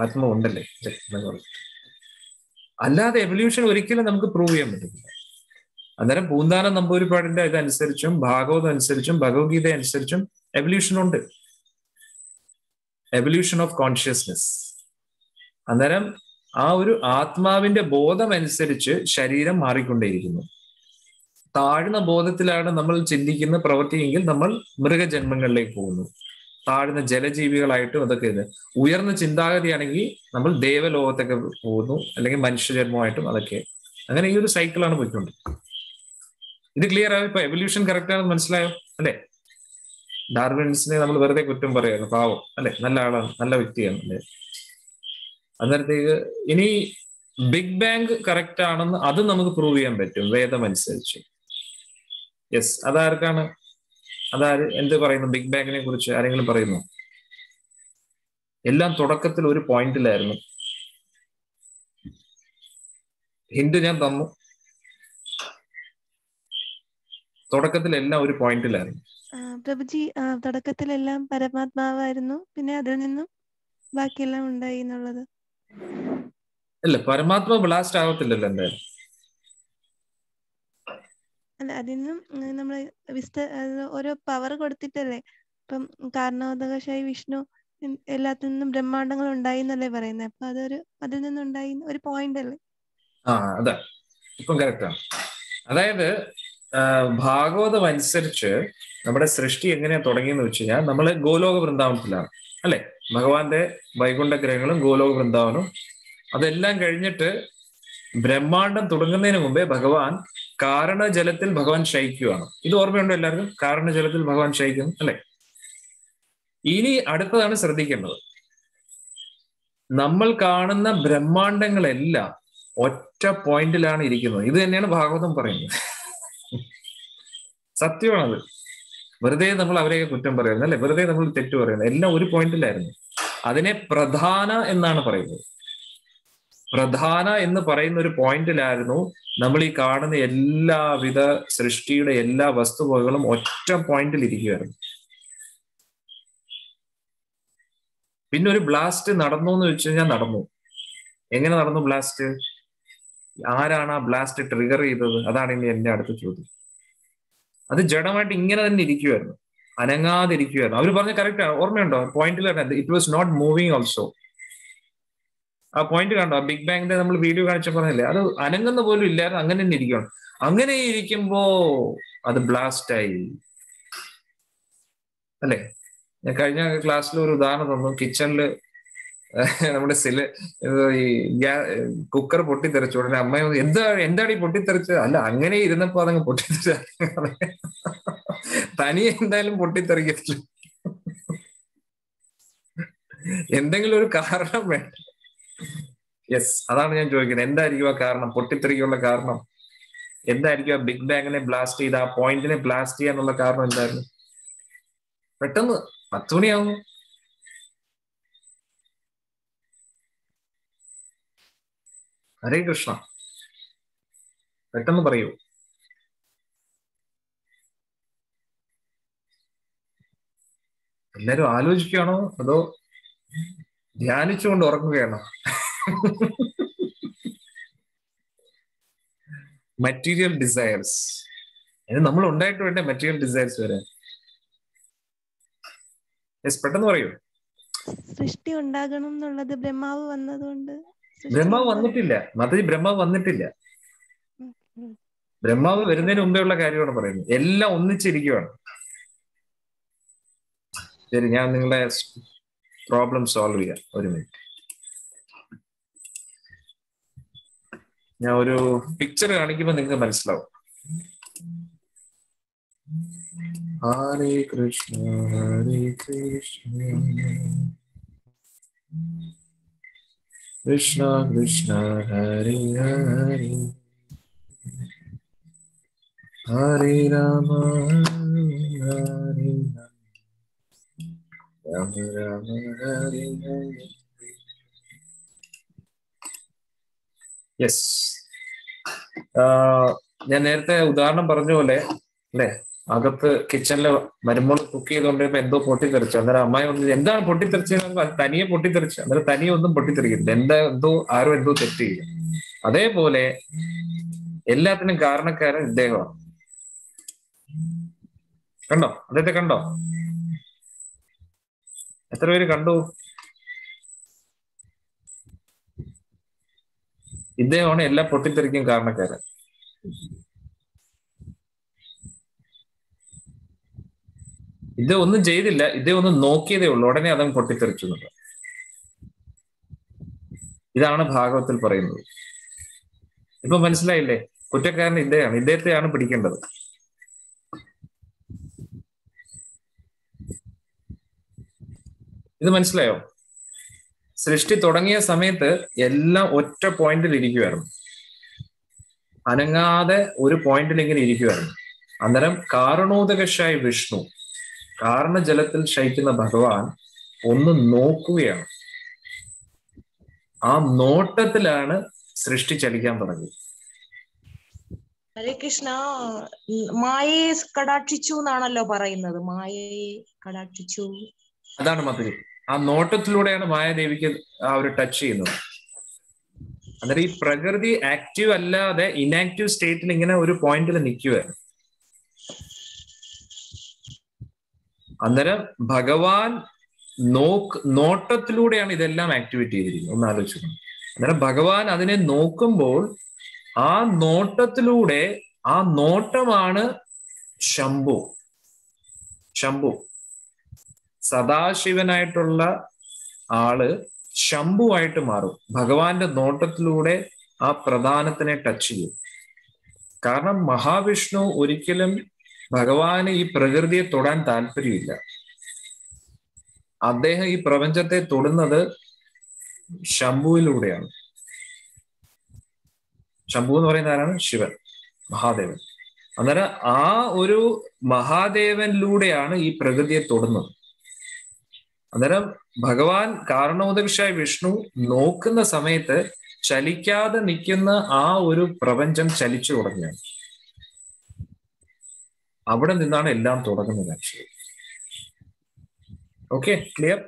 ആത്മാവ് ഉണ്ടല്ലേ എന്നൊക്കെ പറയും. അല്ലാതെ എവല്യൂഷൻ ഒരിക്കലും നമുക്ക് പ്രൂവ് ചെയ്യാൻ പറ്റില്ല. അന്നേരം പൂന്താനം നമ്പൂരിപ്പാടിന്റെ ഇതനുസരിച്ചും ഭാഗവതം അനുസരിച്ചും ഭഗവത്ഗീത അനുസരിച്ചും എവല്യൂഷൻ ഉണ്ട്, എവല്യൂഷൻ ഓഫ് കോൺഷ്യസ്നെസ്. അന്നേരം ആ ഒരു ആത്മാവിന്റെ ബോധം അനുസരിച്ച് ശരീരം മാറിക്കൊണ്ടേയിരിക്കുന്നു. താഴ്ന്ന ബോധത്തിലാണ് നമ്മൾ ചിന്തിക്കുന്ന പ്രവൃത്തിയെങ്കിൽ നമ്മൾ മൃഗജന്മങ്ങളിലേക്ക് പോകുന്നു, താഴ്ന്ന ജലജീവികളായിട്ടും അതൊക്കെ ഇത്. ഉയർന്ന ചിന്താഗതിയാണെങ്കിൽ നമ്മൾ ദേവലോകത്തൊക്കെ പോകുന്നു, അല്ലെങ്കിൽ മനുഷ്യജന്മമായിട്ടും അതൊക്കെ. അങ്ങനെ ഈ ഒരു സൈക്കിളാണ് പോയിക്കൊണ്ട്. ഇത് ക്ലിയർ ആവും? ഇപ്പൊ എവല്യൂഷൻ കറക്റ്റ് ആണെന്ന് മനസ്സിലായോ അല്ലെ? ഡാർവിൻസിനെ നമ്മൾ വെറുതെ കുറ്റം പറയായിരുന്നു, പാവം അല്ലെ, നല്ല ആളാണ്, നല്ല വ്യക്തിയാണ് അല്ലെ. അന്നേരത്തേക്ക് ഇനി ബിഗ് ബാങ് കറക്റ്റ് ആണെന്ന് അത് നമുക്ക് പ്രൂവ് ചെയ്യാൻ പറ്റും വേദം അനുസരിച്ച്. യെസ്, അതാർക്കാണ്? അതാര് എന്ത് പറയുന്നു ബിഗ് ബാങ്ങിനെ കുറിച്ച്? ആരെങ്കിലും പറയുന്നു? എല്ലാം തുടക്കത്തിൽ ഒരു പോയിന്റിലായിരുന്നു. ഹിന്റ് ഞാൻ തന്നു, തുടക്കത്തിൽ എല്ലാം ഒരു പോയിന്റിലായിരുന്നു. പ്രഭുജി, തുടക്കത്തിലെല്ലാം പരമാത്മാവായിരുന്നു, പിന്നെ അതിൽ നിന്നും ബാക്കിയെല്ലാം ഉണ്ടായി എന്നുള്ളത്. അല്ല, പരമാത്മ ബ്ലാസ്റ്റ് ആവത്തില്ലല്ലോ എന്തായാലും. അല്ല, അതിൽ നിന്നും നമ്മൾ ഓരോ പവർ കൊടുത്തിട്ടല്ലേ. ഇപ്പം കാരണോദകശായി വിഷ്ണു എല്ലാത്തിൽ നിന്നും ബ്രഹ്മാണ്ടങ്ങൾ ഉണ്ടായി എന്നല്ലേ പറയുന്നത്. അപ്പൊ അതിൽ നിന്നുണ്ടായി ഒരു പോയിന്റ് അല്ലേ? അതാ ഇപ്പം കറക്റ്റാണ്. അതായത് ഭാഗവതം അനുസരിച്ച് നമ്മുടെ സൃഷ്ടി എങ്ങനെയാ തുടങ്ങിയെന്ന് വെച്ച് കഴിഞ്ഞാൽ, നമ്മൾ ഗോലോക വൃന്ദാവനത്തിലാണ് അല്ലെ. ഭഗവാന്റെ വൈകുണ്ഠ ഗ്രഹങ്ങളും ഗോലോക വൃന്ദാവനും അതെല്ലാം കഴിഞ്ഞിട്ട് ബ്രഹ്മാണ്ടം തുടങ്ങുന്നതിന് മുമ്പേ ഭഗവാൻ കാരണജലത്തിൽ ഭഗവാൻ ശയിക്കുകയാണ്. ഇത് ഓർമ്മയുണ്ടോ എല്ലാവർക്കും? കാരണജലത്തിൽ ഭഗവാൻ ശയിക്കുന്നു അല്ലെ. ഇനി അടുത്തതാണ് ശ്രദ്ധിക്കേണ്ടത്. നമ്മൾ കാണുന്ന ബ്രഹ്മാണ്ടങ്ങളെല്ലാം ഒറ്റ പോയിന്റിലാണ് ഇരിക്കുന്നത്. ഇത് തന്നെയാണ് ഭാഗവതം പറയുന്നത്. സത്യമാണത്. വെറുതെ നമ്മൾ അവരെയൊക്കെ കുറ്റം പറയുന്നത് അല്ലെ, വെറുതെ നമ്മൾ തെറ്റ് പറയുന്നത്. എല്ലാം ഒരു പോയിന്റിലായിരുന്നു. അതിനെ പ്രധാന എന്നാണ് പറയുന്നത്. പ്രധാന എന്ന് പറയുന്ന ഒരു പോയിന്റിലായിരുന്നു നമ്മൾ ഈ കാണുന്ന എല്ലാവിധ സൃഷ്ടിയുടെ എല്ലാ വസ്തുവകകളും ഒറ്റ പോയിന്റിൽ ഇരിക്കുകയായിരുന്നു. പിന്നെ ഒരു ബ്ലാസ്റ്റ് നടന്നു എന്ന് വെച്ച് കഴിഞ്ഞാൽ നടന്നു. എങ്ങനെ നടന്നു ബ്ലാസ്റ്റ്? ആരാണ് ആ ബ്ലാസ്റ്റ് ട്രിഗർ ചെയ്തത്? അതാണ് ഇനി എന്റെ അടുത്ത ചോദ്യം. അത് ജഡമായിട്ട് ഇങ്ങനെ തന്നെ ഇരിക്കുമായിരുന്നു, അനങ്ങാതിരിക്കുമായിരുന്നു. അവർ പറഞ്ഞ കറക്റ്റ് ആണ്, ഓർമ്മയുണ്ടോ? പോയിന്റിൽ തന്നെ it was not moving also. ആ പോയിന്റ് കണ്ടോ? ബിഗ് ബാങ്ങിന്റെ നമ്മൾ വീഡിയോ കാണിച്ച പറഞ്ഞില്ലേ, അത് അനങ്ങുന്ന പോലും ഇല്ലായിരുന്നു, അങ്ങനെ തന്നെ ഇരിക്കണം. അങ്ങനെ ഇരിക്കുമ്പോ അത് ബ്ലാസ്റ്റ് ആയി അല്ലെ? ഞാൻ കഴിഞ്ഞ ക്ലാസ്സിൽ ഒരു ഉദാഹരണം തന്നു. കിച്ചണില് നമ്മുടെ ഈ കുക്കർ പൊട്ടിത്തെറിച്ചു. ഉടനെ അമ്മ എന്താണ് ഈ പൊട്ടിത്തെറിച്ചത്? അല്ല, അങ്ങനെ ഇരുന്നപ്പോ അതങ്ങ് പൊട്ടിത്തെറിച്ച. തനിയെ എന്തായാലും പൊട്ടിത്തെറിക്കത്തില്ല, എന്തെങ്കിലും ഒരു കാരണം വേണ്ട. യെസ്, അതാണ് ഞാൻ ചോദിക്കുന്നത്. എന്തായിരിക്കും ആ കാരണം? പൊട്ടിത്തെറിക്കുള്ള കാരണം എന്തായിരിക്കും? ആ ബിഗ് ബാങ്ങിനെ ബ്ലാസ്റ്റ് ചെയ്ത, ആ പോയിന്റിനെ ബ്ലാസ്റ്റ് ചെയ്യാനുള്ള കാരണം എന്തായിരുന്നു? പെട്ടെന്ന് 10 മണിയാവുന്നു. ഹരേ കൃഷ്ണ, പെട്ടെന്ന് പറയൂ. എല്ലാരും ആലോചിക്കുകയാണോ അതോ ധ്യാനിച്ചുകൊണ്ട് ഉറങ്ങുകയാണോ? Material desires. നമ്മൾ ഉണ്ടായിട്ട് വേണ്ടേ മെറ്റീരിയൽ ഡിസയേഴ്സ് വരാൻ? യെസ്, പെട്ടെന്ന് പറയൂ. സൃഷ്ടി ഉണ്ടാകണം എന്നുള്ളത് ബ്രഹ്മാവ് വന്നതുകൊണ്ട്. ബ്രഹ്മാവ് വന്നിട്ടില്ല മാതാജി, ബ്രഹ്മാവ് വന്നിട്ടില്ല. ബ്രഹ്മാവ് വരുന്നതിന് മുമ്പേ ഉള്ള കാര്യമാണ് പറയുന്നത്. എല്ലാം ഒന്നിച്ചിരിക്കുകയാണ്. ശരി, ഞാൻ നിങ്ങളുടെ പ്രോബ്ലം സോൾവ് ചെയ്യാം. ഒരു മിനിറ്റ്, ഞാൻ ഒരു പിക്ചർ കാണിക്കുമ്പോൾ നിങ്ങൾക്ക് മനസ്സിലാവും. ഹരേ കൃഷ്ണ ഹരേ കൃഷ്ണ കൃഷ്ണ കൃഷ്ണ ഹരേ ഹരേ ഹരേ രാമ ഹരേ രാമ രാമ ഹരേ ഹരേ. യെസ്, ഞാൻ നേരത്തെ ഉദാഹരണം പറഞ്ഞ പോലെ അല്ലെ, അകത്ത് കിച്ചണില് മരുമോൾ കുക്ക് ചെയ്തുകൊണ്ടിരുമ്പോ എന്തോ പൊട്ടിത്തെറിച്ചു. അന്നേരം അമ്മായി പറഞ്ഞു, എന്താണ് പൊട്ടിത്തെറിച്ചത്? തനിയെ പൊട്ടിത്തെറിച്ചു. അന്നേരം തനിയെ ഒന്നും പൊട്ടിത്തെറിക്കില്ല, ആരും എന്തോ തെറ്റ് ചെയ്യും. അതേപോലെ എല്ലാത്തിനും കാരണക്കാരൻ ഇദ്ദേഹമാണ്. കണ്ടോ? അദ്ദേഹത്തെ കണ്ടോ? എത്ര പേര് കണ്ടു? ഇദ്ദേഹമാണ് എല്ലാ പൊട്ടിത്തെറിക്കും കാരണക്കാരൻ. ഇത് ഒന്നും ചെയ്തില്ല, ഇദ്ദേഹം ഒന്ന് നോക്കിയതേ ഉള്ളൂ, ഉടനെ അതങ്ങ് പൊട്ടിത്തെറിച്ചു. ഇതാണ് ഭാഗവത്തിൽ പറയുന്നത്. ഇപ്പൊ മനസ്സിലായില്ലേ? കുറ്റക്കാരൻ ഇദ്ദേഹമാണ്, ഇദ്ദേഹത്തെയാണ് പിടിക്കേണ്ടത്. ഇത് മനസ്സിലായോ? സൃഷ്ടി തുടങ്ങിയ സമയത്ത് എല്ലാം ഒറ്റ പോയിന്റിൽ ഇരിക്കുമായിരുന്നു, അനങ്ങാതെ ഒരു പോയിന്റിൽ ഇങ്ങനെ ഇരിക്കുമായിരുന്നു. അന്നേരം കാരണോദകശായി വിഷ്ണു, കാരണജലത്തിൽ ശയിക്കുന്ന ഭഗവാൻ ഒന്ന് നോക്കുകയാണ്. ആ നോട്ടത്തിലാണ് സൃഷ്ടി ചലിക്കാൻ തുടങ്ങിയത്. ഹരേ കൃഷ്ണ, മായയെ കടാക്ഷിച്ചു എന്നാണല്ലോ പറയുന്നത്. മായയെ കടാക്ഷിച്ചു, അതാണ് മധുരി. ആ നോട്ടത്തിലൂടെയാണ് മായാദേവിക്ക് ആ ഒരു ടച്ച് ചെയ്യുന്നത്. അന്നേരം ഈ പ്രകൃതി ആക്റ്റീവ് അല്ലാതെ ഇനാക്റ്റീവ് സ്റ്റേറ്റിൽ ഇങ്ങനെ ഒരു പോയിന്റിൽ നിൽക്കുമായിരുന്നു. അന്നേരം ഭഗവാൻ നോട്ടത്തിലൂടെയാണ് ഇതെല്ലാം ആക്ടിവേറ്റ് ചെയ്തിരിക്കുന്നത്. ഒന്ന് ആലോചിക്കണം. അന്നേരം ഭഗവാൻ അതിനെ നോക്കുമ്പോൾ ആ നോട്ടത്തിലൂടെ, ആ നോട്ടമാണ് ശംഭു. സദാശിവനായിട്ടുള്ള ആള് ശംഭുവായിട്ട് മാറും. ഭഗവാന്റെ നോട്ടത്തിലൂടെ ആ പ്രധാനത്തിനെ ടച്ച് ചെയ്യും. കാരണം മഹാവിഷ്ണു ഒരിക്കലും ഭഗവാന് ഈ പ്രകൃതിയെ തൊടാൻ താല്പര്യമില്ല. അദ്ദേഹം ഈ പ്രപഞ്ചത്തെ തൊടുന്നത് ശംഭുവിലൂടെയാണ്. ശംഭു എന്ന് പറയുന്ന ആരാണ്? ശിവൻ, മഹാദേവൻ. അന്നേരം ആ ഒരു മഹാദേവനിലൂടെയാണ് ഈ പ്രകൃതിയെ തൊടുന്നത്. അന്നേരം ഭഗവാൻ കാരണോദകശായ വിഷ്ണു നോക്കുന്ന സമയത്ത് ചലിക്കാതെ നിൽക്കുന്ന ആ ഒരു പ്രപഞ്ചം ചലിച്ചു തുടങ്ങുകയാണ്. അവിടെ നിന്നാണ് എല്ലാം തുടങ്ങുന്നത് ആക്ച്വലി. Okay, clear?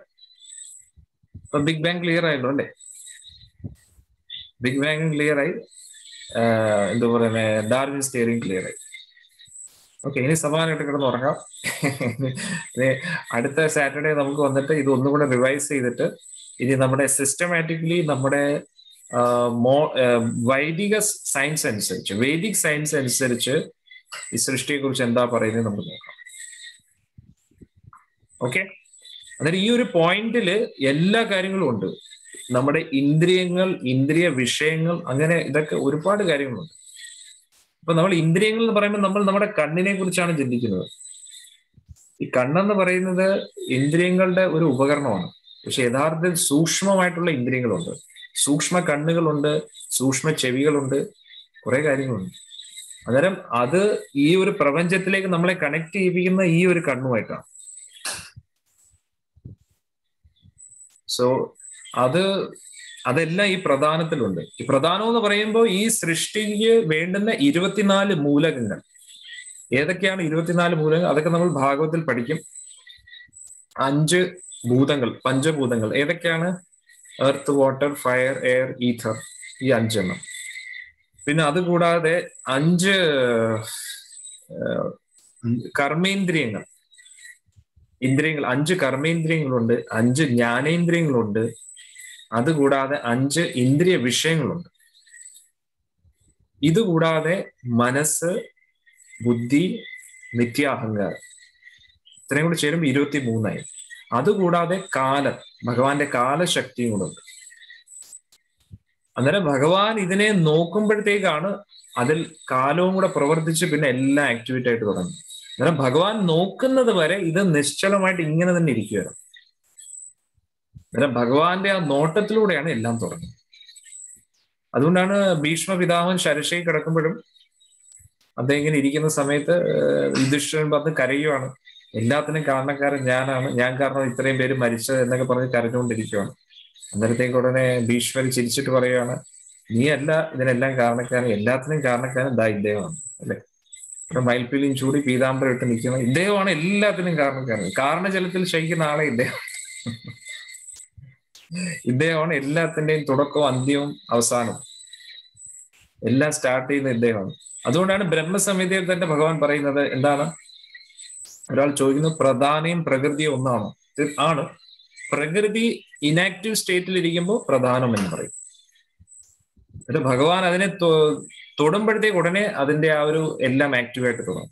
ഇപ്പൊ ബിഗ് ബാങ് ക്ലിയർ ആയല്ലോ അല്ലേ? ബിഗ് ബാങ് ക്ലിയർ ആയി, എന്താ പറയുന്നത്, ഡാർവിൻസ് തിയറിയും ക്ലിയർ ആയി. ഓക്കെ, ഇനി സമാനമായിട്ട് കിടന്ന് ഉറങ്ങാം. അടുത്ത സാറ്റർഡേ നമുക്ക് വന്നിട്ട് ഇത് ഒന്നുകൂടെ റിവൈസ് ചെയ്തിട്ട് ഇനി നമ്മുടെ സിസ്റ്റമാറ്റിക്കലി നമ്മുടെ വൈദിക സയൻസ് അനുസരിച്ച്, വേദിക് സയൻസ് അനുസരിച്ച് ഈ സൃഷ്ടിയെ കുറിച്ച് എന്താ പറയുന്നത് നമുക്ക് നോക്കാം. ഓക്കെ, അതായത് ഈ ഒരു പോയിന്റില് എല്ലാ കാര്യങ്ങളും ഉണ്ട്. നമ്മുടെ ഇന്ദ്രിയങ്ങൾ, ഇന്ദ്രിയ വിഷയങ്ങൾ, അങ്ങനെ ഇതൊക്കെ ഒരുപാട് കാര്യങ്ങളുണ്ട്. അപ്പൊ നമ്മൾ ഇന്ദ്രിയങ്ങൾ എന്ന് പറയുമ്പോൾ നമ്മൾ നമ്മുടെ കണ്ണിനെ കുറിച്ചാണ് ചിന്തിക്കുന്നത്. ഈ കണ്ണെന്ന് പറയുന്നത് ഇന്ദ്രിയങ്ങളുടെ ഒരു ഉപകരണമാണ്. പക്ഷെ യഥാർത്ഥത്തിൽ സൂക്ഷ്മമായിട്ടുള്ള ഇന്ദ്രിയങ്ങളുണ്ട്, സൂക്ഷ്മ കണ്ണുകളുണ്ട്, സൂക്ഷ്മ ചെവികളുണ്ട്, കുറെ കാര്യങ്ങളുണ്ട്. അന്നേരം അത് ഈ ഒരു പ്രപഞ്ചത്തിലേക്ക് നമ്മളെ കണക്ട് ചെയ്യിപ്പിക്കുന്ന ഈ ഒരു കണ്ണുമായിട്ടാണ്. സോ അതെല്ലാം ഈ പ്രധാനത്തിലുണ്ട്. ഈ പ്രധാനം എന്ന് പറയുമ്പോൾ ഈ സൃഷ്ടിക്ക് വേണ്ടുന്ന 24 മൂലകങ്ങൾ. ഏതൊക്കെയാണ് 24 മൂലകങ്ങൾ? അതൊക്കെ നമ്മൾ ഭാഗവത്തിൽ പഠിക്കും. 5 ഭൂതങ്ങൾ, പഞ്ചഭൂതങ്ങൾ ഏതൊക്കെയാണ്? Earth, water, fire, air, ether, ഈ 5 എണ്ണം. പിന്നെ അതുകൂടാതെ 5 കർമ്മേന്ദ്രിയങ്ങൾ, ഇന്ദ്രിയങ്ങൾ, 5 കർമ്മേന്ദ്രിയങ്ങളുണ്ട്, 5 ജ്ഞാനേന്ദ്രിയങ്ങളുണ്ട്, അതുകൂടാതെ 5 ഇന്ദ്രിയ വിഷയങ്ങളുണ്ട്. ഇതുകൂടാതെ മനസ്സ്, ബുദ്ധി, നിത്യാഹങ്കാരം, ഇത്രയും കൂടി ചേരുമ്പോൾ 23ആയി. അതുകൂടാതെ കാലം, ഭഗവാന്റെ കാലശക്തിയും കൂടെ ഉണ്ട്. അന്നേരം ഭഗവാൻ ഇതിനെ നോക്കുമ്പോഴത്തേക്കാണ് അതിൽ കാലവും കൂടെ പ്രവർത്തിച്ച് പിന്നെ എല്ലാം ആക്ടിവേറ്റ് ആയിട്ട് തുടങ്ങും. അന്നേരം ഭഗവാൻ നോക്കുന്നത് വരെ ഇത് നിശ്ചലമായിട്ട് ഇങ്ങനെ തന്നെ ഇരിക്കുകയാണ്. അന്നേരം ഭഗവാന്റെ ആ നോട്ടത്തിലൂടെയാണ് എല്ലാം തുടങ്ങുന്നത്. അതുകൊണ്ടാണ് ഭീഷ്മ പിതാമഹൻ ശരശയിൽ കിടക്കുമ്പോഴും അദ്ദേഹം ഇങ്ങനെ ഇരിക്കുന്ന സമയത്ത് യുധിഷ്ഠിരൻ പറഞ്ഞ് കരയുവാണ്, എല്ലാത്തിനും കാരണക്കാരൻ ഞാനാണ്, ഞാൻ കാരണം ഇത്രയും പേര് മരിച്ചത് എന്നൊക്കെ പറഞ്ഞ് കരഞ്ഞുകൊണ്ടിരിക്കുകയാണ്. അന്നേരത്തേക്ക് ഉടനെ ഭീഷ്മർ ചിരിച്ചിട്ട് പറയുകയാണ്, നീ അല്ല ഇതിനെല്ലാം കാരണക്കാരൻ, എല്ലാത്തിനും കാരണക്കാരൻ ദാ ഇദ്ദേഹമാണ് അല്ലെ. മയിൽപ്പീലിയും ചൂടി പീതാംബരം ഇട്ട് നിൽക്കുന്ന ഇദ്ദേഹമാണ് എല്ലാത്തിനും കാരണക്കാരൻ. കാരണജലത്തിൽ ശയിക്കുന്ന ആളെ ഇദ്ദേഹം. ഇദ്ദേഹമാണ് എല്ലാത്തിന്റെയും തുടക്കവും അന്ത്യവും അവസാനവും എല്ലാം സ്റ്റാർട്ട് ചെയ്യുന്ന ഇദ്ദേഹമാണ്. അതുകൊണ്ടാണ് ബ്രഹ്മസംഹിതയിൽ തന്നെ ഭഗവാൻ പറയുന്നത് എന്താണ്? ഒരാൾ ചോദിക്കുന്നു, പ്രധാനയും പ്രകൃതിയും ഒന്നാണോ? ആണ്. പ്രകൃതി ഇനാക്റ്റീവ് സ്റ്റേറ്റിൽ ഇരിക്കുമ്പോൾ പ്രധാനം എന്ന് പറയും. എന്നിട്ട് ഭഗവാൻ അതിനെ തൊടുമ്പോഴത്തേക്ക് ഉടനെ അതിന്റെ ആ ഒരു എല്ലാം ആക്റ്റീവായിട്ട് തുടങ്ങും.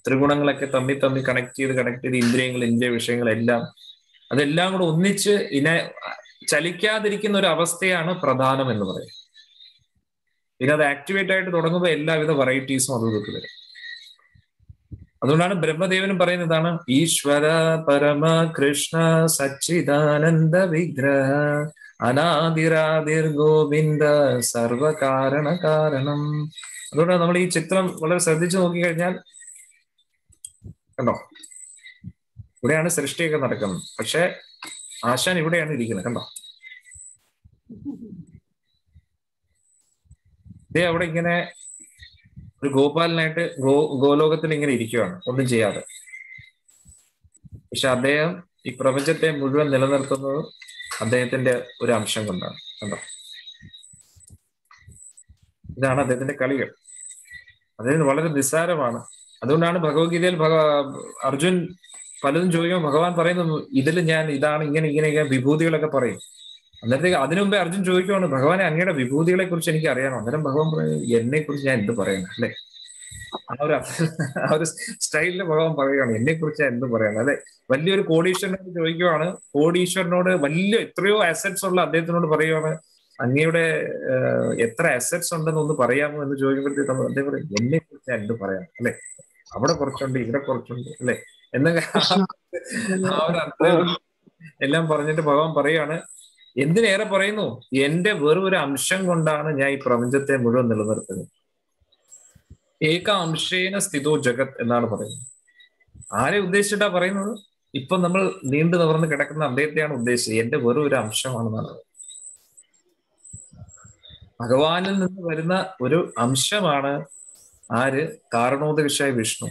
ത്രിഗുണങ്ങളൊക്കെ തമ്മിൽ കണക്ട് ചെയ്ത് ഇന്ദ്രിയങ്ങൾ, ഇന്ദ്രിയ വിഷയങ്ങളെല്ലാം, അതെല്ലാം കൂടെ ഒന്നിച്ച് ചലിക്കാതിരിക്കുന്ന ഒരു അവസ്ഥയാണ് പ്രധാനം എന്ന് പറയും. പിന്നെ അത് ആക്ടിവേറ്റ് ആയിട്ട് തുടങ്ങുമ്പോൾ എല്ലാവിധ വെറൈറ്റീസും അതും ഇതൊക്കെ വരും. അതുകൊണ്ടാണ് ബ്രഹ്മദേവനും പറയുന്നതാണ്, ഈശ്വര പരമ കൃഷ്ണ സച്ചിദാനന്ദ വിഗ്രഹ അനാദിരാദിർ ഗോവിന്ദ സർവകാരണ കാരണം. അതുകൊണ്ടാണ് നമ്മൾ ഈ ചിത്രം വളരെ ശ്രദ്ധിച്ചു നോക്കിക്കഴിഞ്ഞാൽ കണ്ടോ, ഇവിടെയാണ് സൃഷ്ടിയൊക്കെ നടക്കുന്നത്. പക്ഷെ ആശാൻ ഇവിടെയാണ് ഇരിക്കുന്നത്, കണ്ടോ. ഇതേ അവിടെ ഇങ്ങനെ ഒരു ഗോപാലനായിട്ട് ഗോലോകത്തിൽ ഇങ്ങനെ ഇരിക്കുകയാണ്, ഒന്നും ചെയ്യാതെ. പക്ഷെ അദ്ദേഹം ഈ പ്രപഞ്ചത്തെ മുഴുവൻ നിലനിർത്തുന്നത് അദ്ദേഹത്തിന്റെ ഒരു അംശം കൊണ്ടാണ്, കണ്ടോ. ഇതാണ് അദ്ദേഹത്തിന്റെ കളികൾ. അദ്ദേഹം വളരെ നിസ്സാരമാണ്. അതുകൊണ്ടാണ് ഭഗവത്ഗീതയിൽ അർജുൻ പലതും ചോദിക്കുമ്പോൾ ഭഗവാൻ പറയുന്നു, ഇതിൽ ഞാൻ ഇതാണ് ഇങ്ങനെ വിഭൂതികളൊക്കെ പറയും. അന്നേരത്തേക്ക് അതിനു മുമ്പേ അർജുൻ ചോദിക്കുവാണ്, ഭഗവാനെ അങ്ങയുടെ വിഭൂതികളെ കുറിച്ച് എനിക്ക് അറിയാനോ? അന്നേരം ഭഗവാൻ പറയും, എന്നെ കുറിച്ച് ഞാൻ എന്ത് പറയണം അല്ലെ. ആ ഒരു സ്റ്റൈലില് ഭഗവാൻ പറയുകയാണ്, എന്നെ കുറിച്ച് ഞാൻ എന്ത് പറയണം അല്ലെ. വലിയൊരു കോടീശ്വരനോട് ചോദിക്കുവാണ്, കോടീശ്വരനോട് വലിയ എത്രയോ അസറ്റ്സ് ഉള്ള അദ്ദേഹത്തിനോട് പറയുവാണ്, അങ്ങയുടെ എത്ര അസറ്റ്സ് ഉണ്ടെന്ന് ഒന്ന് പറയാമോ എന്ന് ചോദിക്കുമ്പോഴത്തേക്ക് അദ്ദേഹം പറയും, എന്നെ കുറിച്ച് ഞാൻ എന്ത് പറയാം അല്ലെ. അവിടെ കുറച്ചുണ്ട്, ഇവിടെ കുറച്ചുണ്ട് അല്ലെ എന്നൊക്കെ ആ ഒരു അർത്ഥം എല്ലാം പറഞ്ഞിട്ട് ഭഗവാൻ പറയാണ്, എന്തിനേറെ പറയുന്നു, എന്റെ വെറും ഒരു അംശം കൊണ്ടാണ് ഞാൻ ഈ പ്രപഞ്ചത്തെ മുഴുവൻ നിലനിർത്തുന്നത്. ഏക അംശേന സ്ഥിതോ ജഗത് എന്നാണ് പറയുന്നത്. ആരെ ഉദ്ദേശിച്ചിട്ടാ പറയുന്നത്? ഇപ്പൊ നമ്മൾ നീണ്ടു നിവർന്ന് കിടക്കുന്ന അദ്ദേഹത്തെയാണ് ഉദ്ദേശിച്ചത്. എന്റെ വെറും ഒരു അംശമാണെന്നാണ്. ഭഗവാനിൽ നിന്ന് വരുന്ന ഒരു അംശമാണ് ആര്? കാരണോദകശായ വിഷ്ണു.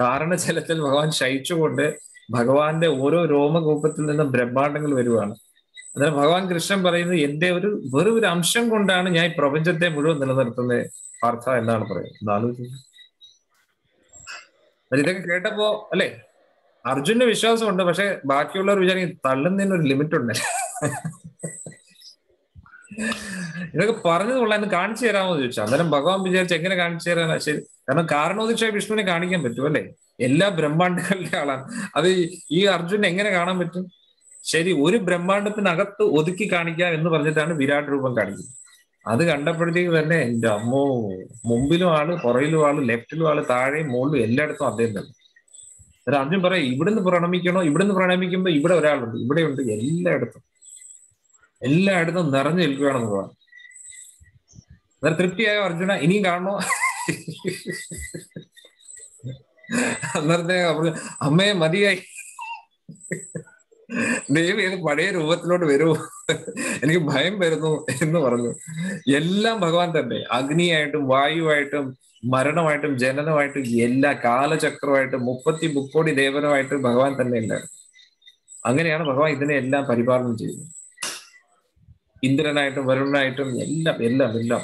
കാരണജലത്തിൽ ഭഗവാൻ ശയിച്ചുകൊണ്ട് ഭഗവാന്റെ ഓരോ രോമകൂപത്തിൽ നിന്നും ബ്രഹ്മാണ്ടങ്ങൾ വരുവാണ്. അന്നേരം ഭഗവാൻ കൃഷ്ണൻ പറയുന്നത് എന്റെ വെറും ഒരു അംശം കൊണ്ടാണ് ഞാൻ ഈ പ്രപഞ്ചത്തെ മുഴുവൻ നിലനിർത്തുന്നത് പാർത്ഥ എന്നാണ് പറയുന്നത്. ആലോചിച്ചു. ഇതൊക്കെ കേട്ടപ്പോ അല്ലെ അർജുന്റെ വിശ്വാസമുണ്ട്, പക്ഷെ ബാക്കിയുള്ളവർ വിചാരിക്കും തള്ളുന്നതിന് ഒരു ലിമിറ്റ് ഉണ്ട്. ഇതൊക്കെ പറഞ്ഞത് കൊള്ളാന്ന് കാണിച്ചു തരാമോ എന്ന് ചോദിച്ചു. അന്നേരം ഭഗവാൻ വിചാരിച്ചു എങ്ങനെ കാണിച്ചു തരാനാ? ശരി, കാരണം കാരണോദിച്ചായ വിഷ്ണുവിനെ കാണിക്കാൻ പറ്റും അല്ലെ? എല്ലാ ബ്രഹ്മാണ്ടങ്ങളുടെ ആളാണ്. അത് ഈ അർജുനെ എങ്ങനെ കാണാൻ പറ്റും? ശരി, ഒരു ബ്രഹ്മാണ്ടത്തിനകത്ത് ഒതുക്കി കാണിക്കാം എന്ന് പറഞ്ഞിട്ടാണ് വിരാട് രൂപം കാണിക്കുന്നത്. അത് കണ്ടപ്പോഴത്തേക്ക് തന്നെ എന്റെ അമ്മോ, മുമ്പിലും ആള്, പുറയിലും ആള്, ലെഫ്റ്റിലും ആള്, താഴെയും മുകളിലും എല്ലായിടത്തും അദ്ദേഹം തന്നെ. അന്നേരം അർജുൻ പറയാം, ഇവിടുന്ന് പ്രണമിക്കണോ? ഇവിടുന്ന് പ്രണമിക്കുമ്പോ ഇവിടെ ഒരാളുണ്ട്, ഇവിടെയുണ്ട്, എല്ലായിടത്തും നിറഞ്ഞു നിൽക്കുകയാണ് ഭഗവാൻ. അന്നേരം തൃപ്തിയായോ അർജുന? ഇനിയും കാണണോ? അന്നേരത്തെ അമ്മയെ മതിയായി, ദേവി ഏത് പഴയ രൂപത്തിലോട്ട് വരുമോ, എനിക്ക് ഭയം വരുന്നു എന്ന് പറഞ്ഞു. എല്ലാം ഭഗവാൻ തന്നെ, അഗ്നിയായിട്ടും വായുവായിട്ടും മരണമായിട്ടും ജനനമായിട്ടും എല്ലാ കാലചക്രമായിട്ടും 30 ദേവനുമായിട്ടും ഭഗവാൻ തന്നെ ഉണ്ടായിരുന്നു. അങ്ങനെയാണ് ഭഗവാൻ ഇതിനെ എല്ലാം പരിപാലനം ചെയ്യുന്നത്. ഇന്ദ്രനായിട്ടും വരുണനായിട്ടും എല്ലാം എല്ലാം എല്ലാം.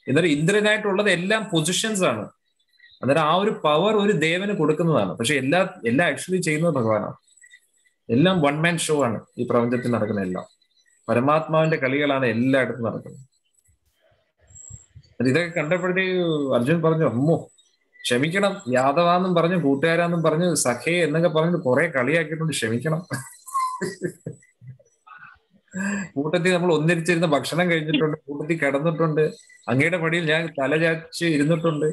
എന്നാലും ഇന്ദ്രനായിട്ടുള്ളത് എല്ലാം പൊസിഷൻസ് ആണ്. അന്നേരം ആ ഒരു പവർ ഒരു ദേവന് കൊടുക്കുന്നതാണ്. പക്ഷെ എല്ലാം ആക്ച്വലി ചെയ്യുന്നത് ഭഗവാനാണ്. എല്ലാം വൺ മാൻ ഷോ ആണ് ഈ പ്രപഞ്ചത്തിൽ നടക്കുന്ന എല്ലാം. പരമാത്മാവിന്റെ കളികളാണ് എല്ലായിടത്തും നടക്കുന്നത്. ഇതൊക്കെ കണ്ടപ്പോഴത്തേക്ക് അർജുൻ പറഞ്ഞു, അമ്മോ ക്ഷമിക്കണം, യാദവാന്നും പറഞ്ഞു, കൂട്ടുകാരാന്നും പറഞ്ഞു, സഖേ എന്നൊക്കെ പറഞ്ഞു കുറെ കളിയാക്കിയിട്ടുണ്ട്, ക്ഷമിക്കണം. കൂട്ടത്തിൽ നമ്മൾ ഒന്നിരിച്ചിരുന്ന് ഭക്ഷണം കഴിച്ചിട്ടുണ്ട്, കൂട്ടത്തിൽ കിടന്നിട്ടുണ്ട്, അങ്ങയുടെ പടിയിൽ ഞാൻ തലചാച്ച് ഇരുന്നിട്ടുണ്ട്.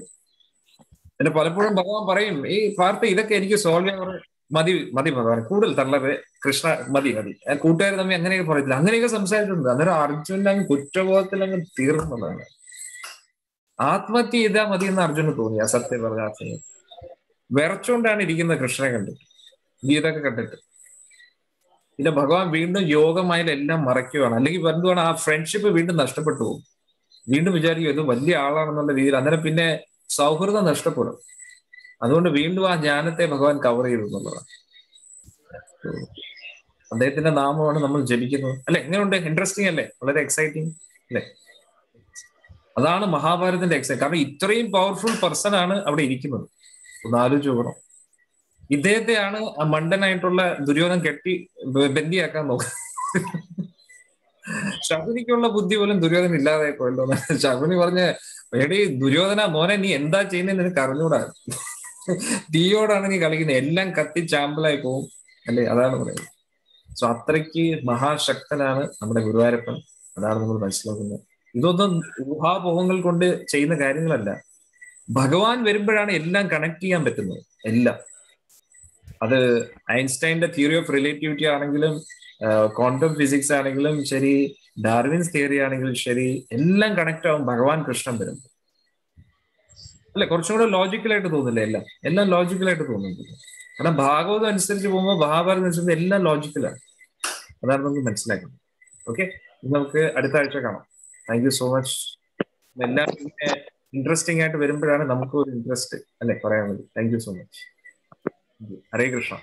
പിന്നെ പലപ്പോഴും ഭഗവാൻ പറയും, ഈ പാർട്ടി ഇതൊക്കെ എനിക്ക് സോൾവ് ചെയ്യാൻ മതി ഭഗവാൻ, കൂടുതൽ തള്ളരെ കൃഷ്ണ മതി. കൂട്ടുകാർ തമ്മിൽ അങ്ങനെയൊക്കെ പറയത്തില്ല, അങ്ങനെയൊക്കെ സംസാരിച്ചിട്ടുണ്ട്. അന്നേരം അർജുനൻ അങ്ങ് കുറ്റബോധത്തിൽ അങ്ങ് തീർന്നുള്ളതാണ്. ആത്മഹത്യ ചെയ്താൽ മതി എന്ന് അർജുന് തോന്നി. ആ സത്യം പറഞ്ഞ ആ സമയം വിറച്ചുകൊണ്ടാണ് ഇരിക്കുന്നത് കൃഷ്ണനെ കണ്ടിട്ട്, ഗീതൊക്കെ കണ്ടിട്ട്. പിന്നെ ഭഗവാൻ വീണ്ടും യോഗമായാലെല്ലാം മറയ്ക്കുകയാണ്. അല്ലെങ്കിൽ എന്തുവാണ്, ആ ഫ്രണ്ട്ഷിപ്പ് വീണ്ടും നഷ്ടപ്പെട്ടു പോകും. വീണ്ടും വിചാരിക്കും ഇത് വലിയ ആളാണെന്നുള്ള രീതിയിൽ. അന്നേരം പിന്നെ സൗഹൃദം നഷ്ടപ്പെടും. അതുകൊണ്ട് വീണ്ടും ആ ജ്ഞാനത്തെ ഭഗവാൻ കവർ ചെയ്തു എന്നുള്ളതാണ്. അദ്ദേഹത്തിന്റെ നാമമാണ് നമ്മൾ ജപിക്കുന്നത് അല്ലെ? എങ്ങനെയുണ്ട്? ഇൻട്രസ്റ്റിംഗ് അല്ലേ? വളരെ എക്സൈറ്റിംഗ് അല്ലെ? അതാണ് മഹാഭാരതത്തിന്റെ എക്സൈറ്റ്. കാരണം ഇത്രയും പവർഫുൾ പേഴ്സൺ ആണ് അവിടെ ഇരിക്കുന്നത്. ഒന്ന് ആലോചിച്ച് നോക്കണം. ഇദ്ദേഹത്തെയാണ് ആ മണ്ടനായിട്ടുള്ള ദുര്യോധനൻ കെട്ടി ബന്ദിയാക്കാൻ നോക്കുന്നത്. ശകുനിക്കുള്ള ബുദ്ധി പോലും ദുര്യോധന ഇല്ലാതായി പോയല്ലോ. ശകുനി പറഞ്ഞ, എടീ ദുര്യോധന മോനെ, നീ എന്താ ചെയ്യുന്നത് നിനക്ക് അറിഞ്ഞൂടാ, തീയോടാണ് നീ കളിക്കുന്നത്, എല്ലാം കത്തി ചാമ്പലായി പോവും അല്ലേ? അതാണ് പറയുന്നത്. സോ അത്രയ്ക്ക് മഹാശക്തനാണ് നമ്മുടെ ഗുരുവായൂരപ്പൻ. അതാണ് നമ്മൾ മനസ്സിലാക്കുന്നത്. ഇതൊന്നും ഊഹാപോഹങ്ങൾ കൊണ്ട് ചെയ്യുന്ന കാര്യങ്ങളല്ല. ഭഗവാൻ വരുമ്പോഴാണ് എല്ലാം കണക്ട് ചെയ്യാൻ പറ്റുന്നത്. എല്ലാം, അത് ഐൻസ്റ്റൈന്റെ തിയറി ഓഫ് റിലേറ്റിവിറ്റി ആണെങ്കിലും ക്വാണ്ടം ഫിസിക്സ് ആണെങ്കിലും ശരി, ഡാർവിൻസ് തിയറി ആണെങ്കിലും ശരി, എല്ലാം കണക്ട് ആവും ഭഗവാൻ കൃഷ്ണൻ വരുമ്പോൾ അല്ലെ? കുറച്ചും കൂടെ ലോജിക്കലായിട്ട് തോന്നില്ലേ? എല്ലാം ലോജിക്കലായിട്ട് തോന്നുന്നുണ്ട്. കാരണം ഭാഗവതം അനുസരിച്ച് പോകുമ്പോൾ, മഹാഭാരതം അനുസരിച്ച് എല്ലാം ലോജിക്കലാണ്. അതാണ് നമുക്ക് മനസ്സിലാക്കുന്നത്. ഓക്കെ, നമുക്ക് അടുത്ത ആഴ്ച കാണാം. Thank you so much. എല്ലാം ഇൻട്രസ്റ്റിംഗ് ആയിട്ട് വരുമ്പോഴാണ് നമുക്ക് ഒരു ഇൻട്രസ്റ്റ് അല്ലെ പറയാൻ വേണ്ടി. Thank you so much. Hare Krishna.